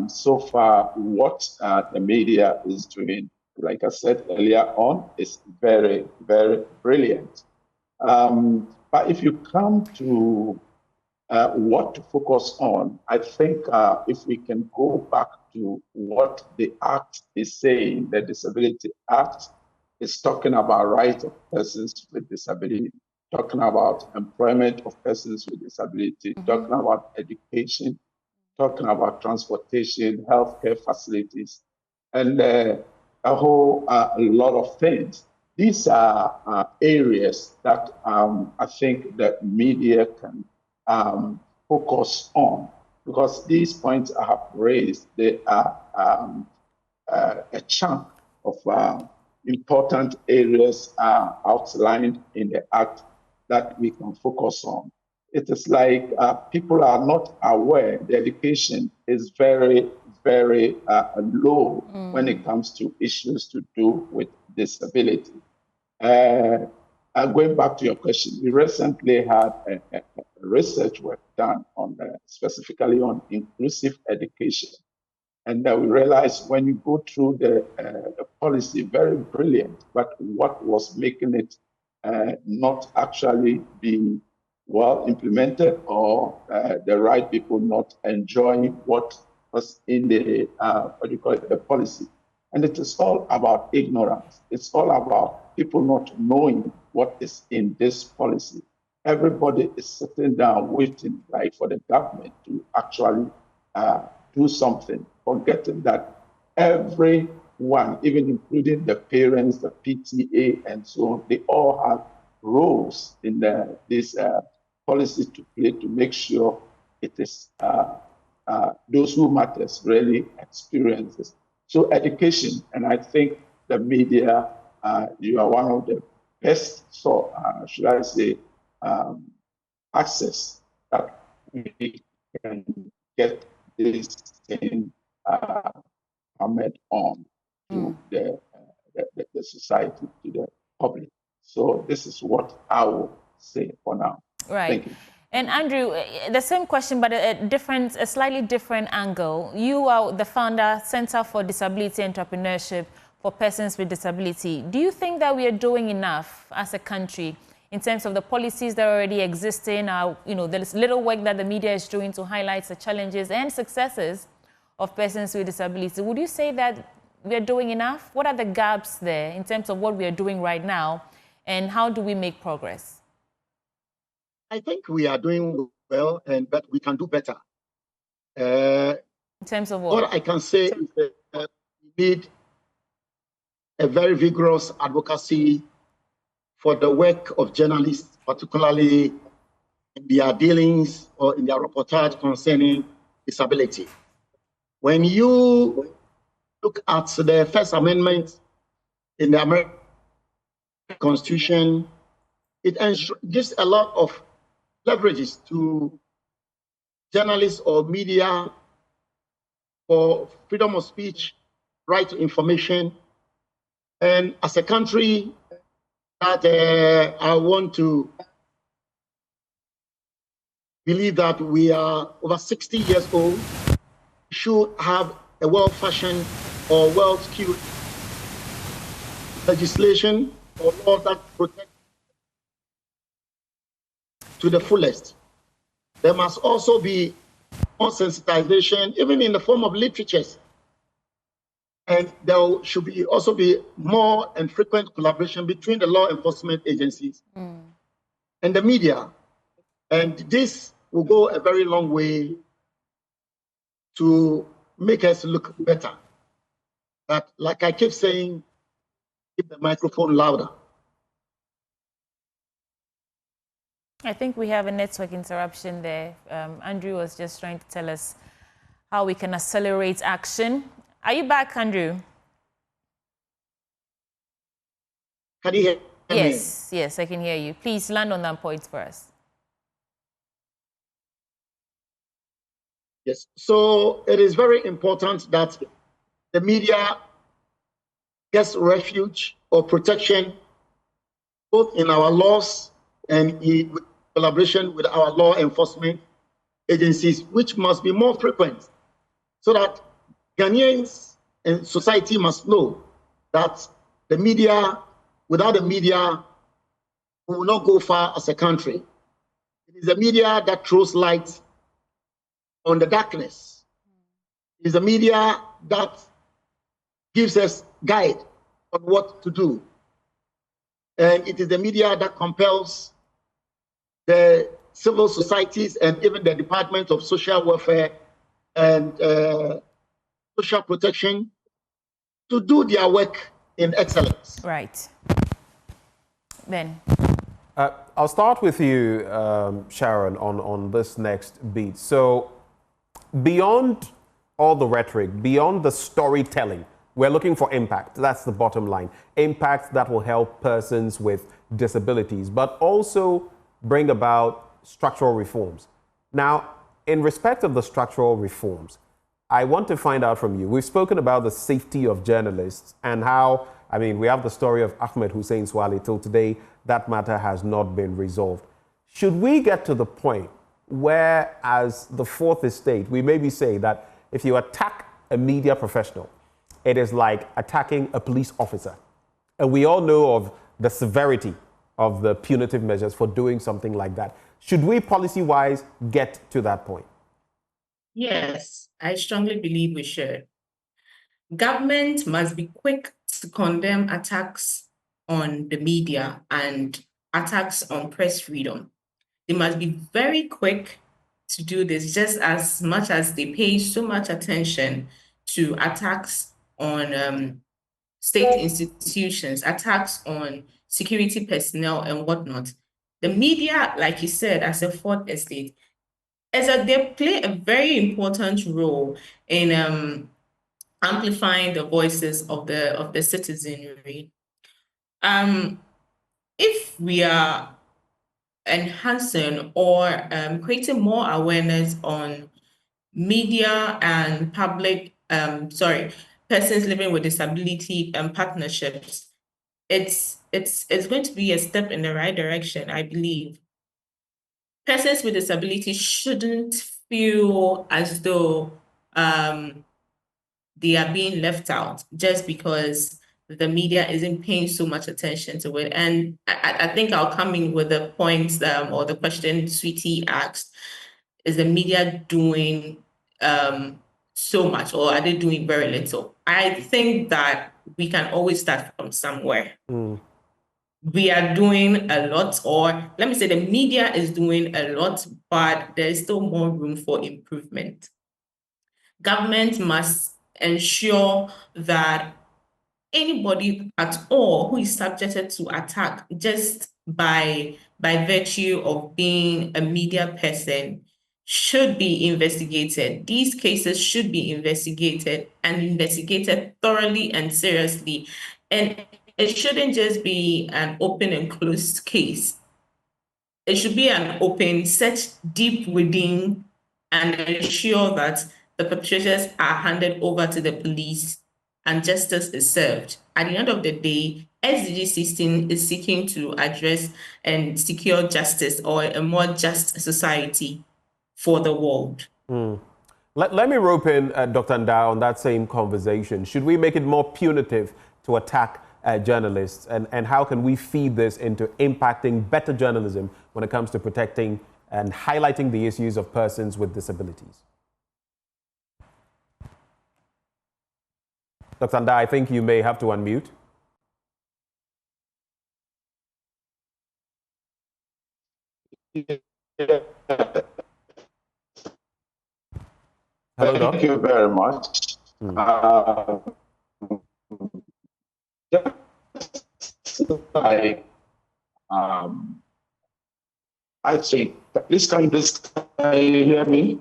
so far what the media is doing, like I said earlier on, is very, very brilliant. But if you come to what to focus on, I think if we can go back to what the Act is saying, the Disability Act is talking about rights of persons with disability, talking about employment of persons with disability, talking about education, talking about transportation, healthcare facilities, and a whole lot of things. These are areas that I think that media can focus on, because these points I have raised, they are a chunk of important areas outlined in the Act that we can focus on. It is like people are not aware the education is very, very low when it comes to issues to do with disability. Going back to your question, we recently had a research work done on specifically on inclusive education. And we realized when you go through the policy, very brilliant, but what was making it not actually be well implemented, or the right people not enjoying what was in the, the policy. And it is all about ignorance. It's all about people not knowing what is in this policy. Everybody is sitting down waiting, like, for the government to actually do something, forgetting that everyone, even including the parents, the PTA, and so on, they all have roles in this policy to play to make sure it is those who matters really experiences. So education, and I think the media, you are one of the best, so should I say, access that we can get this thing hammered on to the society, to the public. So this is what I will say for now. Right. Thank you. And Andrew, the same question, but a slightly different angle. You are the founder, Center for Disability Entrepreneurship for Persons with Disability. Do you think that we are doing enough as a country in terms of the policies that are already existing? There's little work that the media is doing to highlight the challenges and successes of persons with disability. Would you say that we are doing enough? What are the gaps there in terms of what we are doing right now, and how do we make progress? I think we are doing well, but we can do better. In terms of what? What I can say is that we need a very vigorous advocacy for the work of journalists, particularly in their dealings or in their reportage concerning disability. When you look at the First Amendment in the American Constitution, it gives a lot of leverages to journalists or media for freedom of speech, right to information. And as a country that I want to believe that we are over 60 years old, should have a well-fashioned or well-skilled legislation or laws that protect to the fullest. There must also be more sensitization, even in the form of literatures. And there should be also be more and frequent collaboration between the law enforcement agencies and the media. And this will go a very long way to make us look better. But like I keep saying, keep the microphone louder. I think we have a network interruption there. Andrew was just trying to tell us how we can accelerate action. Are you back, Andrew? Can you hear me? Yes, I can hear you. Please land on that point for us. Yes, so it is very important that the media gets refuge or protection both in our laws and in collaboration with our law enforcement agencies, which must be more frequent, so that Ghanaians and society must know that the media, without the media, we will not go far as a country. It is the media that throws light on the darkness. It is the media that gives us guide on what to do. And it is the media that compels the civil societies and even the Department of Social Welfare and Social Protection to do their work in excellence. Right. Ben. I'll start with you, Sharon, on this next beat. So beyond all the rhetoric, beyond the storytelling, we're looking for impact. That's the bottom line. Impact that will help persons with disabilities, but also bring about structural reforms. Now, in respect of the structural reforms, I want to find out from you. We've spoken about the safety of journalists and how, we have the story of Ahmed Hussein Swale. Till today, that matter has not been resolved. Should we get to the point where, as the fourth estate, we maybe say that if you attack a media professional, it is like attacking a police officer? And we all know of the severity of the punitive measures for doing something like that. Should we, policy-wise, get to that point? Yes, I strongly believe we should. Government must be quick to condemn attacks on the media and attacks on press freedom. They must be very quick to do this, just as much as they pay so much attention to attacks on state institutions, attacks on security personnel and whatnot. The media, like you said, as a fourth estate, they play a very important role in amplifying the voices of the citizenry. If we are enhancing or creating more awareness on media and persons living with disability and partnerships, it's going to be a step in the right direction, I believe. Persons with disability shouldn't feel as though they are being left out just because the media isn't paying so much attention to it. And I think I'll come in with the points or the question Sweetie asked: is the media doing so much, or are they doing very little? I think that we can always start from somewhere. We are doing a lot, or let me say the media is doing a lot, but there's still more room for improvement. Government must ensure that anybody at all who is subjected to attack just by virtue of being a media person should be investigated. These cases should be investigated and investigated thoroughly and seriously. And it shouldn't just be an open and closed case. it should be an open, search deep within and ensure that the perpetrators are handed over to the police and justice is served. At the end of the day, SDG 16 is seeking to address and secure justice or a more just society for the world. Let me rope in Dr. Nda on that same conversation. Should we make it more punitive to attack journalists? And how can we feed this into impacting better journalism when it comes to protecting and highlighting the issues of persons with disabilities? Dr. Nda, I think you may have to unmute. Hello, Doc. Thank you very much. I think, please can you hear me?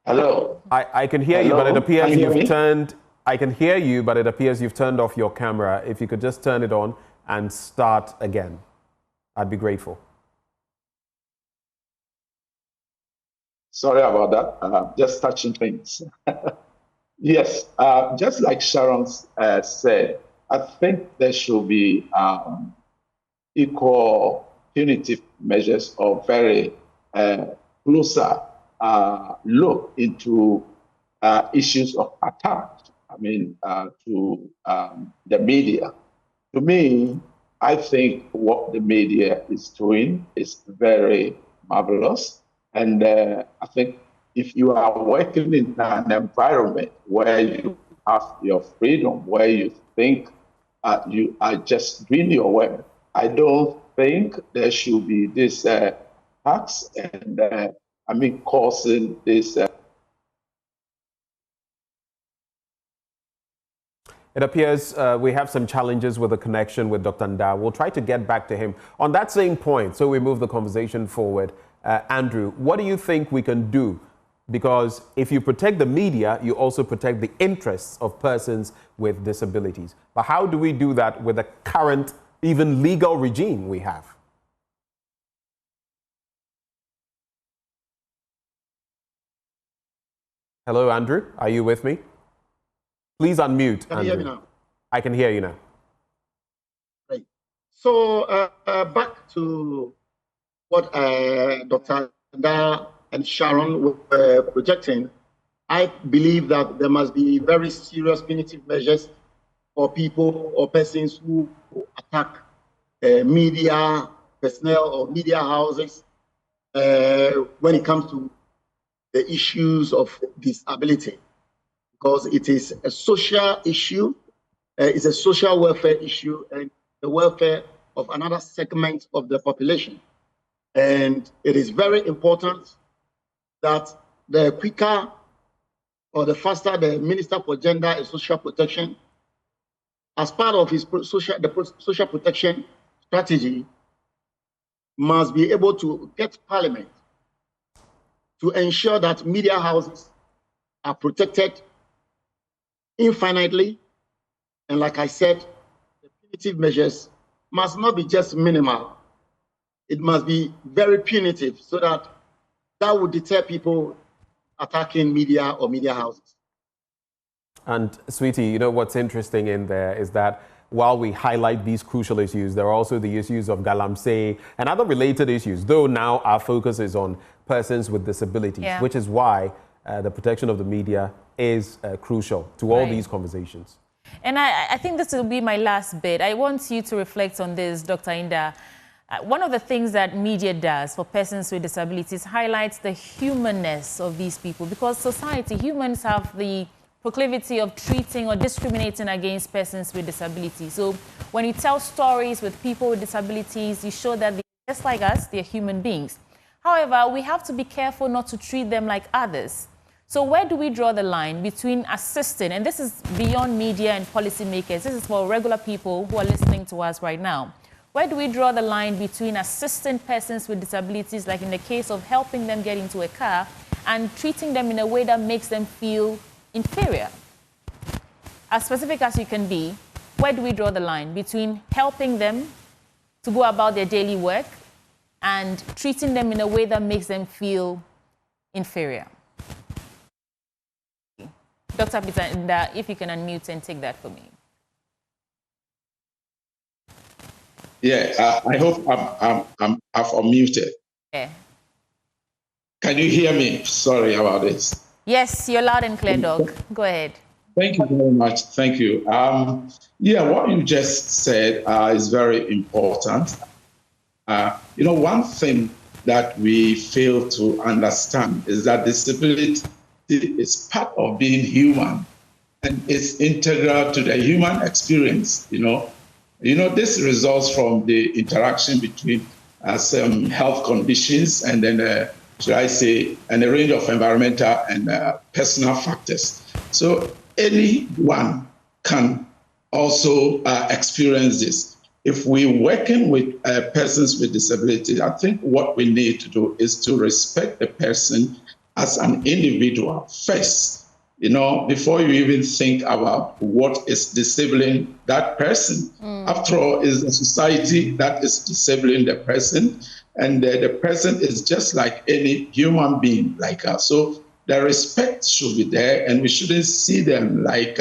Hello. I can hear you, but it appears you've turned. I can hear you, but it appears you've turned off your camera. If you could just turn it on and start again, I'd be grateful. Sorry about that. Just touching things. Yes, just like Sharon said, I think there should be equal punitive measures or very closer look into issues of attack. I mean, to the media. To me, I think what the media is doing is very marvelous. And I think if you are working in an environment where you have your freedom, where you think you are just doing your work, I don't think there should be this tax and causing this. It appears we have some challenges with the connection with Dr. Nda. We'll try to get back to him on that same point. So we move the conversation forward. Andrew, what do you think we can do? Because if you protect the media, you also protect the interests of persons with disabilities. But how do we do that with the current, even legal regime we have? Hello, Andrew. Are you with me? Please unmute. Can you hear me now? I can hear you now. Right. So back to what Dr. Nda and Sharon were projecting, I believe that there must be very serious punitive measures for people or persons who attack media personnel or media houses when it comes to the issues of disability, because it is a social issue, it's a social welfare issue and the welfare of another segment of the population. And it is very important that the quicker or the faster the Minister for Gender and Social Protection, as part of his social protection strategy, must be able to get Parliament to ensure that media houses are protected infinitely. And like I said, the punitive measures must not be just minimal. It must be very punitive so that that would deter people attacking media or media houses. And Sweetie, you know what's interesting in there is that while we highlight these crucial issues, there are also the issues of galamsey and other related issues, though now our focus is on persons with disabilities, which is why the protection of the media is crucial to all these conversations. And I think this will be my last bit. I want you to reflect on this, Dr. Nda. One of the things that media does for persons with disabilities highlights the humanness of these people, because society, humans have the proclivity of treating or discriminating against persons with disabilities. So when you tell stories with people with disabilities, you show that they're just like us, they're human beings. However, we have to be careful not to treat them like others. So where do we draw the line between assisting, and this is beyond media and policymakers, this is for regular people who are listening to us right now. Where do we draw the line between assisting persons with disabilities, like in the case of helping them get into a car, and treating them in a way that makes them feel inferior? As specific as you can be, where do we draw the line between helping them to go about their daily work and treating them in a way that makes them feel inferior? Dr. Peter, if you can unmute and take that for me. Yeah, I hope I've unmuted. Yeah. Can you hear me? Sorry about this. Yes, you're loud and clear, Doc. Go ahead. Thank you very much. Thank you. Yeah, what you just said is very important. One thing that we fail to understand is that disability is part of being human and it's integral to the human experience. This results from the interaction between some health conditions and then, should I say, and a range of environmental and personal factors. So anyone can also experience this. If we're working with persons with disabilities, I think what we need to do is to respect the person as an individual first, before you even think about what is disabling that person. After all, it's the society that is disabling the person, and the person is just like any human being like us. So the respect should be there, and we shouldn't see them like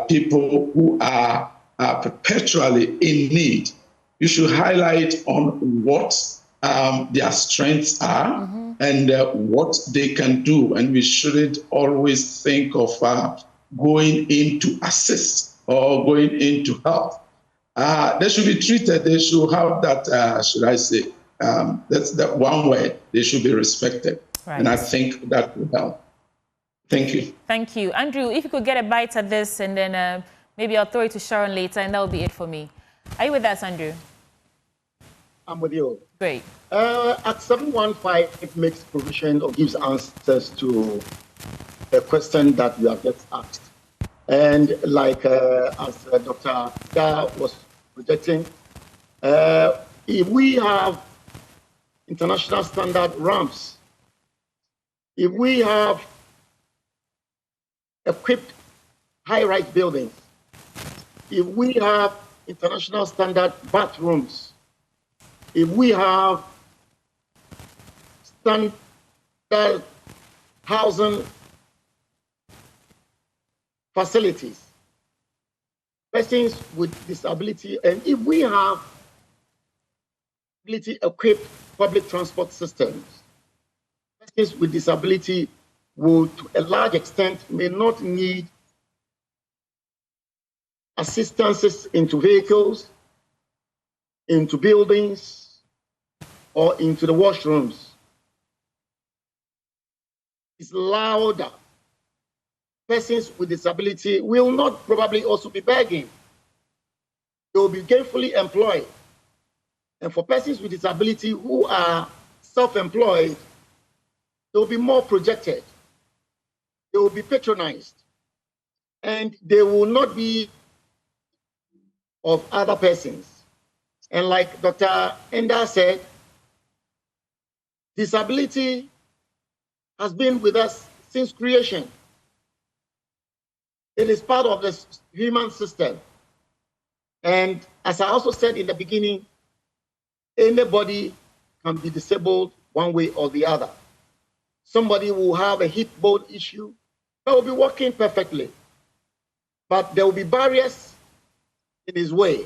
people who are perpetually in need. You should highlight on what their strengths are and what they can do. And we shouldn't always think of going in to assist or going in to help. They should be treated. They should have that, should I say, that's that one word. They should be respected. Right. And I think that will help. Thank you. Thank you. Andrew, if you could get a bite at this, and then maybe I'll throw it to Sharon later, and that will be it for me. Are you with us, Andrew? I'm with you. Great. Act 715, it makes provision or gives answers to the question that you have just asked. And like as Dr. Da was projecting, if we have international standard ramps, if we have equipped high-rise buildings, if we have international standard bathrooms, if we have standard housing facilities, persons with disability, and if we have equipped public transport systems, persons with disability will, to a large extent, may not need assistances into vehicles, into buildings, or into the washrooms. It's louder. Persons with disability will not probably also be begging. They will be gainfully employed. And for persons with disability who are self-employed, they will be more projected. They will be patronized. And they will not be of other persons. And like Dr. Enda said, disability has been with us since creation. It is part of the human system. And as I also said in the beginning, anybody can be disabled one way or the other. Somebody will have a hip bone issue that will be working perfectly, but there will be barriers in his way,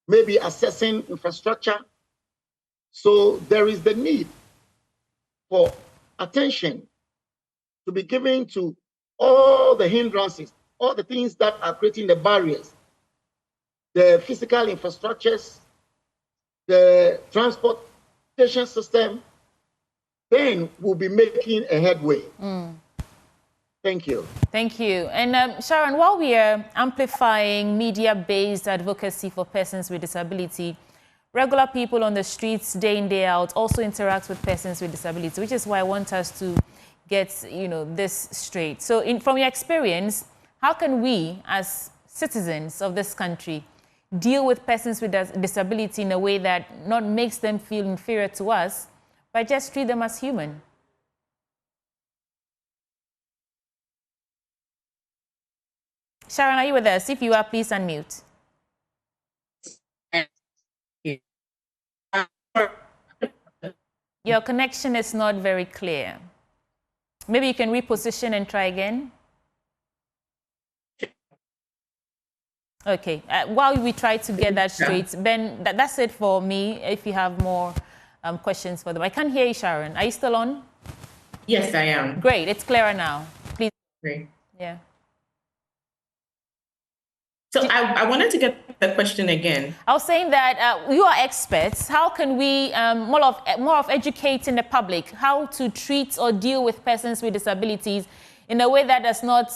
maybe accessing infrastructure. So there is the need for attention to be given to all the hindrances, all the things that are creating the barriers, the physical infrastructures, the transportation system, then we'll be making a headway. Thank you. Thank you. And Sharon, while we are amplifying media-based advocacy for persons with disability, regular people on the streets day in, day out also interact with persons with disability, which is why I want us to get, this straight. So from your experience, how can we, as citizens of this country, deal with persons with disability in a way that not makes them feel inferior to us, but just treat them as human? Sharon, are you with us? If you are, please unmute. Your connection is not very clear. Maybe you can reposition and try again. Okay, while we try to get that straight, Ben, that's it for me. If you have more questions for them. I can't hear you, Sharon. Are you still on? Yes, I am. Great, it's clearer now. Please. Great. Yeah. So I wanted to get the question again. I was saying that you are experts. How can we more of educating the public how to treat or deal with persons with disabilities in a way that does not,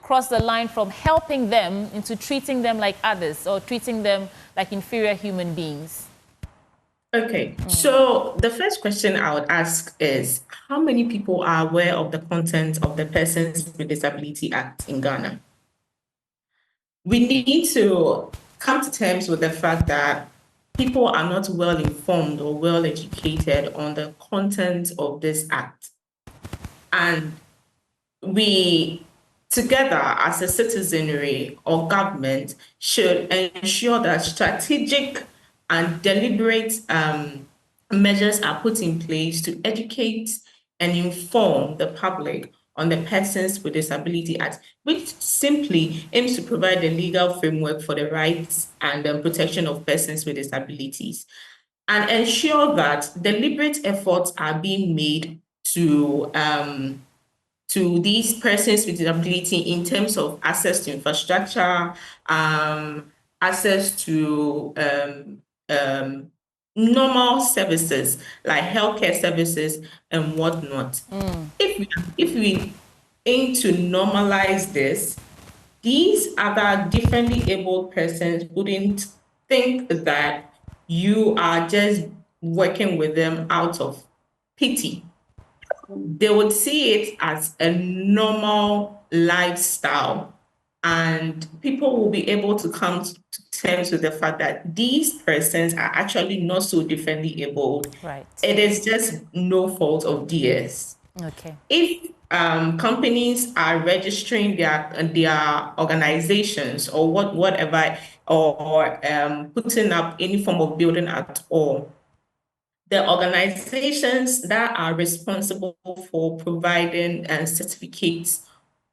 cross the line from helping them into treating them like others or treating them like inferior human beings? Okay, so the first question I would ask is, how many people are aware of the content of the Persons with Disability Act in Ghana? We need to come to terms with the fact that people are not well informed or well educated on the content of this act. And we, together as a citizenry or government, should ensure that strategic and deliberate measures are put in place to educate and inform the public on the Persons with Disability Act, which simply aims to provide a legal framework for the rights and protection of persons with disabilities, and ensure that deliberate efforts are being made to these persons with disability in terms of access to infrastructure, access to normal services like healthcare services and whatnot. If we aim to normalize this, these other differently abled persons wouldn't think that you are just working with them out of pity. They would see it as a normal lifestyle, and people will be able to come to terms with the fact that these persons are actually not so differently abled. Right. It is just no fault of theirs. Okay. If companies are registering their organizations or whatever, or putting up any form of building at all, the organizations that are responsible for providing certificates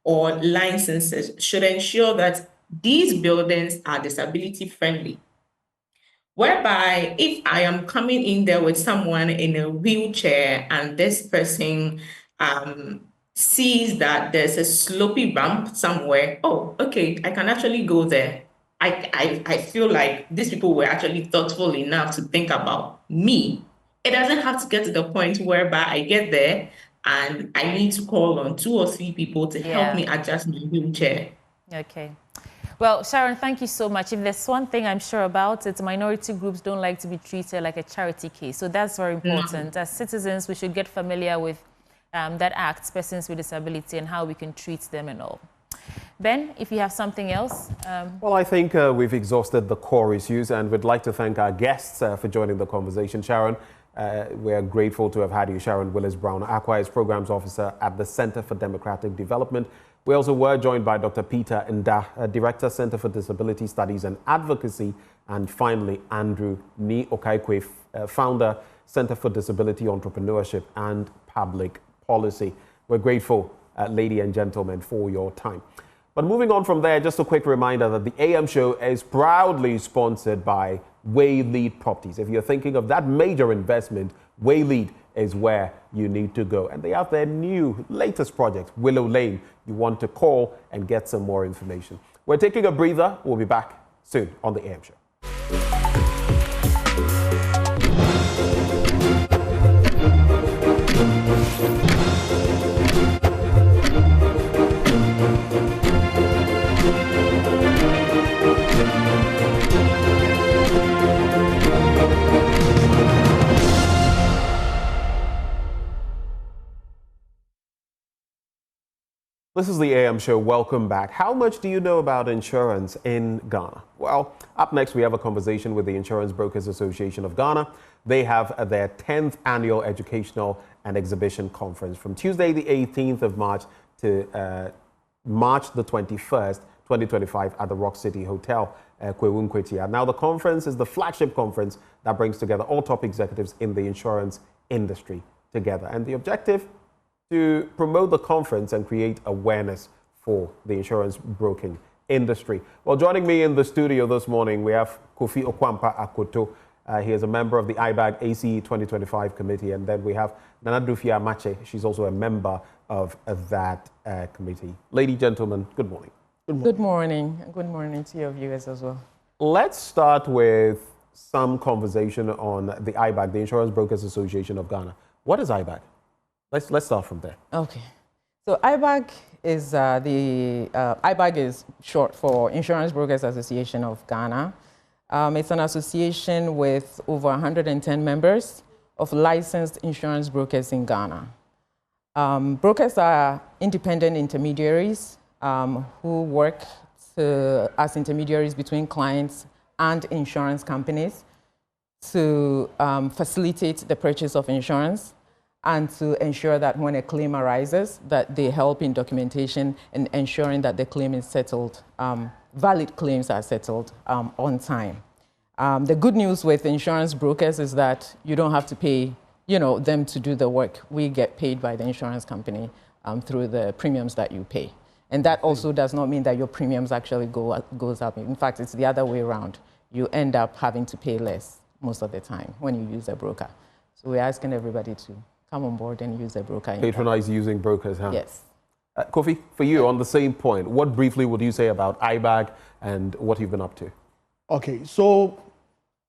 or licenses should ensure that these buildings are disability friendly. Whereby, if I am coming in there with someone in a wheelchair and this person sees that there's a slopey ramp somewhere, oh, okay, I can actually go there. I feel like these people were actually thoughtful enough to think about me. It doesn't have to get to the point whereby I get there and I need to call on 2 or 3 people to help me adjust my wheelchair. Okay. Well, Sharon, thank you so much. If there's one thing I'm sure about, it's minority groups don't like to be treated like a charity case. So that's very important. As citizens, we should get familiar with that act, Persons with Disability, and how we can treat them and all. Ben, if you have something else. Well, I think we've exhausted the core issues, and we'd like to thank our guests for joining the conversation. Sharon, we're grateful to have had you. Sharon Willis-Brown, Aqua is Programs Officer at the Center for Democratic Development. We also were joined by Dr. Peter Nda, Director, Center for Disability Studies and Advocacy, and finally, Andrew Ni Okaikwe, Founder, Center for Disability Entrepreneurship and Public Policy. We're grateful, ladies and gentlemen, for your time. But moving on from there, just a quick reminder that the AM show is proudly sponsored by Waylead Properties. If you're thinking of that major investment, Waylead is where you need to go. And they have their new, latest project, Willow Lane. You want to call and get some more information. We're taking a breather. We'll be back soon on the AM show. This is the AM show. Welcome back. How much do you know about insurance in Ghana? Well, up next, we have a conversation with the Insurance Brokers Association of Ghana. They have their 10th annual educational and exhibition conference from Tuesday, the 18th of March to March the 21st, 2025 at the Rock City Hotel, Kwewun Kwetia. Now, the conference is the flagship conference that brings together all top executives in the insurance industry together. And the objective, to promote the conference and create awareness for the insurance broking industry. Well, joining me in the studio this morning, we have Kofi Okwampa Akoto. He is a member of the IBAG ACE 2025 committee. And then we have Nana Dufia Mache. She's also a member of that committee. Ladies, gentlemen, good morning. Good morning. Good morning to your viewers as well. Let's start with some conversation on the IBAG, the Insurance Brokers Association of Ghana. What is IBAG? Let's start from there. Okay. So IBAG is IBAG is short for Insurance Brokers Association of Ghana. It's an association with over 110 members of licensed insurance brokers in Ghana. Brokers are independent intermediaries who work as intermediaries between clients and insurance companies to facilitate the purchase of insurance and to ensure that when a claim arises, that they help in documentation and ensuring that the claim is settled, valid claims are settled on time. The good news with insurance brokers is that you don't have to pay them to do the work. We get paid by the insurance company through the premiums that you pay. And that also does not mean that your premiums actually goes up. In fact, it's the other way around. You end up having to pay less most of the time when you use a broker. So we're asking everybody to come on board and use a broker. Patronize using brokers, huh? Yes. Kofi, for you, on the same point, what briefly would you say about IBAG and what you've been up to? Okay, so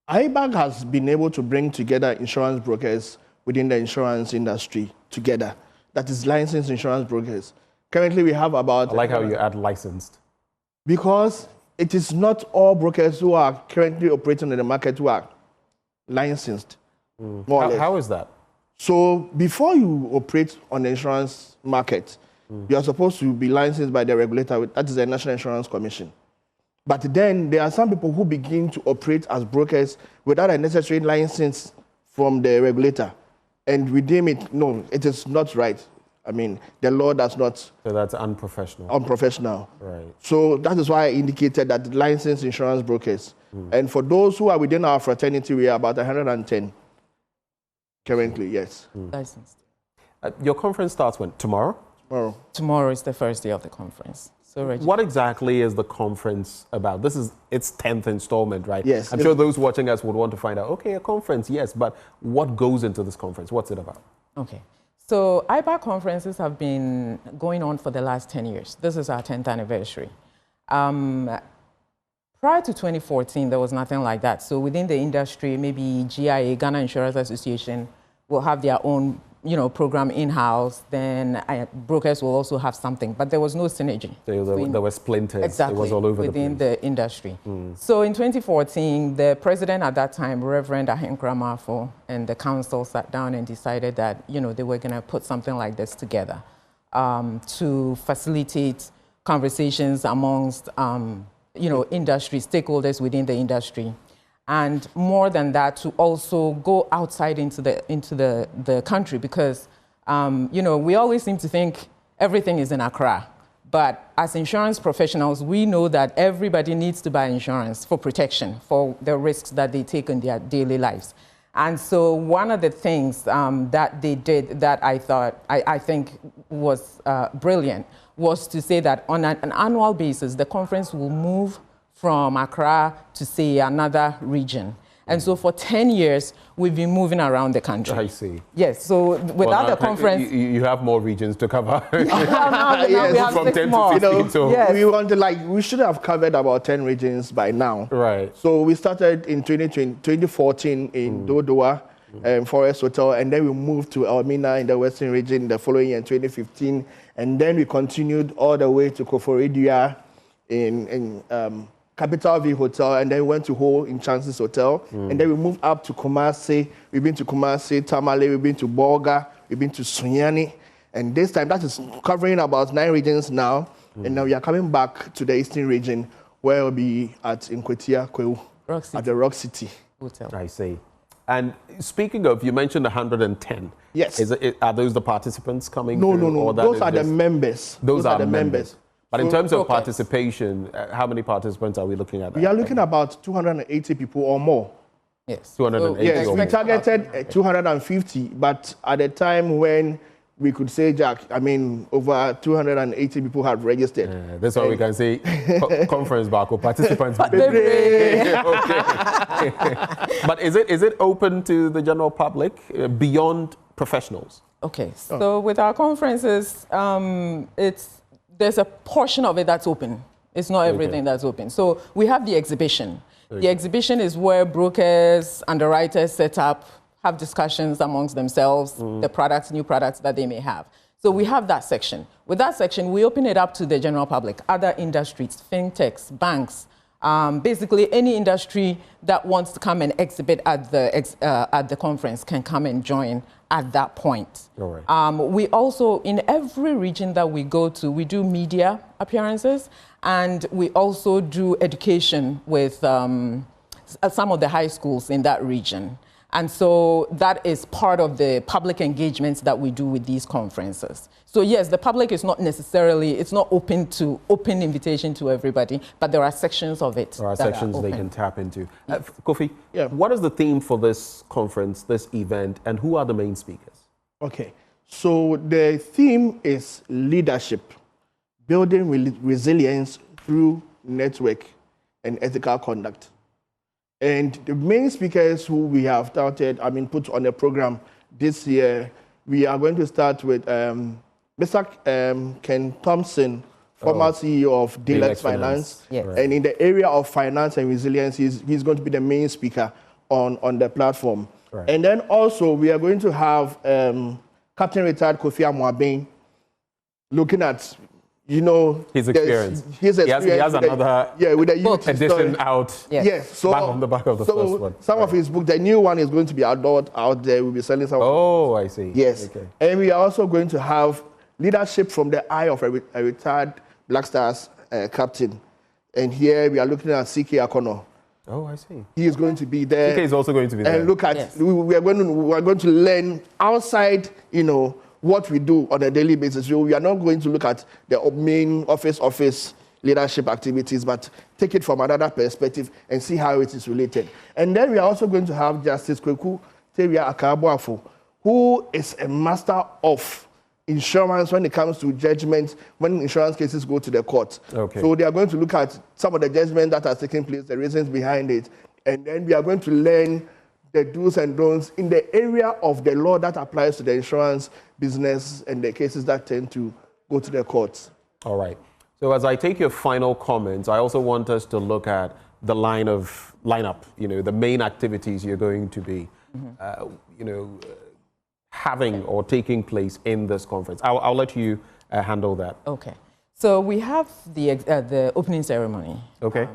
IBAG has been able to bring together insurance brokers within the insurance industry together. That is licensed insurance brokers. Currently, we have about... I like how you add licensed. Because it is not all brokers who are currently operating in the market who are licensed. How is that? So before you operate on the insurance market, you are supposed to be licensed by the regulator, that is the National Insurance Commission. But then there are some people who begin to operate as brokers without a necessary license from the regulator. And we deem it, no, it is not right. I mean, the law does not... So that's unprofessional. Unprofessional. Right. So that is why I indicated that licensed insurance brokers. And for those who are within our fraternity, we are about 110 currently, yes. Licensed. Your conference starts when? Tomorrow? Tomorrow. Tomorrow is the first day of the conference. So what exactly is the conference about? This is its 10th installment, right? Yes. I'm sure those watching us would want to find out, okay, a conference, yes, but what goes into this conference? What's it about? Okay. So IBAG conferences have been going on for the last 10 years. This is our 10th anniversary. Prior to 2014, there was nothing like that. So within the industry, maybe GIA, Ghana Insurance Association, will have their own program in-house. Then brokers will also have something. But there was no synergy. There were splinters. Exactly. It was all over within the place. the industry. So in 2014, the president at that time, Reverend Ahenkra Marfo, and the council sat down and decided that they were going to put something like this together to facilitate conversations amongst industry stakeholders within the industry. And more than that, to also go outside into the country, because we always seem to think everything is in Accra. But as insurance professionals, we know that everybody needs to buy insurance for protection, for the risks that they take in their daily lives. And so one of the things that they did that I think was brilliant was to say that on an annual basis, the conference will move from Accra to, say, another region. And so for 10 years, we've been moving around the country. I see. Yes, so without the conference... You have more regions to cover. now we have from 6 10 more. to 15. So yes. We should have covered about 10 regions by now. Right. So we started in 2014 in Dodoa, Forest Hotel, and then we moved to Elmina in the Western region the following year in 2015. And then we continued all the way to Koforidua in Capital V Hotel, and then we went to Ho in Chances Hotel, and then we moved up to Kumasi. We've been to Kumasi, Tamale, we've been to Bolga, we've been to Sunyani, and this time that is covering about 9 regions now, and now we are coming back to the Eastern region, where we'll be at Nkwetia, Kwewu, at the Rock City Hotel. I see. And speaking of, you mentioned 110. Yes. Are those the participants coming No, through? no, no. Those are the members. Those are the members. But in terms of participation, how many participants are we looking at? We are looking at about 280 people or more. Yes. 280 yes, or we more. targeted 250, but at the time when we could say, Jack, I mean, over 280 people have registered. That's why we can say conference back or participants back. But is it open to the general public beyond professionals? Okay, so with our conferences, there's a portion of it that's open. It's not everything that's open. So we have the exhibition. The exhibition is where brokers, underwriters set up, have discussions amongst themselves, the products, new products that they may have. So we have that section. With that section, we open it up to the general public, other industries, fintechs, banks, basically any industry that wants to come and exhibit at the conference can come and join at that point. All right. We also, in every region that we go to, we do media appearances, and we also do education with some of the high schools in that region. And so that is part of the public engagements that we do with these conferences. So yes, the public is not necessarily, it's not open invitation to everybody, but there are sections of it. There are sections they can tap into. Kofi, what is the theme for this conference, this event, and who are the main speakers? Okay, so the theme is leadership, building resilience through network and ethical conduct. And the main speakers who we have put on the program this year, we are going to start with Mr. Ken Thompson, former CEO of Daylex Finance. Yes. Right. And in the area of finance and resilience, he's going to be the main speaker on the platform. Right. And then also we are going to have Captain Retired Kofi Amoaben looking at his experience. He has another with the youth edition out. Yes. So back on the back of the first one. Some of his books, the new one is going to be out there. We'll be selling some. Oh, I see. Yes. Okay. And we are also going to have leadership from the eye of a retired Black Stars captain. And here we are looking at CK Akono. Oh, I see. He is going to be there. CK is also going to be there. And look at, we are going to learn outside, what we do on a daily basis. So we are not going to look at the main office leadership activities, but take it from another perspective and see how it is related. And then we are also going to have Justice Kweku Teria Akabuafo, who is a master of insurance when it comes to judgment, when insurance cases go to the court. Okay. So they are going to look at some of the judgment that has taken place, the reasons behind it, and then we are going to learn the do's and don'ts in the area of the law that applies to the insurance business and the cases that tend to go to the courts. All right. So as I take your final comments, I also want us to look at the lineup, the main activities you're going to be, having or taking place in this conference. I'll let you handle that. Okay. So we have the opening ceremony. Okay.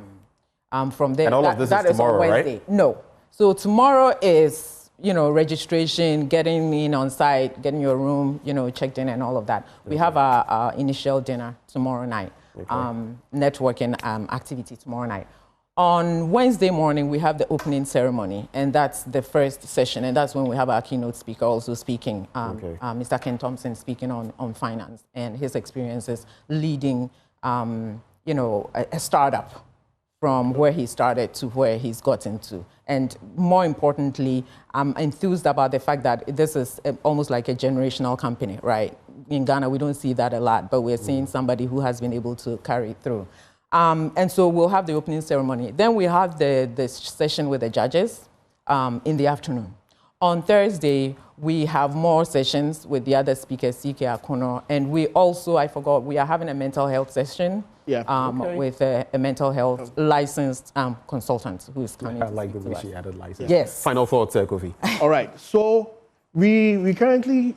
From there, and all of this is tomorrow, on Wednesday. Right? No. So tomorrow is, registration, getting in on site, getting your room, checked in and all of that. Okay. We have our initial dinner tomorrow night, networking activity tomorrow night. On Wednesday morning, we have the opening ceremony, and that's the first session, and that's when we have our keynote speaker also speaking, Mr. Ken Thompson speaking on finance and his experiences leading, a startup from where he started to where he's gotten to. And more importantly, I'm enthused about the fact that this is almost like a generational company, right? In Ghana, we don't see that a lot, but we're seeing somebody who has been able to carry it through. And so we'll have the opening ceremony. Then we have the session with the judges in the afternoon. On Thursday, we have more sessions with the other speakers, CK Akono, and we also, we are having a mental health session with a mental health licensed consultant who is coming. I like the way she added license. Yes. Final thoughts, Kofi. All right. So we currently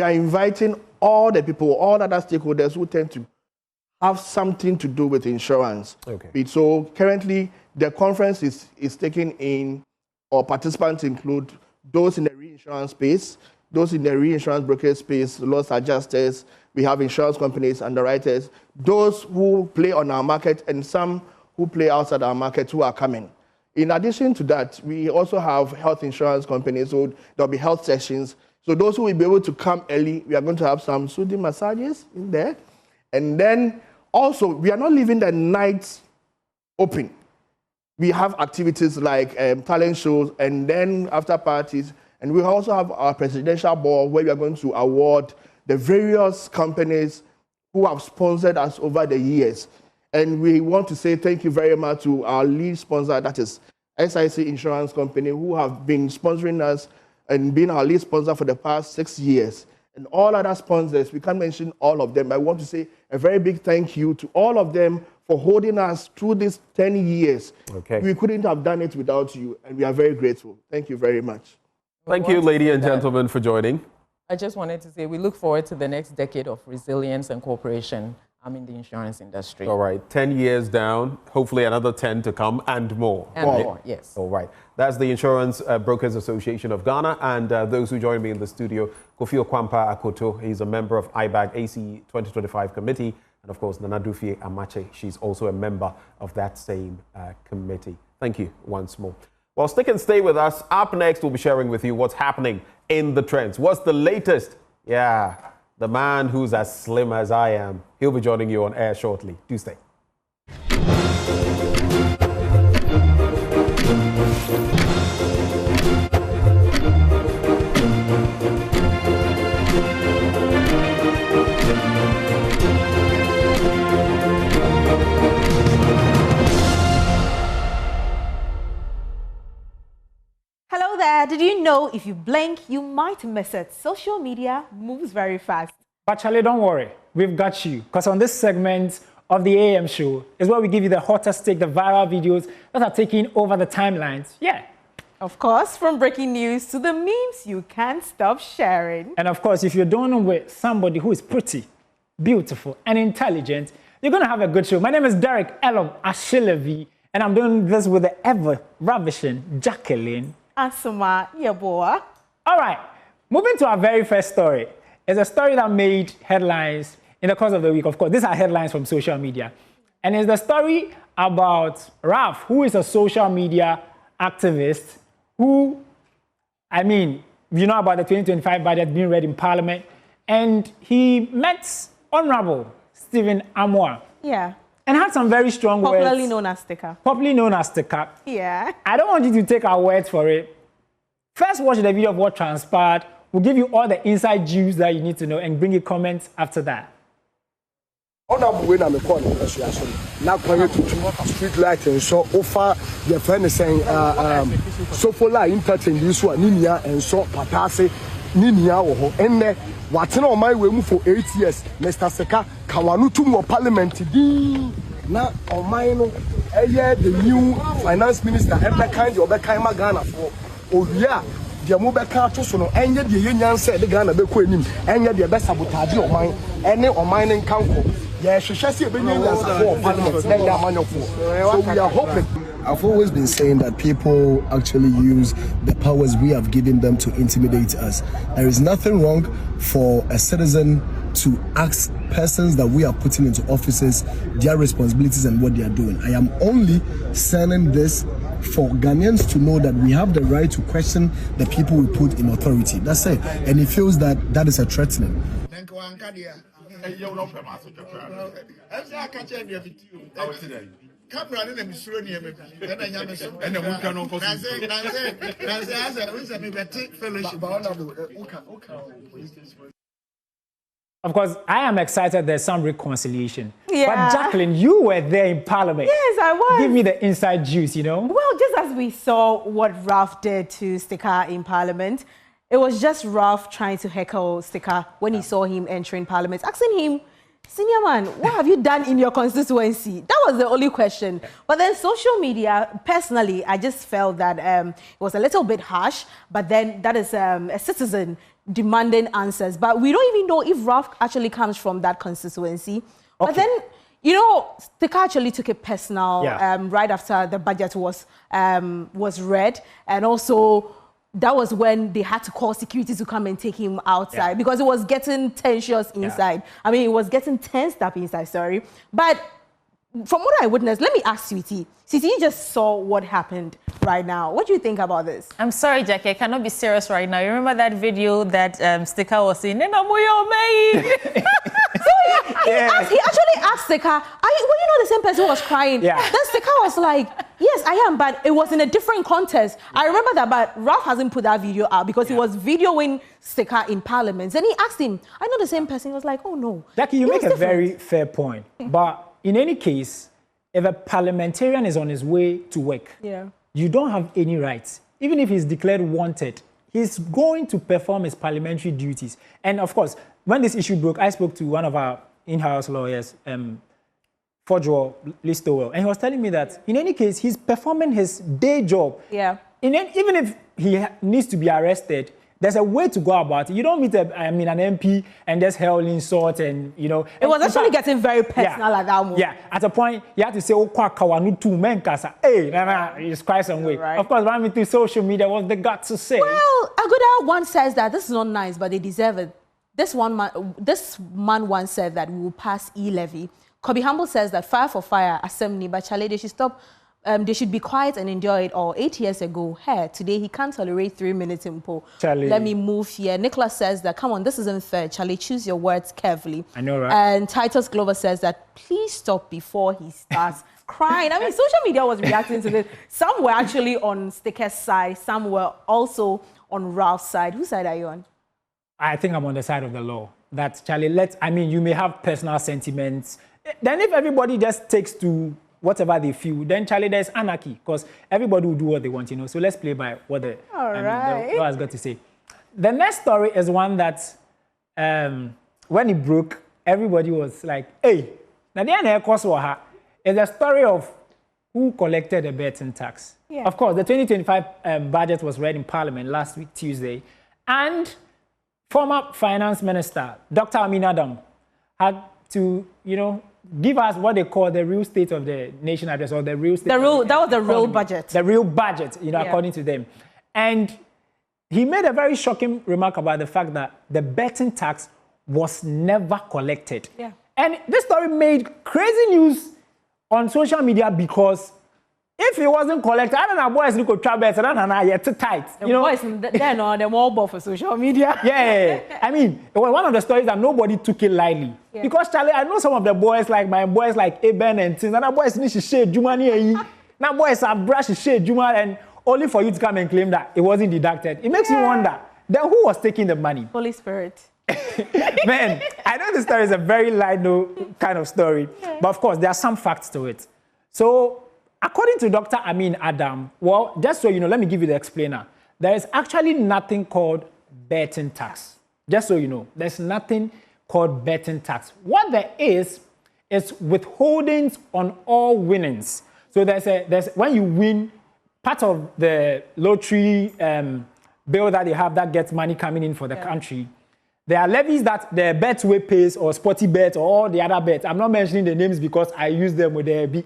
are inviting all the people, all other stakeholders who tend to have something to do with insurance. Okay. So currently, the conference is taking in, or participants include those in the reinsurance space, those in the reinsurance brokerage space, loss adjusters, we have insurance companies, underwriters, those who play on our market, and some who play outside our market who are coming. In addition to that, we also have health insurance companies, so there'll be health sessions. So those who will be able to come early, we are going to have some soothing massages in there. And then Also, we are not leaving the night open. We have activities like talent shows and then after parties. And we also have our presidential ball where we are going to award the various companies who have sponsored us over the years. And we want to say thank you very much to our lead sponsor, that is SIC Insurance Company, who have been sponsoring us and been our lead sponsor for the past 6 years. And all other sponsors, we can't mention all of them. I want to say a very big thank you to all of them for holding us through these 10 years. Okay. We couldn't have done it without you, and we are very grateful. Thank you very much. Thank you, ladies and gentlemen, for joining. I just wanted to say we look forward to the next decade of resilience and cooperation in the insurance industry. All right, 10 years down, hopefully another 10 to come and more. And more, yes. All right. That's the Insurance Brokers Association of Ghana. And those who join me in the studio, Kofi Okwampa Akoto, he's a member of IBAG ACE 2025 committee. And of course, Nana Dufie Amache, she's also a member of that same committee. Thank you once more. Well, stick and stay with us. Up next, we'll be sharing with you what's happening in the trends. What's the latest? Yeah, the man who's as slim as I am. He'll be joining you on air shortly. Do stay. Hello there. Did you know if you blink, you might miss it? Social media moves very fast. But Charlie, don't worry. We've got you. Because on this segment of the AM show is where we give you the hottest take, the viral videos that are taking over the timelines. Yeah. Of course, from breaking news to the memes you can't stop sharing. And of course, if you're doing with somebody who is pretty, beautiful, and intelligent, you're going to have a good show. My name is Derek Elom Ashilevi, and I'm doing this with the ever-ravishing Jacqueline Asuma Yeboah. All right, moving to our very first story. It's a story that made headlines in the course of the week. Of course, these are headlines from social media. And it's the story about Ralph, who is a social media activist who, you know about the 2025 budget being read in Parliament. And he met Honorable Stephen Amoah. Yeah. And had some very strong words. Popularly known as Sticker. Popularly known as Sticker. Yeah. I don't want you to take our words for it. First, watch the video of what transpired. We'll give you all the inside juice that you need to know and bring you comments after that. Honorable when I'm a corner, now going to street light and so offer your friend is saying, so for like impacting this one, Ninia and so Patase, Ninia or and what's on my way for 8 years, Mr. Seka, Kawanutum Parliament, now on mine, the new finance minister, every kind of Bekaima Ghana for, oh yeah. The mobile car to so no any the union said the Ghana be queen any the best sabotage of mine any or mining council. Yeah, she shall see a parliament. So we are hoping. I've always been saying that people actually use the powers we have given them to intimidate us. There is nothing wrong for a citizen to ask persons that we are putting into offices their responsibilities and what they are doing. I am only sending this for Ghanaians to know that we have the right to question the people we put in authority. That's it. And he feels that that is a threatening. Of course, I am excited there's some reconciliation. Yeah. But Jacqueline, you were there in Parliament. Yes, I was. Give me the inside juice, you know? Well, just as we saw what Ralph did to Sticker in Parliament, it was just Ralph trying to heckle Sticker when he saw him entering Parliament, asking him, "Senior man, what have you done in your constituency?" That was the only question. But then social media, personally, I just felt that it was a little bit harsh, but then that is a citizen demanding answers. But we don't even know if Ralph actually comes from that constituency. Okay. But then, you know, Sticker actually took it personal right after the budget was read. And also, that was when they had to call security to come and take him outside because it was getting tensious inside. I mean, it was getting tensed up inside, sorry. But from what I witnessed, let me ask Sweetie. Sweetie, you just saw what happened right now. What do you think about this? I'm sorry, Jackie, I cannot be serious right now. You remember that video that Sticker was in? He actually asked Stika, well, you know the same person who was crying. Yeah. Then Stika was like, yes, I am, but it was in a different context. I remember that, but Ralph hasn't put that video out because he was videoing Stika in Parliament. Then he asked him, I know the same person. He was like, oh no. Jackie, you make a very fair point. But in any case, if a parliamentarian is on his way to work, you don't have any rights. Even if he's declared wanted, he's going to perform his parliamentary duties. And of course, when this issue broke, I spoke to one of our in-house lawyers, Fodjo Listowell, and he was telling me that in any case, he's performing his day job. Yeah. Even if he needs to be arrested, there's a way to go about it. You don't meet an MP and just hurl insult and, you know. It was actually getting very personal at that moment. Yeah, at a point, you have to say, oh, kwakawanu tu menkasa. Hey, it's quite some way. Right. Of course, running through social media, what they got to say. Well, Aguda once says that this is not nice, but they deserve it. This man once said that we will pass E-levy. Kobe Humble says that fire for fire, assembly, but Charlie, they should stop. They should be quiet and enjoy it all. 8 years ago, today he can't tolerate 3 minutes in poll. Charlie. Let me move here. Nicholas says that, come on, this isn't fair. Charlie, choose your words carefully. I know, right? And Titus Glover says that, please stop before he starts crying. I mean, social media was reacting to this. Some were actually on Stika's side. Some were also on Ralph's side. Whose side are you on? I think I'm on the side of the law. That, Charlie, you may have personal sentiments. Then if everybody just takes to whatever they feel, then Charlie, there's anarchy because everybody will do what they want, you know. So let's play by what the law has got to say. The next story is one that when it broke, everybody was like, hey, now the is a story of who collected the betting tax. Yeah. Of course, the 2025 budget was read in Parliament last week, Tuesday, and former Finance Minister, Dr. Amin Adam, had to, you know, give us what they call the real state of the nation address, or the real state. That was the real budget. The real budget, you know, according to them. And he made a very shocking remark about the fact that the betting tax was never collected. Yeah. And this story made crazy news on social media because if it wasn't collected, I don't know, boys look at travel, and yet tight. You know, boys, they're more ball for social media. Yeah, I mean, it was one of the stories that nobody took it lightly. Yeah. Because, Charlie, I know some of the boys, like my boys, like Eben and things, and the boys need to share Jumani. Now, boys have brushed share Juma, and only for you to come and claim that it wasn't deducted. It makes you wonder, then who was taking the money? Holy Spirit. Man, I know this story is a very light note kind of story, but of course, there are some facts to it. So, according to Dr. Amin Adam, well, just so you know, let me give you the explainer. There is actually nothing called betting tax. Just so you know, there's nothing called betting tax. What there is withholdings on all winnings. So there's when you win, part of the lottery bill that they have that gets money coming in for the country. There are levies that the Betway pays, or Sporty Bet, or all the other bets. I'm not mentioning the names because I use them with the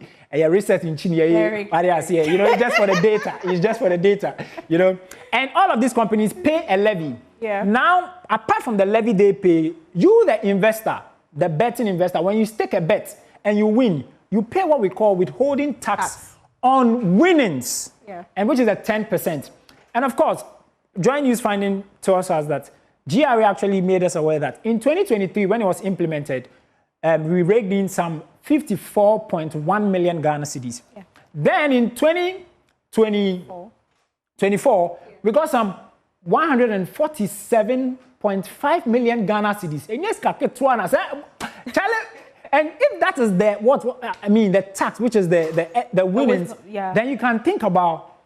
research in China. You know, it's just for the data. It's just for the data, you know. And all of these companies pay a levy. Yeah. Now, apart from the levy they pay, you, the investor, the betting investor, when you stake a bet and you win, you pay what we call withholding tax on winnings, and which is at 10%. And of course, Joint News finding tells us that GRA actually made us aware that in 2023, when it was implemented, we raked in some 54.1 million Ghana cedis. Yeah. Then in 2024, we got some 147.5 million Ghana cedis. And if that is the tax, which is the winnings, then you can think about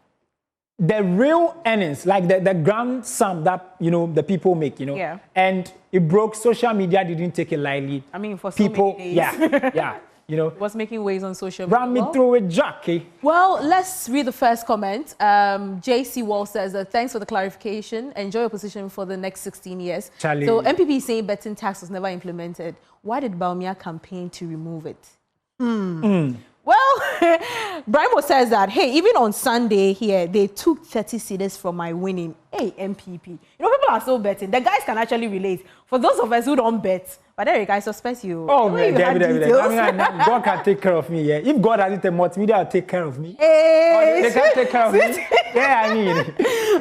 the real earnings, like the grand sum that, you know, the people make, you know. Yeah. And it broke. Social media didn't take it lightly. I mean, for people, many days. You know. It was making waves on social media. Ran me through it, Jackie. Well, let's read the first comment. JC Wall says that thanks for the clarification. Enjoy your position for the next 16 years. Charlie. So MPP is saying betting tax was never implemented. Why did Baumia campaign to remove it? Well, Brimo says that, hey, even on Sunday here, they took 30 cedis from my winning. Hey, MPP. You know, people are so betting. The guys can actually relate. For those of us who don't bet, but Eric, I suspect you. Oh, man, David. I mean, God can take care of me, yeah. If God has it, the multimedia will take care of me. Hey, they can't take care of me. Yeah, I mean.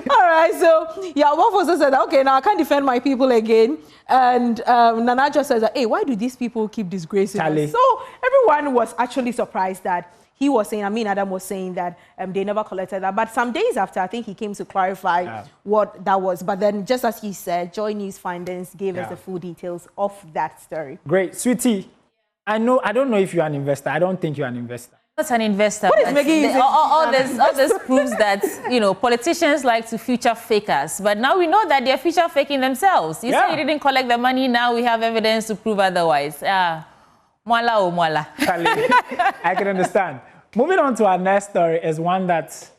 All right, so yeah, one person said, okay, now I can't defend my people again. And Nanajo says, hey, why do these people keep disgracing us? So everyone was actually surprised that he was saying, Adam was saying that they never collected that. But some days after, I think he came to clarify what that was. But then, just as he said, Joy News Findings gave us the full details of that story. Great. Sweetie, I don't know if you're an investor. I don't think you're an investor. Not an investor. What is making all this proves that, politicians like to feature fakers. But now we know that they're feature faking themselves. You say you didn't collect the money. Now we have evidence to prove otherwise. Mwala o mwala. I can understand. Moving on to our next story is one that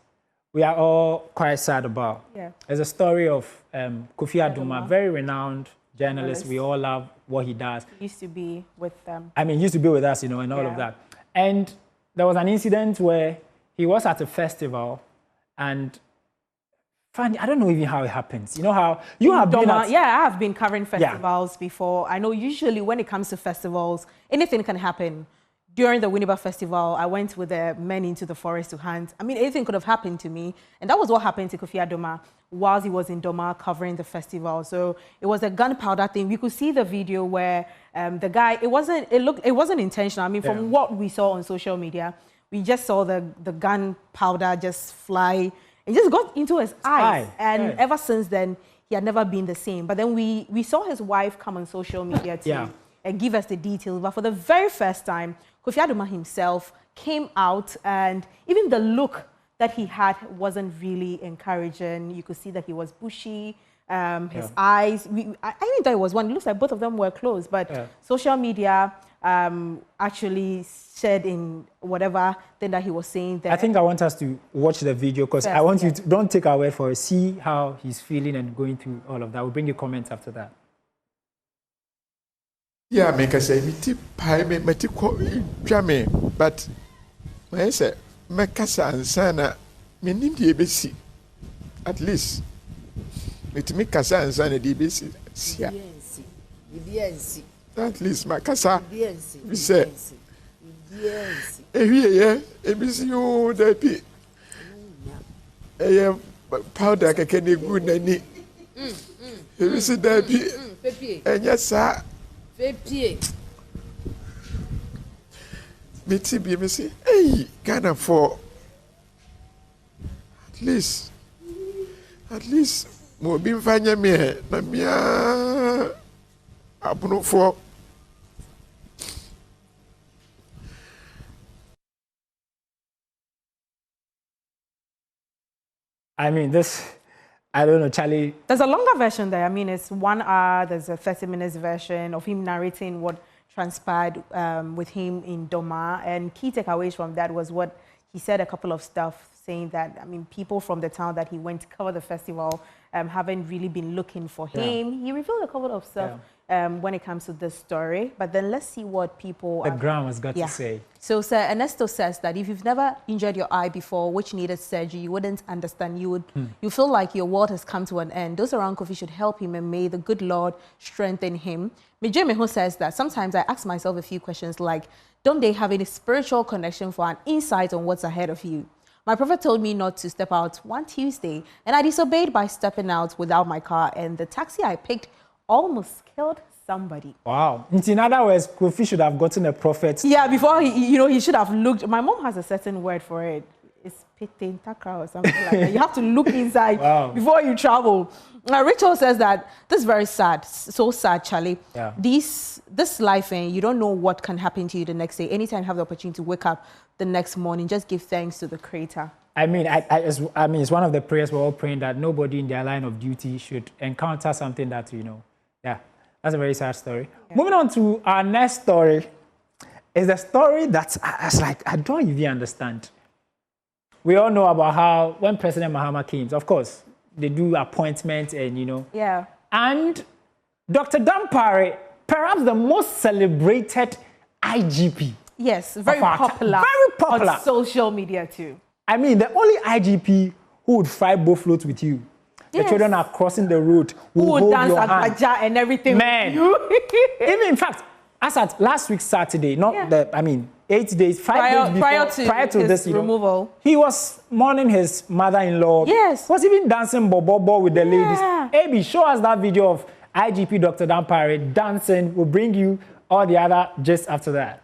we are all quite sad about. Yeah. It's a story of Kofi Adoma, very renowned journalist. We all love what he does. He used to be with them. I mean, he used to be with us, and all of that. And there was an incident where he was at a festival, and funny, I don't know even how it happens. You know how you have been at... Yeah, I have been covering festivals before. I know usually when it comes to festivals, anything can happen. During the Winneba Festival, I went with the men into the forest to hunt. I mean, anything could have happened to me. And that was what happened to Kofi Adoma whilst he was in Doma covering the festival. So it was a gunpowder thing. We could see the video where the guy, it wasn't intentional. I mean, from what we saw on social media, we just saw the gunpowder just fly. It just got into his eyes. And ever since then, he had never been the same. But then we saw his wife come on social media too and give us the details. But for the very first time, Kofi Adoma himself came out, and even the look that he had wasn't really encouraging. You could see that he was bushy, his eyes. I even thought it was one. It looks like both of them were closed, but social media actually said in whatever thing that he was saying there. I think I want us to watch the video because I want you to, don't take our word for it, see how he's feeling and going through all of that. We'll bring you comments after that. Yeah, make us say, me pie me drame, but I say, Macassa and Sana, me name the ABC. At least, me Cassa and Sana, the ABC. At least, Macassa, we say, ABC, you, the powder, I can do good, and ABC, and yes, sir. Me say, hey, Ghana for at least, mo bin fanya me na mia apuno for. I mean, I don't know, Charlie. There's a longer version there. I mean, it's 1 hour. There's a 30-minute version of him narrating what transpired with him in Doma. And key takeaways from that was what he said, a couple of stuff, saying that, I mean, people from the town that he went to cover the festival haven't really been looking for him. He revealed a couple of stuff when it comes to this story. But then let's see what people... The ground has got to say. So Sir Ernesto says that if you've never injured your eye before, which needed surgery, you wouldn't understand. You feel like your world has come to an end. Those around Kofi should help him, and may the good Lord strengthen him. Mijay Meho says that sometimes I ask myself a few questions like, don't they have any spiritual connection for an insight on what's ahead of you? My prophet told me not to step out one Tuesday, and I disobeyed by stepping out without my car, and the taxi I picked almost killed somebody. Wow. In other words, Kofi should have gotten a prophet. Yeah, before he should have looked. My mom has a certain word for it. It's pitin takra or something like that. You have to look inside before you travel. Rachel says that this is very sad, so sad, Charlie. Yeah. This life, you don't know what can happen to you the next day. Anytime you have the opportunity to wake up the next morning, just give thanks to the Creator. I mean, it's one of the prayers we're all praying that nobody in their line of duty should encounter something that, that's a very sad story. Yeah. Moving on to our next story is a story that I don't even understand. We all know about how when President Mahama came, of course, they do appointments and, Yeah. And Dr. Dampare, perhaps the most celebrated IGP. Yes, very popular. Very popular. On social media too. I mean, the only IGP who would fry both floats with you. Yes. The children are crossing the road. Who would dance at Baja and everything. Man. Even in fact, as at last week Saturday, 8 days, 5 days prior to this removal. He was mourning his mother-in-law. Yes. Was even dancing bobo with the ladies. AB, show us that video of IGP Dr. Dampare dancing. We'll bring you all the other just after that.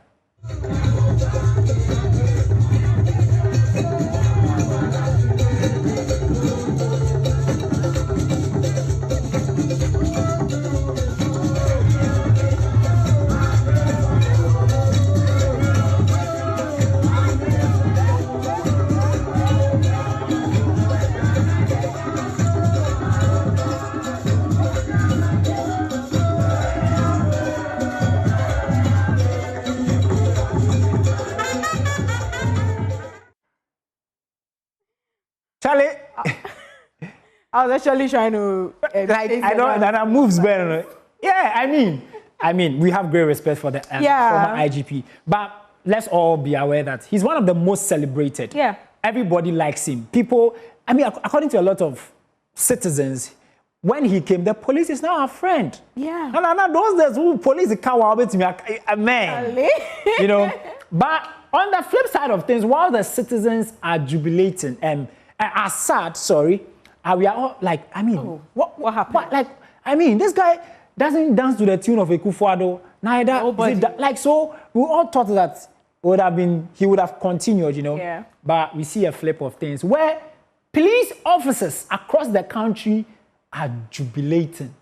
Charlie, I was actually trying to I don't that moves better. Yeah, I mean, we have great respect for the former IGP, but let's all be aware that he's one of the most celebrated. Yeah, everybody likes him. People, I mean, according to a lot of citizens, when he came, the police is now our friend. Yeah, and those days who police a man, you know. But on the flip side of things, while the citizens are jubilating and are sad, we are all like, I mean, what happened? This guy doesn't dance to the tune of Ekufuado, neither. Like, so we all thought that he would have continued, you know. Yeah. But we see a flip of things where police officers across the country are jubilating.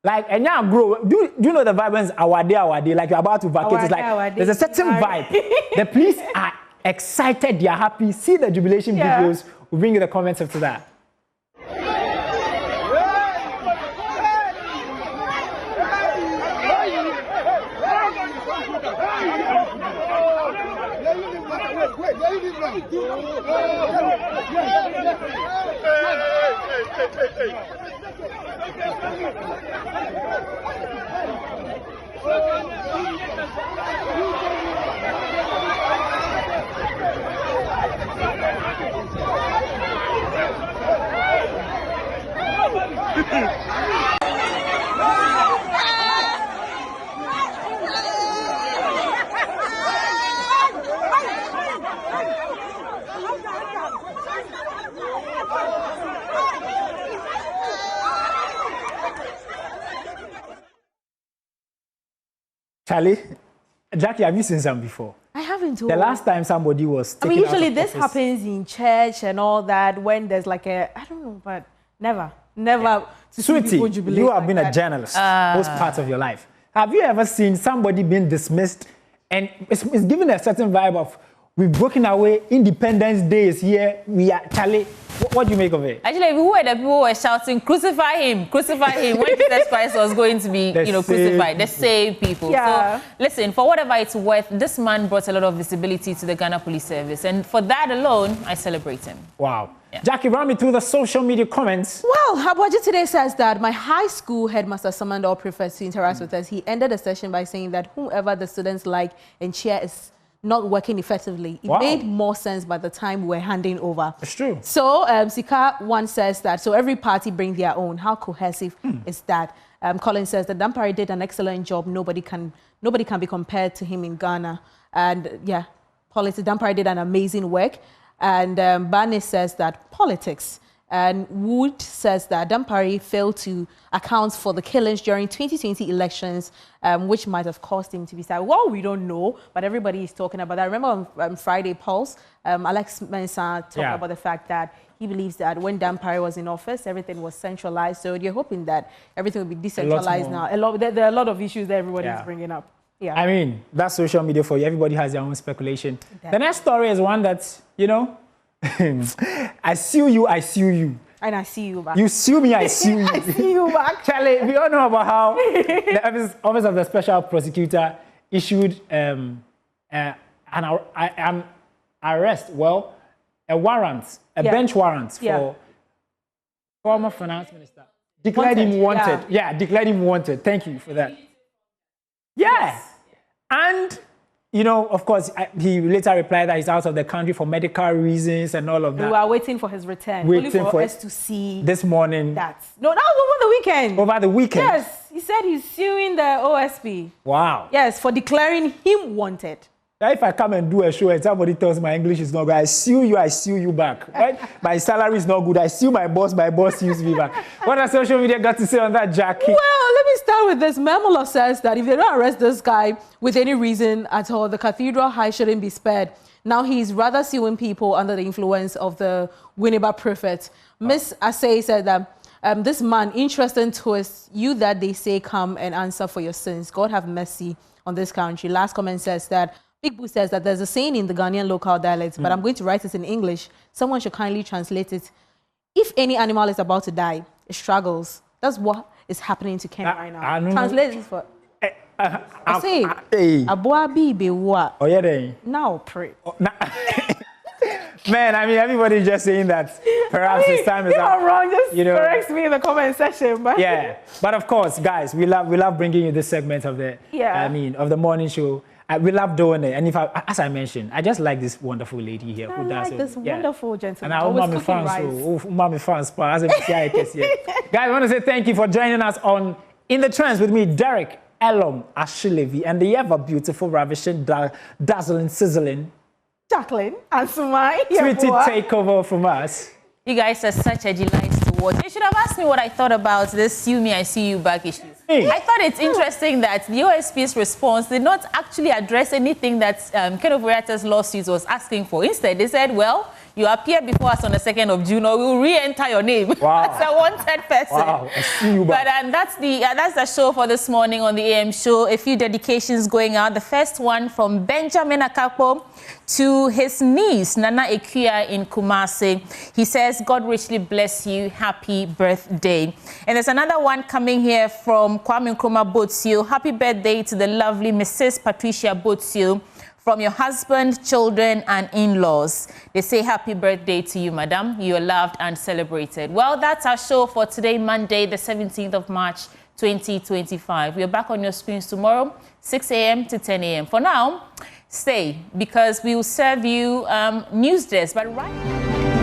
Like, and now, bro, do you know the vibrance? Our day, like you're about to vacate. It's like there's a certain vibe. The police are excited, they're happy. See the jubilation videos. We'll bring you the comments after that. Charlie, Jackie, have you seen some before? I haven't. The last time somebody was taken usually out of this office. happens in church and all that when there's like I don't know, but never. To Sweetie, you have like been that. a journalist most parts of your life. Have you ever seen somebody being dismissed and it's given a certain vibe of we've broken away, Independence Day is here, we are Charlie? What do you make of it? Actually, we were the people who were shouting, crucify him, when Jesus Christ was going to be, crucified. The same people. Yeah. So, listen, for whatever it's worth, this man brought a lot of visibility to the Ghana Police Service. And for that alone, I celebrate him. Wow. Yeah. Jackie, run me through the social media comments. Well, Habaji today says that my high school headmaster summoned all prefects to interact with us. He ended the session by saying that whoever the students like and cheer is not working effectively. It made more sense by the time we were handing over. It's true. So Sika one says that, so every party bring their own. How cohesive is that? Colin says that Dampare did an excellent job. Nobody can be compared to him in Ghana. And yeah, politics, Dampare did an amazing work. And Bane says that politics. And Wood says that Dampare failed to account for the killings during 2020 elections, which might have caused him to be sad. Well, we don't know, but everybody is talking about that. I remember on Friday Pulse, Alex Mensah talked about the fact that he believes that when Dampare was in office, everything was centralized. So they're hoping that everything will be decentralized now. There are a lot of issues that everybody is bringing up. Yeah. I mean, that's social media for you. Everybody has their own speculation. The next story is one that, I sue you, I sue you. And I see you back. You sue me, I sue you. I see you back. Charlie, we all know about how the Office of the Special Prosecutor issued an arrest, a warrant, bench warrant for former finance minister. Declared him wanted. Yeah, declared him wanted. Thank you for that. Yeah. And, of course, he later replied that he's out of the country for medical reasons and all of that. We were waiting for his return. Only for us to see this morning. That was over the weekend. Over the weekend? Yes. He said he's suing the OSP. Wow. Yes, for declaring him wanted. that if I come and do a show and somebody tells me my English is not good, I sue you back. Right? My salary is not good, I sue my boss sues me back. What has social media got to say on that, Jackie? Well, let me start with this. Memolo says that if they don't arrest this guy with any reason at all, the Cathedral High shouldn't be spared. Now he's rather suing people under the influence of the Winneba Prophet. Miss Asay said that this man, interesting twist, you that they say come and answer for your sins. God have mercy on this country. Last comment says that, Big Boo says that there's a saying in the Ghanaian local dialects, but I'm going to write it in English. Someone should kindly translate it. If any animal is about to die, it struggles. That's what is happening to Ken right now. Translate this for... I say, Abua Bibi wa. Oh, yeah, then. Now pray. Man, I mean, everybody's just saying that perhaps this time is up. If I'm wrong, just correct me in the comment section. But yeah, but of course, guys, we love bringing you this segment of the of the morning show. We love doing it, and as I mentioned, I just like this wonderful lady here who does it. This wonderful gentleman. And I fans, guys, I want to say thank you for joining us on In the Trends with me, Derek, Elom, Ashilevi, and the ever beautiful, ravishing, dazzling, sizzling Jacqueline and Sumai. Tweety takeover from us. You guys are such a delight to watch. You should have asked me what I thought about this "sue me, I see you back" issue. I thought it's interesting that the OSP's response did not actually address anything that Ken Ofori-Atta's lawsuit was asking for. Instead, they said, well, you appear before us on the 2nd of June, or we'll re-enter your name as a wanted person. Wow, I see you back. But that's the show for this morning on the AM show. A few dedications going out. The first one from Benjamin Akapo to his niece, Nana Ekuya in Kumasi. He says, God richly bless you. Happy birthday. And there's another one coming here from Kwame Nkrumah Botsio. Happy birthday to the lovely Mrs. Patricia Botsio, from your husband, children, and in-laws. They say happy birthday to you, madam. You are loved and celebrated. Well, that's our show for today, Monday, the 17th of March, 2025. We are back on your screens tomorrow, 6 a.m. to 10 a.m. For now, stay, because we will serve you news desk. But right now...